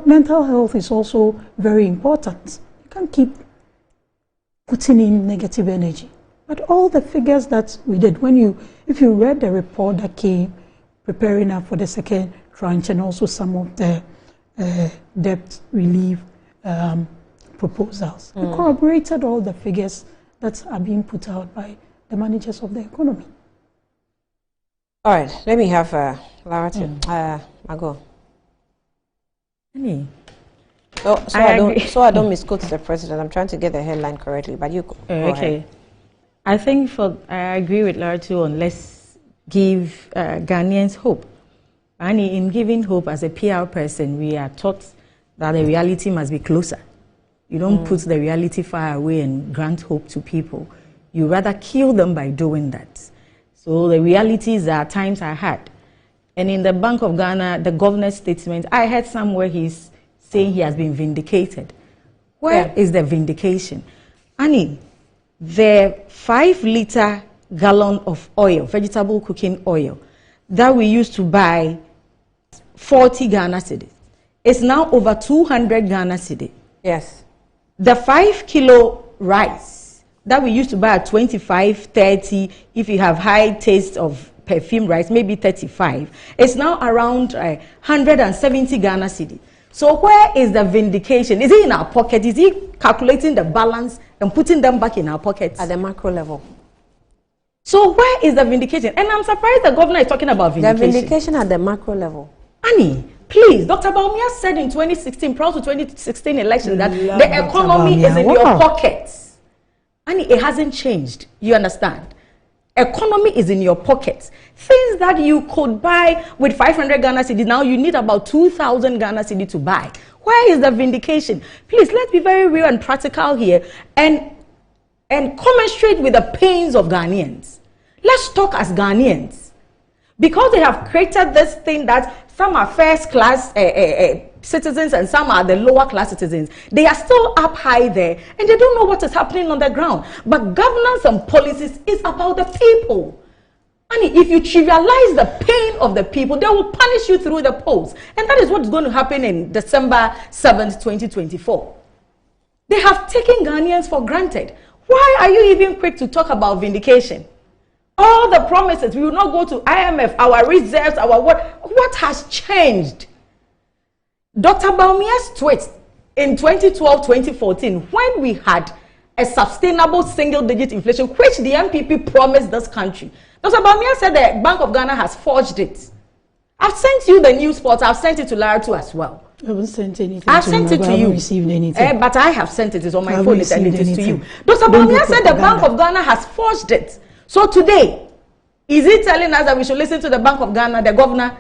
mental health is also very important. You can't keep putting in negative energy. But all the figures that we did, if you read the report that came preparing up for the second tranche, and also some of the debt relief proposals, we corroborated all the figures that are being put out by the managers of the economy. All right, let me have Lara Margot. So I don't misquote the president. I'm trying to get the headline correctly, but you go okay. ahead. I think I agree with Larry too on let's give Ghanaians hope. And in giving hope as a PR person, we are taught that the reality must be closer. You don't put the reality far away and grant hope to people. You rather kill them by doing that. So the realities are times are hard. And in the Bank of Ghana, the governor's statement, I heard somewhere he's saying he has been vindicated. Where is the vindication? Annie, the 5-liter gallon of oil, vegetable cooking oil, that we used to buy 40 Ghana cedis, is now over 200 Ghana cedis. Yes. The 5-kilo rice that we used to buy at 25, 30, if you have high taste of perfume rice, maybe 35, it's now around 170 Ghana cedi. So where is the vindication? Is it in our pocket? Is he calculating the balance and putting them back in our pockets? At the macro level. So where is the vindication? And I'm surprised the governor is talking about vindication. The vindication at the macro level. Annie, please, Dr. Baumia said in 2016, prior to 2016 election, that the economy is in your pockets. Annie, it hasn't changed. You understand? Economy is in your pockets. Things that you could buy with 500 Ghana cedi, now you need about 2,000 Ghana cedi to buy. Where is the vindication? Please, let's be very real and practical here and commensurate with the pains of Ghanaians. Let's talk as Ghanaians. Because they have created this thing that some are first class citizens and some are the lower class citizens. They are still up high there and they don't know what is happening on the ground. But governance and policies is about the people. And if you trivialize the pain of the people, they will punish you through the polls. And that is what is going to happen in December 7th, 2024. They have taken Ghanaians for granted. Why are you even quick to talk about vindication? All the promises, we will not go to IMF, our reserves, our what has changed? Dr. Baumia's tweet in 2012-2014, when we had a sustainable single-digit inflation, which the MPP promised this country, Dr. Baumia said the Bank of Ghana has forged it. I've sent you the news report. I've sent it to Lara too as well. I haven't sent anything. I've sent it to you. I haven't received anything. But I have sent it. It's on my phone and it is to you. Dr. Baumia said the Bank of Ghana has forged it. So today, is he telling us that we should listen to the Bank of Ghana, the governor?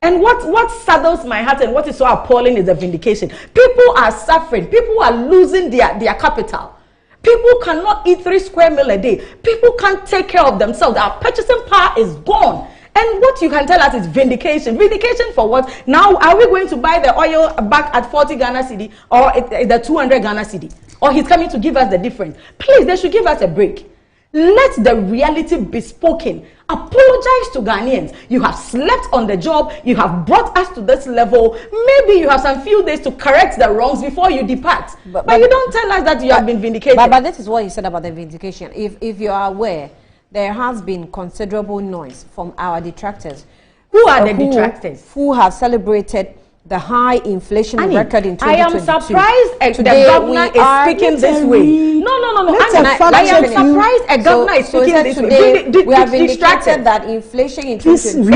And what saddles my heart and what is so appalling is the vindication. People are suffering. People are losing their capital. People cannot eat 3 square meals a day. People can't take care of themselves. Our purchasing power is gone. And what you can tell us is vindication. Vindication for what? Now, are we going to buy the oil back at 40 Ghana cedi or the 200 Ghana cedi? Or he's coming to give us the difference? Please, they should give us a break. Let the reality be spoken. Apologize to Ghanaians. You have slept on the job. You have brought us to this level. Maybe you have some few days to correct the wrongs before you depart. But you don't tell us that you have been vindicated. But this is what he said about the vindication. If you are aware, there has been considerable noise from our detractors. Who are the detractors? Who have celebrated the high inflation record in 2022. I am surprised the governor is speaking this way. No. I am surprised a governor is speaking this way. We have indicated that inflation in 2022.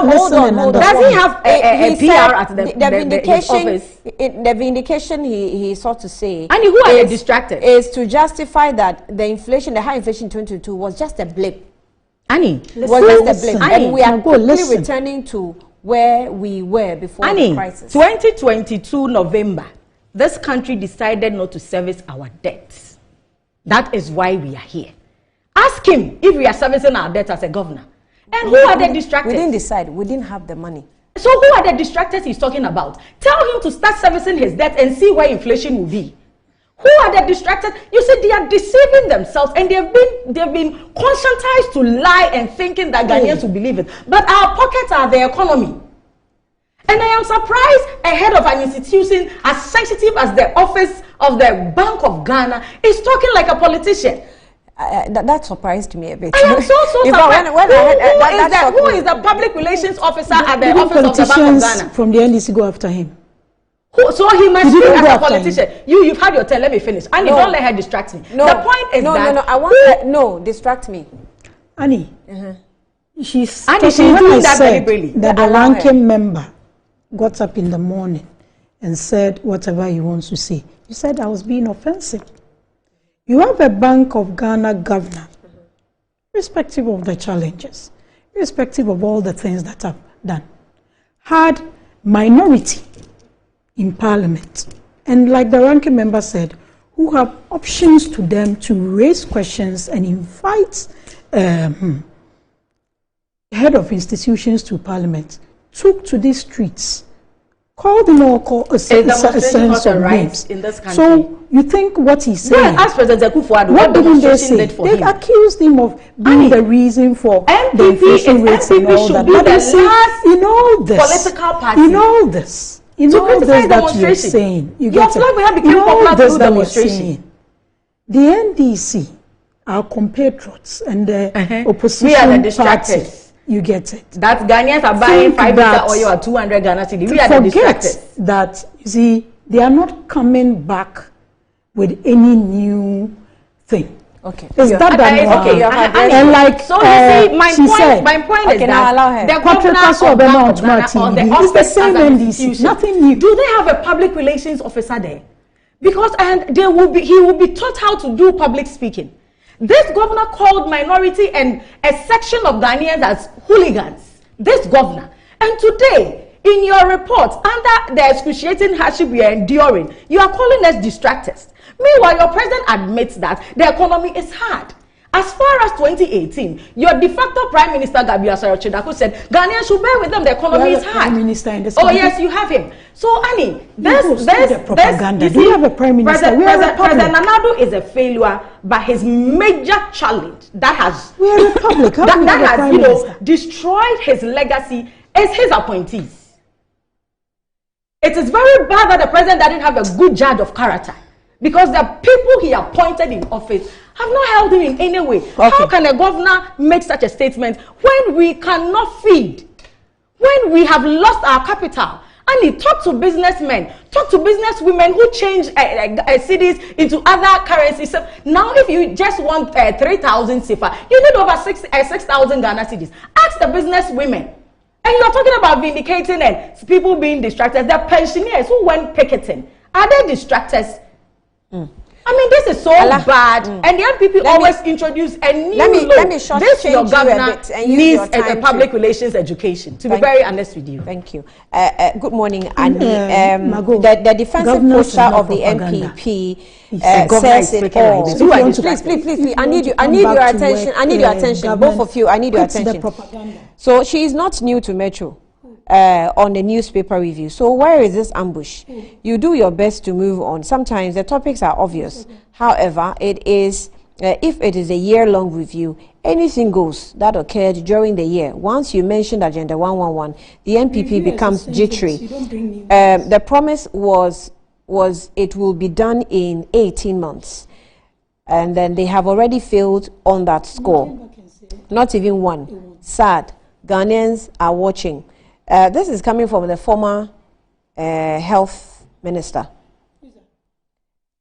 Hold on. Does he have a PR at the office? The vindication he sought to say. And who are the distracted? Is to justify that the high inflation in 2022 was just a blip. Annie, was just a blip. And we are quickly returning to where we were before the crisis. 2022 November, this country decided not to service our debts. That is why we are here. Ask him if we are servicing our debts as a governor. And who are the distractors? We didn't decide. We didn't have the money. So who are the distractors he's talking about? Tell him to start servicing his debt and see where inflation will be. Who are the distracted? You see, they are deceiving themselves and they've been conscientized to lie and thinking that Ghanaians will believe it. But our pockets are the economy. And I am surprised a head of an institution as sensitive as the office of the Bank of Ghana is talking like a politician. That surprised me a bit. I am so surprised. Who is the public relations officer at the office of the Bank of Ghana? From the NDC go after him. So he must speak as a politician. You've had your turn. Let me finish. Annie, don't let her distract me. No. The point is distract me. Annie, she's doing that said deliberately. That the ranking member got up in the morning and said whatever he wants to say. You said I was being offensive. You have a Bank of Ghana governor, irrespective of the challenges, irrespective of all the things that I've done, had minority in parliament. And like the ranking member said, who have options to them to raise questions and invite head of institutions to parliament, took to these streets, called them all, called a sense of names. In this country. So you think what he's saying? Well, as President Akufo-Addo, what didn't they demonstration say? did for They've him. accused him of being the reason for the inflation rates and all that. But you see, in all this, political party. in all this, in all this that you're saying, you get it. In all this that you're saying, the NDC, our compatriots and the opposition we are the party, distractors. you get it. That Ghanaians are buying 5 litre oil at 200 Ghana cedi. We are the distractors. That, you see, they are not coming back with any new thing. Okay. Is that okay, and like so you see, my point is okay, that the governor is the same NDC. Nothing new. Do they have a public relations officer there? Because he will be taught how to do public speaking. This governor called minority and a section of Ghanaians as hooligans. This governor. And today, in your report, under the excruciating hardship we are enduring, you are calling us distractors. Meanwhile, your president admits that the economy is hard. As far as 2018, your de facto Prime Minister Gabi Asare-Chidaku said Ghanaians should bear with them, the economy is hard. Prime Minister in this country. Yes, you have him. So, Annie, there's propaganda. Do you have a Prime Minister? President Nana-Addo is a failure, but his major challenge that has destroyed his legacy is his appointees. It is very bad that the president didn't have a good judge of character, because the people he appointed in office have not held him in any way. Okay. How can a governor make such a statement when we cannot feed, when we have lost our capital? And he talked to businessmen, talked to businesswomen who change cities into other currencies. So now if you just want 3,000 CFA, you need over 6,000 Ghana cedis. Ask the businesswomen. And you're talking about vindicating and people being distracted. The pensioners who went picketing, are they distractors? I mean, this is so bad, and the NPP always introduce a new law. Let me this your governor needs a public relations education, to be very honest with you. Thank you. Good morning, Annie. The defensive posture of the NPP says it all. Please, I need your attention. I need your attention, both of you. I need your attention. So she is not new to Metro. On the newspaper review. So where is this ambush? You do your best to move on. Sometimes the topics are obvious. However, it is if it is a year-long review, anything goes that occurred during the year. Once you mentioned Agenda 111, the NPP becomes jittery. The promise was it will be done in 18 months. And then they have already failed on that score. Not even one. Sad. Ghanaians are watching. This is coming from the former health minister,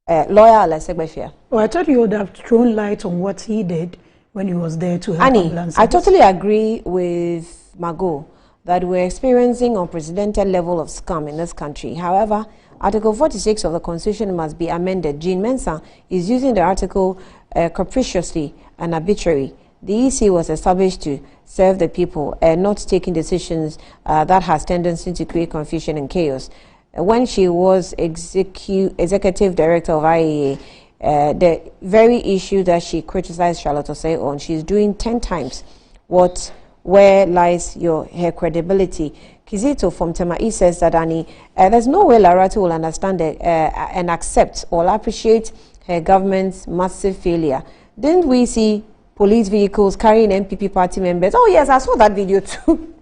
lawyer Alessegbefia. Well, I thought you would have thrown light on what he did when he was there to help ambulance. I totally agree with Margot that we're experiencing unprecedented level of scam in this country. However, Article 46 of the Constitution must be amended. Jean Mensah is using the article capriciously and arbitrarily. The EC was established to serve the people and not taking decisions that has tendency to create confusion and chaos. When she was executive director of IAA, the very issue that she criticized Charlotte Osei on, she's doing 10 times where lies her credibility. Kizito from Tema says that there's no way Laratu will understand and accept or appreciate her government's massive failure. Didn't we see police vehicles carrying NPP party members? Oh yes, I saw that video too.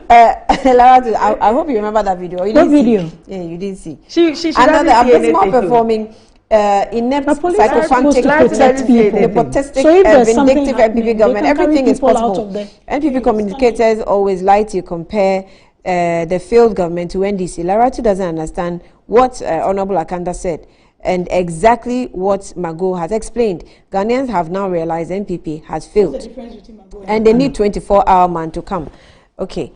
I hope you remember that video. What video? Yeah, you didn't see. She and the abysmal performing inept, psychophantic, nepotistic, vindictive NPP government. Everything is possible. NPP communicators always like to compare the failed government to NDC. Laratu doesn't understand what Honorable Akanda said. And exactly what Margot has explained. Ghanaians have now realized NPP has failed. And they need 24-hour man to come. Okay.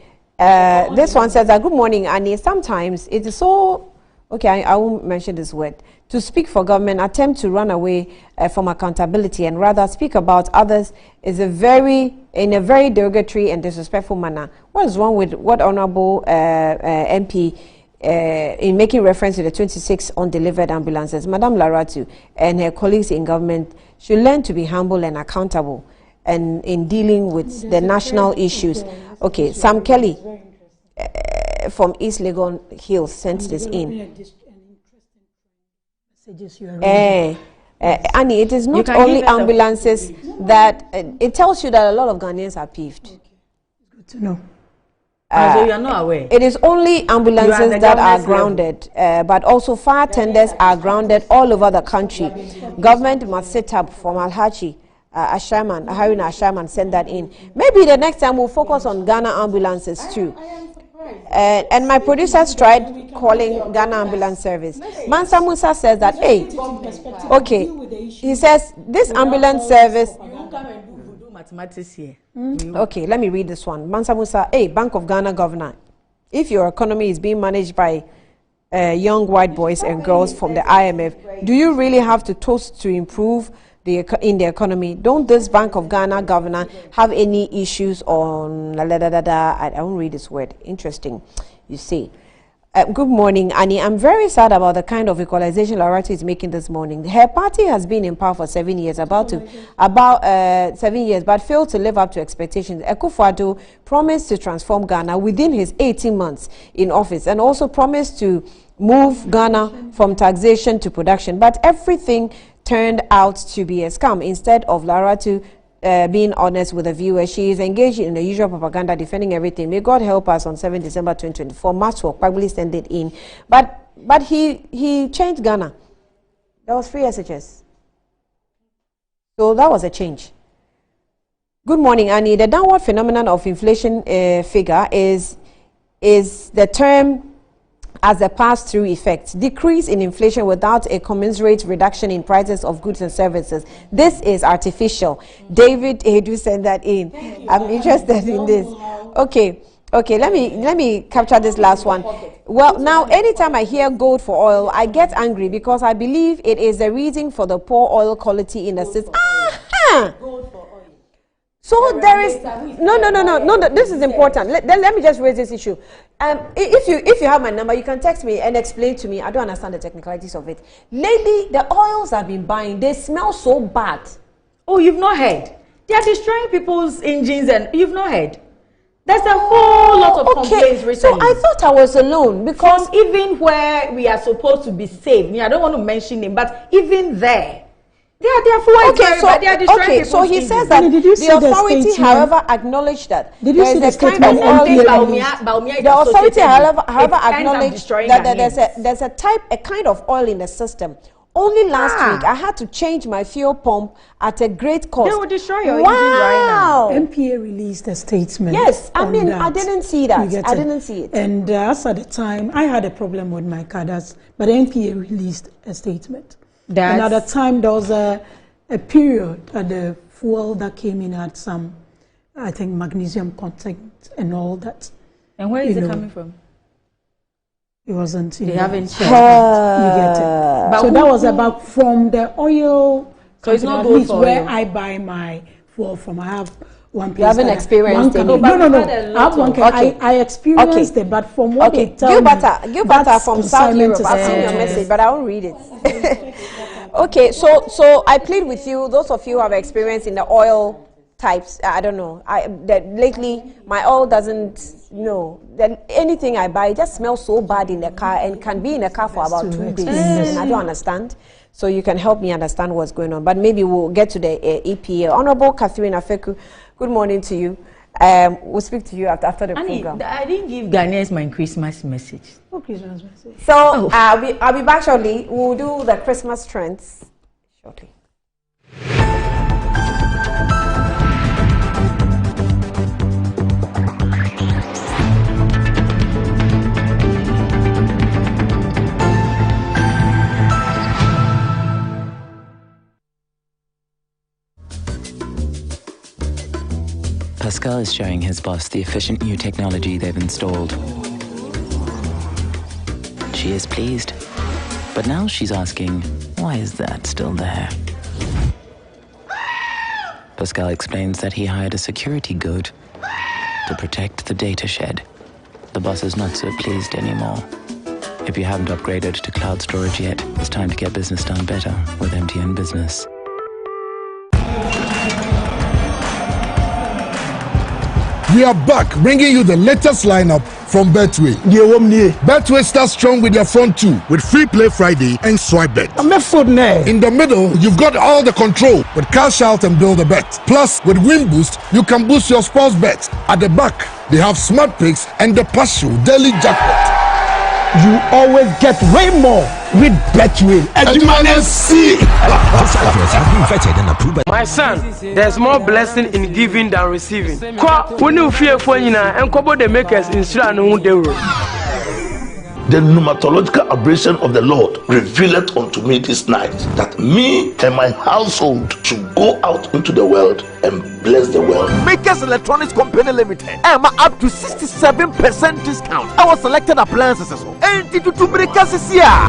This one says that, good morning, Annie. Sometimes it is so, okay, I won't mention this word. To speak for government, attempt to run away from accountability and rather speak about others is in a very derogatory and disrespectful manner. What is wrong with what Honorable MP in making reference to the 26 undelivered ambulances? Madame Laratu and her colleagues in government should learn to be humble and accountable and in dealing with the national issues. Okay, Sam Kelly from East Legon Hills sent this in. Annie, it is not only ambulances that it tells you that a lot of Ghanaians are peeved. Good to know. So you are not aware. It is only ambulances that are grounded, but also fire tenders are grounded all over the country. Government must set up from Alhaji Haruna Ashaman sent that in. Maybe the next time we'll focus on Ghana ambulances too. And my producers tried calling Ghana Ambulance Service. Mansa Musa says that, hey, okay, he says this ambulance service. Mathematics here. Okay, let me read this one. Mansa Musa, hey, Bank of Ghana governor, if your economy is being managed by young white boys and girls from the IMF, do you really have to toast to improve in the economy? Don't this Bank of Ghana governor have any issues on I won't read this word. Interesting, you see. Good morning, Annie. I'm very sad about the kind of equalization Laratu is making this morning. Her party has been in power for 7 years, 7 years, but failed to live up to expectations. Akufo-Addo promised to transform Ghana within his 18 months in office and also promised to move Ghana from taxation to production, but everything turned out to be a scam. Instead of Laratu being honest with the viewers, she is engaged in the usual propaganda, defending everything. May God help us on 7 December 2024. Maxwell probably send it in. But he changed Ghana. There was free SHS. So that was a change. Good morning, Annie. The downward phenomenon of inflation figure is the term as a pass-through effect. Decrease in inflation without a commensurate reduction in prices of goods and services. This is artificial. David Edu sent that in. I'm interested in this. Okay, let me capture this last one. Well, now anytime I hear gold for oil, I get angry because I believe it is the reason for the poor oil quality in the system. So there is no. This is important. Let me just raise this issue. If you have my number, you can text me and explain to me. I don't understand the technicalities of it. Lately, the oils I've been buying, they smell so bad. Oh, you've not heard? They are destroying people's engines, and you've not heard. There's a whole lot of complaints recently. So I thought I was alone because even where we are supposed to be safe, I don't want to mention it, but even there. They are so he says that the authority, however, acknowleded that there is a kind of oil. The authority, however, acknowledged that there's a kind of oil in the system. Only last week, I had to change my fuel pump at a great cost. They will destroy your engine right now. MPA released a statement. Yes, I didn't see that. I didn't see it. And as at the time, I had a problem with my car, but MPA released a statement. And at the time, there was a period that the fuel that came in had some, I think, magnesium content and all that. And where is it coming from? It wasn't. They haven't checked. You get it. But so that was about from the oil. So it's not good for where oil. I buy my fuel from. I have one place. You haven't experienced it? No. I have one. I experienced it, but from what they tell me, Gilberta from South Europe. I've seen your message, but I won't read it. Okay, so I plead with you, those of you who have experience in the oil types. I don't know. That lately my oil doesn't. That anything I buy just smells so bad in the car and can be in the car for about 2 days, and I don't understand. So you can help me understand what's going on. But maybe we'll get to the EPA. Honorable Catherine Afeku, good morning to you. We'll speak to you after the program. I didn't give Ghanaians my Christmas message. Oh, Christmas message. So I'll be back shortly. We'll do the Christmas trends shortly. Pascal is showing his boss the efficient new technology they've installed. She is pleased, but now she's asking, why is that still there? Pascal explains that he hired a security guard to protect the data shed. The boss is not so pleased anymore. If you haven't upgraded to cloud storage yet, it's time to get business done better with MTN Business. We are back, bringing you the latest lineup from Betway. Betway starts strong with their front two, with Free Play Friday and Swipe Bet. In the middle, you've got all the control with Cash Out and Build a Bet. Plus, with Win Boost, you can boost your sports bets. At the back, they have Smart Picks and the partial daily jackpot. You always get way more with Betway. My son, there's more blessing in giving than receiving. When you fear for and Kobo the makers in The pneumatological aberration of the Lord revealed unto me this night that me and my household should go out into the world and bless the world. Makers Electronics Company Limited. Up to 67% discount. Our selected appliances.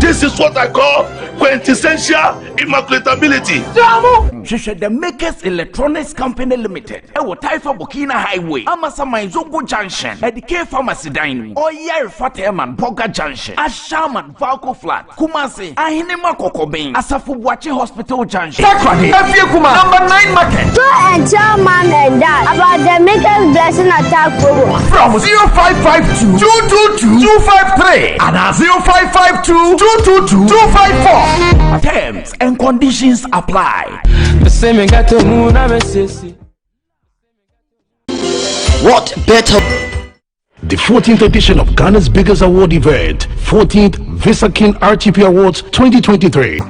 This is what I call quintessential immaculatability. The Makers Electronics Company Limited. Taifa Burkina Highway. Amasama Zongo Junction. Edike Pharmacy Dining. Oyer Fateman Boga Junction. Ashaman Valco Flat. Kumasi. Ahinema Kokobin. Asafubuachi Hospital Junction. Number 9 Market. Tell mom and dad about the Makers Blessing Attack program. From 0552 222 253 and 0552 222 254. Terms and conditions apply. What better? The 14th edition of Ghana's biggest award event, 14th Visa King RTP Awards 2023.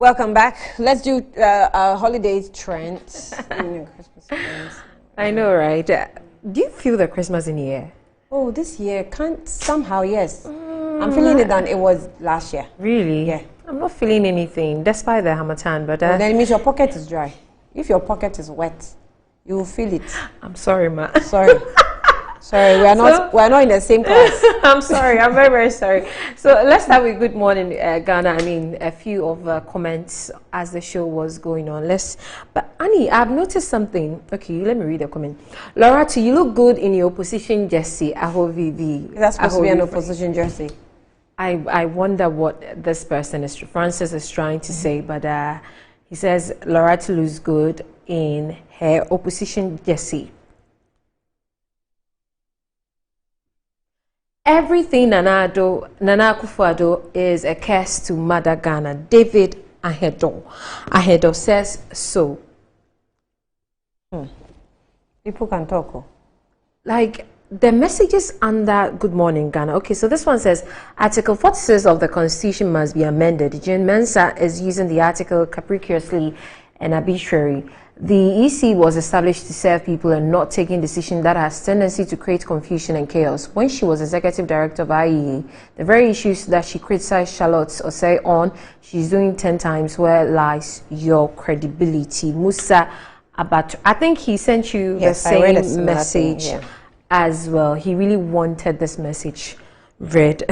Welcome back. Let's do holiday trends. I know, right? Do you feel the Christmas in the air? Oh, this year can't somehow, yes. I'm feeling it than it was last year. Really? Yeah. I'm not feeling anything, despite the Hamatan, but well, then it means your pocket is dry. If your pocket is wet, you will feel it. I'm sorry, ma. Sorry. Sorry, we're not in the same class. I'm sorry. I'm very, very sorry. So let's start with good morning, Ghana. I mean, a few of comments as the show was going on. But Annie, I've noticed something. Okay, let me read the comment. Loretta, you look good in your opposition jersey. Ahovivi. That's supposed to be an opposition jersey. I wonder what this person Francis is trying to say, but he says Loretta looks good in her opposition jersey. Everything Nana Akufo-Addo is a curse to Mother Ghana. David Ahedo says so. People can talk. Like the messages under Good Morning Ghana. Okay, so this one says Article 46 of the Constitution must be amended. Jane Mensah is using the article capriciously and arbitrary. The EC was established to serve people and not taking decisions that has tendency to create confusion and chaos. When she was executive director of IEA, the very issues that she criticized Charlotte Osei on, she's doing 10 times. Where lies your credibility? Musa Abat, I think he sent you the same message as well. He really wanted this message read.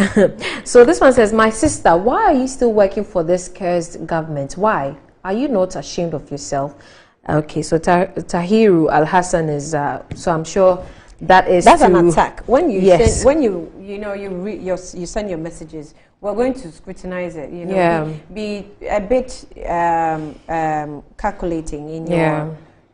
So this one says, my sister, why are you still working for this cursed government? Why? Are you not ashamed of yourself? Okay, so Tahiru Al-Hassan is, so I'm sure that's an attack. When you send, you send your messages, we're going to scrutinize it, be a bit calculating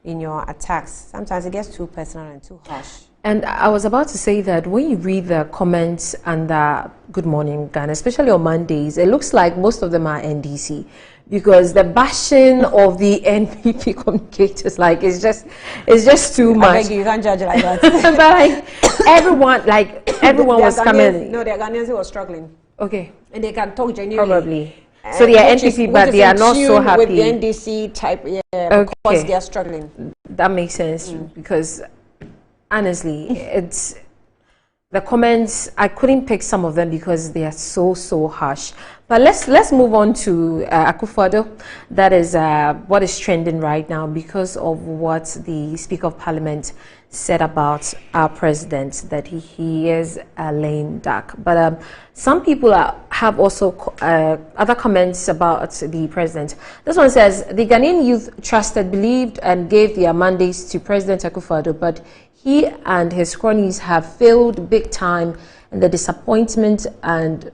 in your attacks. Sometimes it gets too personal and too harsh. And I was about to say that when you read the comments under Good Morning Ghana, especially on Mondays, it looks like most of them are NDC. Because the bashing of the NPP communicators, it's just too much. I beg you can't judge it like that. But everyone, everyone was coming. No, the Ghanaians who were struggling. Okay. And they can talk genuinely. Probably. So they are NPP, but they are not so happy. With the NDC type, because they are struggling. That makes sense because honestly, it's the comments. I couldn't pick some of them because they are so harsh. But let's move on to Akufo-Addo. That is what is trending right now because of what the Speaker of Parliament said about our president, that he is a lame duck. But some people have also other comments about the president. This one says, the Ghanaian youth trusted, believed, and gave their mandates to President Akufo-Addo, but he and his cronies have failed big time, and the disappointment and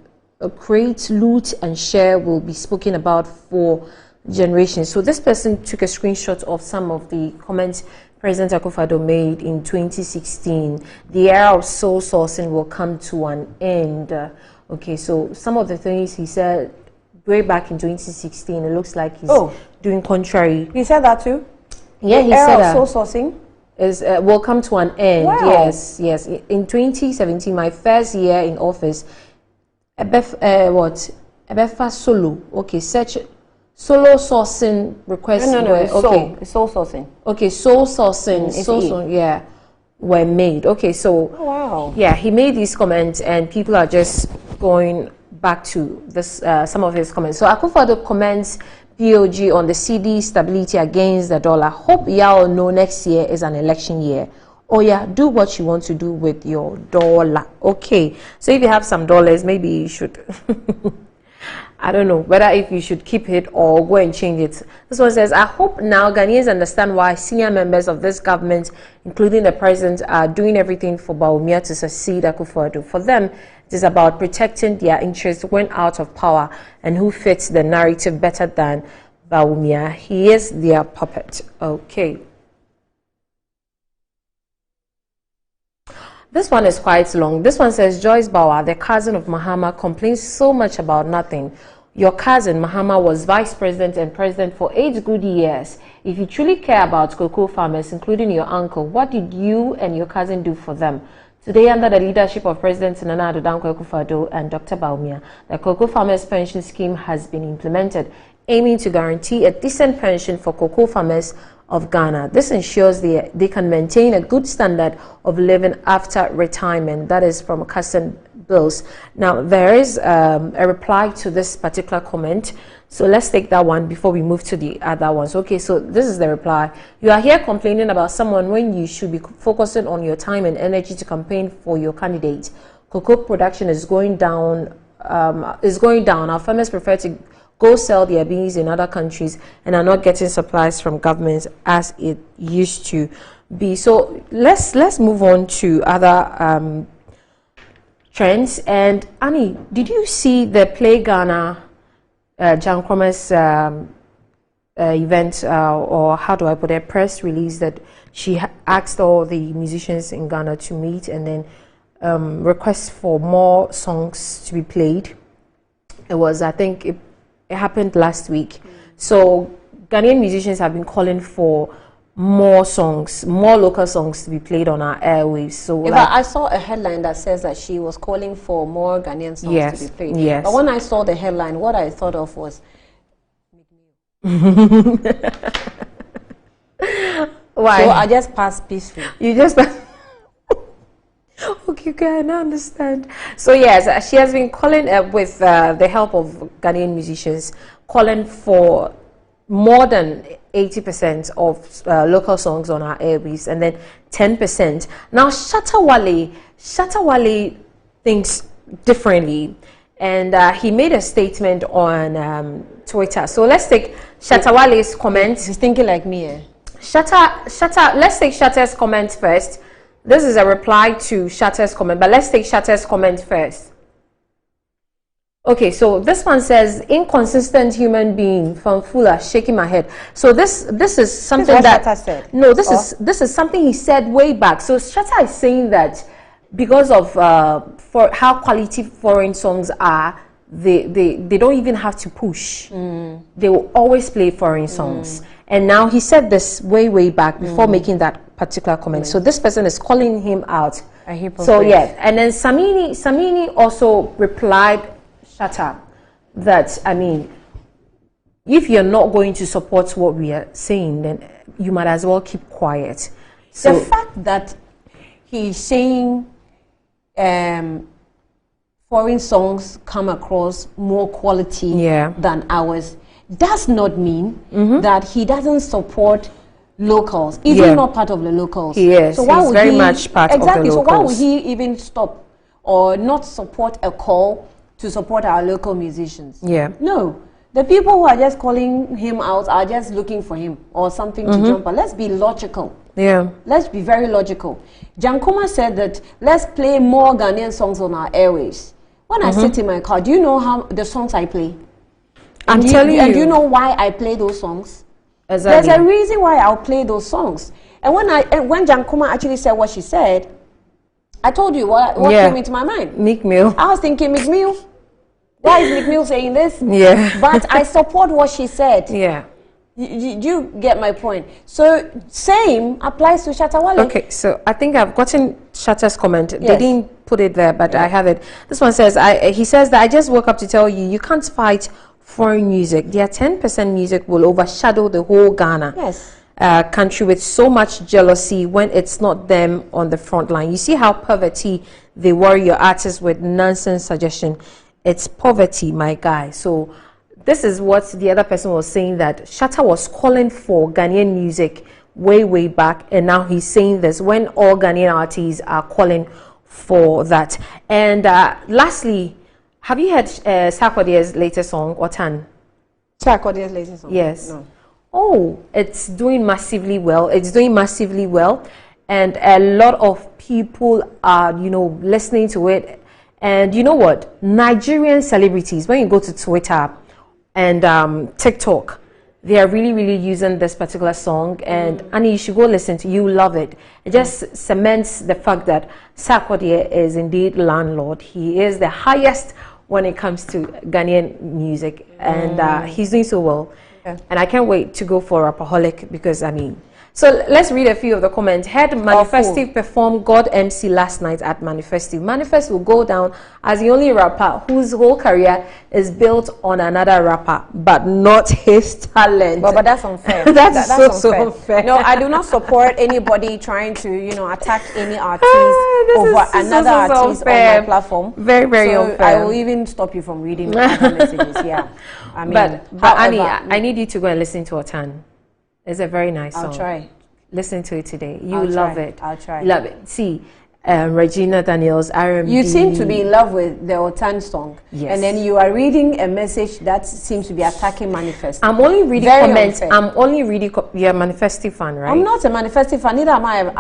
create, loot, and share will be spoken about for generations. So this person took a screenshot of some of the comments President Akufo-Addo made in 2016. The era of soul sourcing will come to an end. Okay, so some of the things he said way back in 2016, it looks like he's doing contrary. He said that too? Yeah, he said said that. Soul sourcing is will come to an end. Wow. Yes. In 2017, my first year in office, Ebefa Solo. Okay, search. Solo sourcing requests it's soul sourcing. Okay, soul sourcing, were made. Okay, so wow. Yeah, he made these comments and people are just going back to this some of his comments. So Akufo-Addo comments POG on the CD stability against the dollar. Hope y'all know next year is an election year. Oh yeah, do what you want to do with your dollar. Okay, so if you have some dollars, maybe you should I don't know whether if you should keep it or go and change it. This one says, I hope now Ghanaians understand why senior members of this government, including the president, are doing everything for Bawumia to succeed Akufo-Addo. For them, it is about protecting their interests when out of power and who fits the narrative better than Bawumia. He is their puppet. Okay. This one is quite long. This one says, Joyce Bauer, the cousin of Mahama, complains so much about nothing. Your cousin, Mahama, was vice president and president for 8 good years. If you truly care about cocoa farmers, including your uncle, what did you and your cousin do for them? Today, under the leadership of President Nana Addo Dankwa Akufo-Addo and Dr. Bawumia, the cocoa farmers pension scheme has been implemented, aiming to guarantee a decent pension for cocoa farmers of Ghana. This ensures they can maintain a good standard of living after retirement. That is from Custom Bills. Now, there is a reply to this particular comment. So let's take that one before we move to the other ones. Okay, so this is the reply. You are here complaining about someone when you should be focusing on your time and energy to campaign for your candidate. Cocoa production is going down. Our farmers prefer to go sell their beans in other countries and are not getting supplies from governments as it used to be. So let's move on to other trends. And Annie, did you see the Play Ghana Jan Kroma's event, or how do I put it, press release that she asked all the musicians in Ghana to meet and then request for more songs to be played? It was, I think, it happened last week. So Ghanaian musicians have been calling for more songs, more local songs to be played on our airwaves. So I saw a headline that says that she was calling for more Ghanaian songs to be played. Yes. But when I saw the headline, what I thought of was why? So I just passed peacefully. You just okay, I now understand. So yes, she has been calling with the help of Ghanaian musicians, calling for more than 80% of local songs on our airwaves, and then 10%. Now Shatta Wale thinks differently, and he made a statement on Twitter. So let's take Shatta Wale's comment. He's thinking like me. Shatta, let's take Shatta's comment first. This is a reply to Shatta's comment, but let's take Shatta's comment first. Okay, so this one says, inconsistent human being from Fula, shaking my head. So this is something that Shatta said. No, this is something he said way back. So Shatta is saying that because of for how quality foreign songs are, they don't even have to push. They will always play foreign songs. And now he said this way back before making that particular comment. So this person is calling him out A hypocrite. So yes, and then Samini also replied, shut up, that, I mean, if you're not going to support what we are saying, then you might as well keep quiet. So the fact that he's saying foreign songs come across more quality than ours does not mean that he doesn't support locals. Is he not part of the locals? He is. So why He's would very much part of the locals. So why would he even stop or not support a call to support our local musicians? Yeah. No. The people who are just calling him out are just looking for him or something to jump on. Let's be logical. Yeah. Let's be very logical. Jankuma said that let's play more Ghanaian songs on our airwaves. When I sit in my car, do you know how the songs I play? I'm telling you. And do you know why I play those songs? Exactly. There's a reason why I'll play those songs. And when Jankuma actually said what she said, I told you what came into my mind. Meek Mill. I was thinking, Meek Mill. Why is Meek Mill saying this? Yeah. But I support what she said. Yeah. You get my point. So same applies to Shatta Wale. Okay, so I think I've gotten Shatta's comment. Yes. They didn't put it there, but I have it. This one says, he says that I just woke up to tell you, you can't fight foreign music. Their 10% music will overshadow the whole Ghana country with so much jealousy when it's not them on the front line. You see how poverty they worry your artists with nonsense suggestion. It's poverty, my guy. So this is what the other person was saying, that Shatta was calling for Ghanaian music way back, and now he's saying this when all Ghanaian artists are calling for that. And lastly, have you heard Sarkodie's latest song, Otan? Sarkodie's latest song? Yes. No. Oh, it's doing massively well. It's doing massively well. And a lot of people are, listening to it. And you know what? Nigerian celebrities, when you go to Twitter and TikTok, they are really using this particular song. And Annie, you should go listen to it. You love it. It just cements the fact that Sarkodie is indeed landlord. He is the highest when it comes to Ghanaian music. And he's doing so well. And I can't wait to go for Rapaholic because, so let's read a few of the comments. Heard Manifestive perform God MC last night at Manifestive. Manifest will go down as the only rapper whose whole career is built on another rapper, but not his talent. But that's unfair. that's so unfair. No, I do not support anybody trying to, attack any artist over another artist on my platform. Very unfair. I will even stop you from reading other messages. Yeah. But Annie, I need you to go and listen to Otan. It's a very nice song. I'll try. Listen to it today. You love it. I'll try. Love it. See, Regina Daniels, R&B. You seem to be in love with the Otan song. Yes. And then you are reading a message that seems to be attacking Manifest. I'm only reading very comments. Unfair. I'm only reading. You're a Manifestive fan, right? I'm not a Manifestive fan. Neither am I a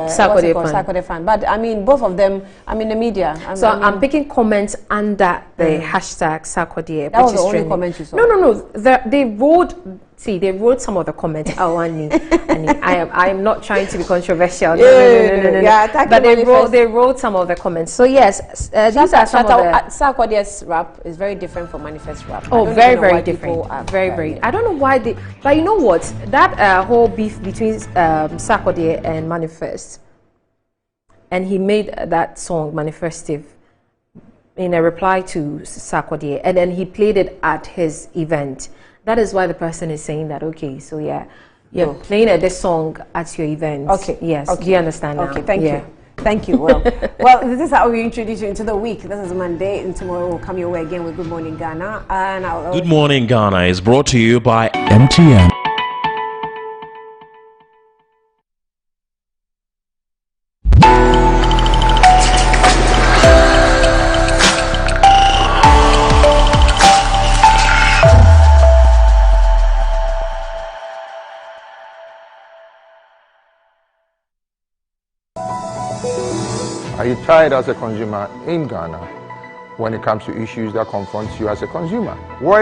Sarkodie fan. But both of them, I'm in the media. I'm picking comments under the hashtag Sarkodie. That was the only comment you saw. No. They wrote some of the comments. I am not trying to be controversial. No. Yeah, but they wrote some of the comments. So yes, these are some of the. Sarkodie's rap is very different from Manifest rap. Oh, very different. Very. I don't know why they. But you know what? That whole beef between Sarkodie and Manifest, and he made that song Manifestive in a reply to Sarkodie, and then he played it at his event. That is why the person is saying that. Okay, so you're playing this song at your event. Okay. Yes. Okay. Do you understand now? Okay. Thank you. Well, this is how we introduce you into the week. This is Monday, and tomorrow we'll come your way again with Good Morning Ghana. And Good Morning Ghana is brought to you by MTN. Are you tired as a consumer in Ghana when it comes to issues that confront you as a consumer? Why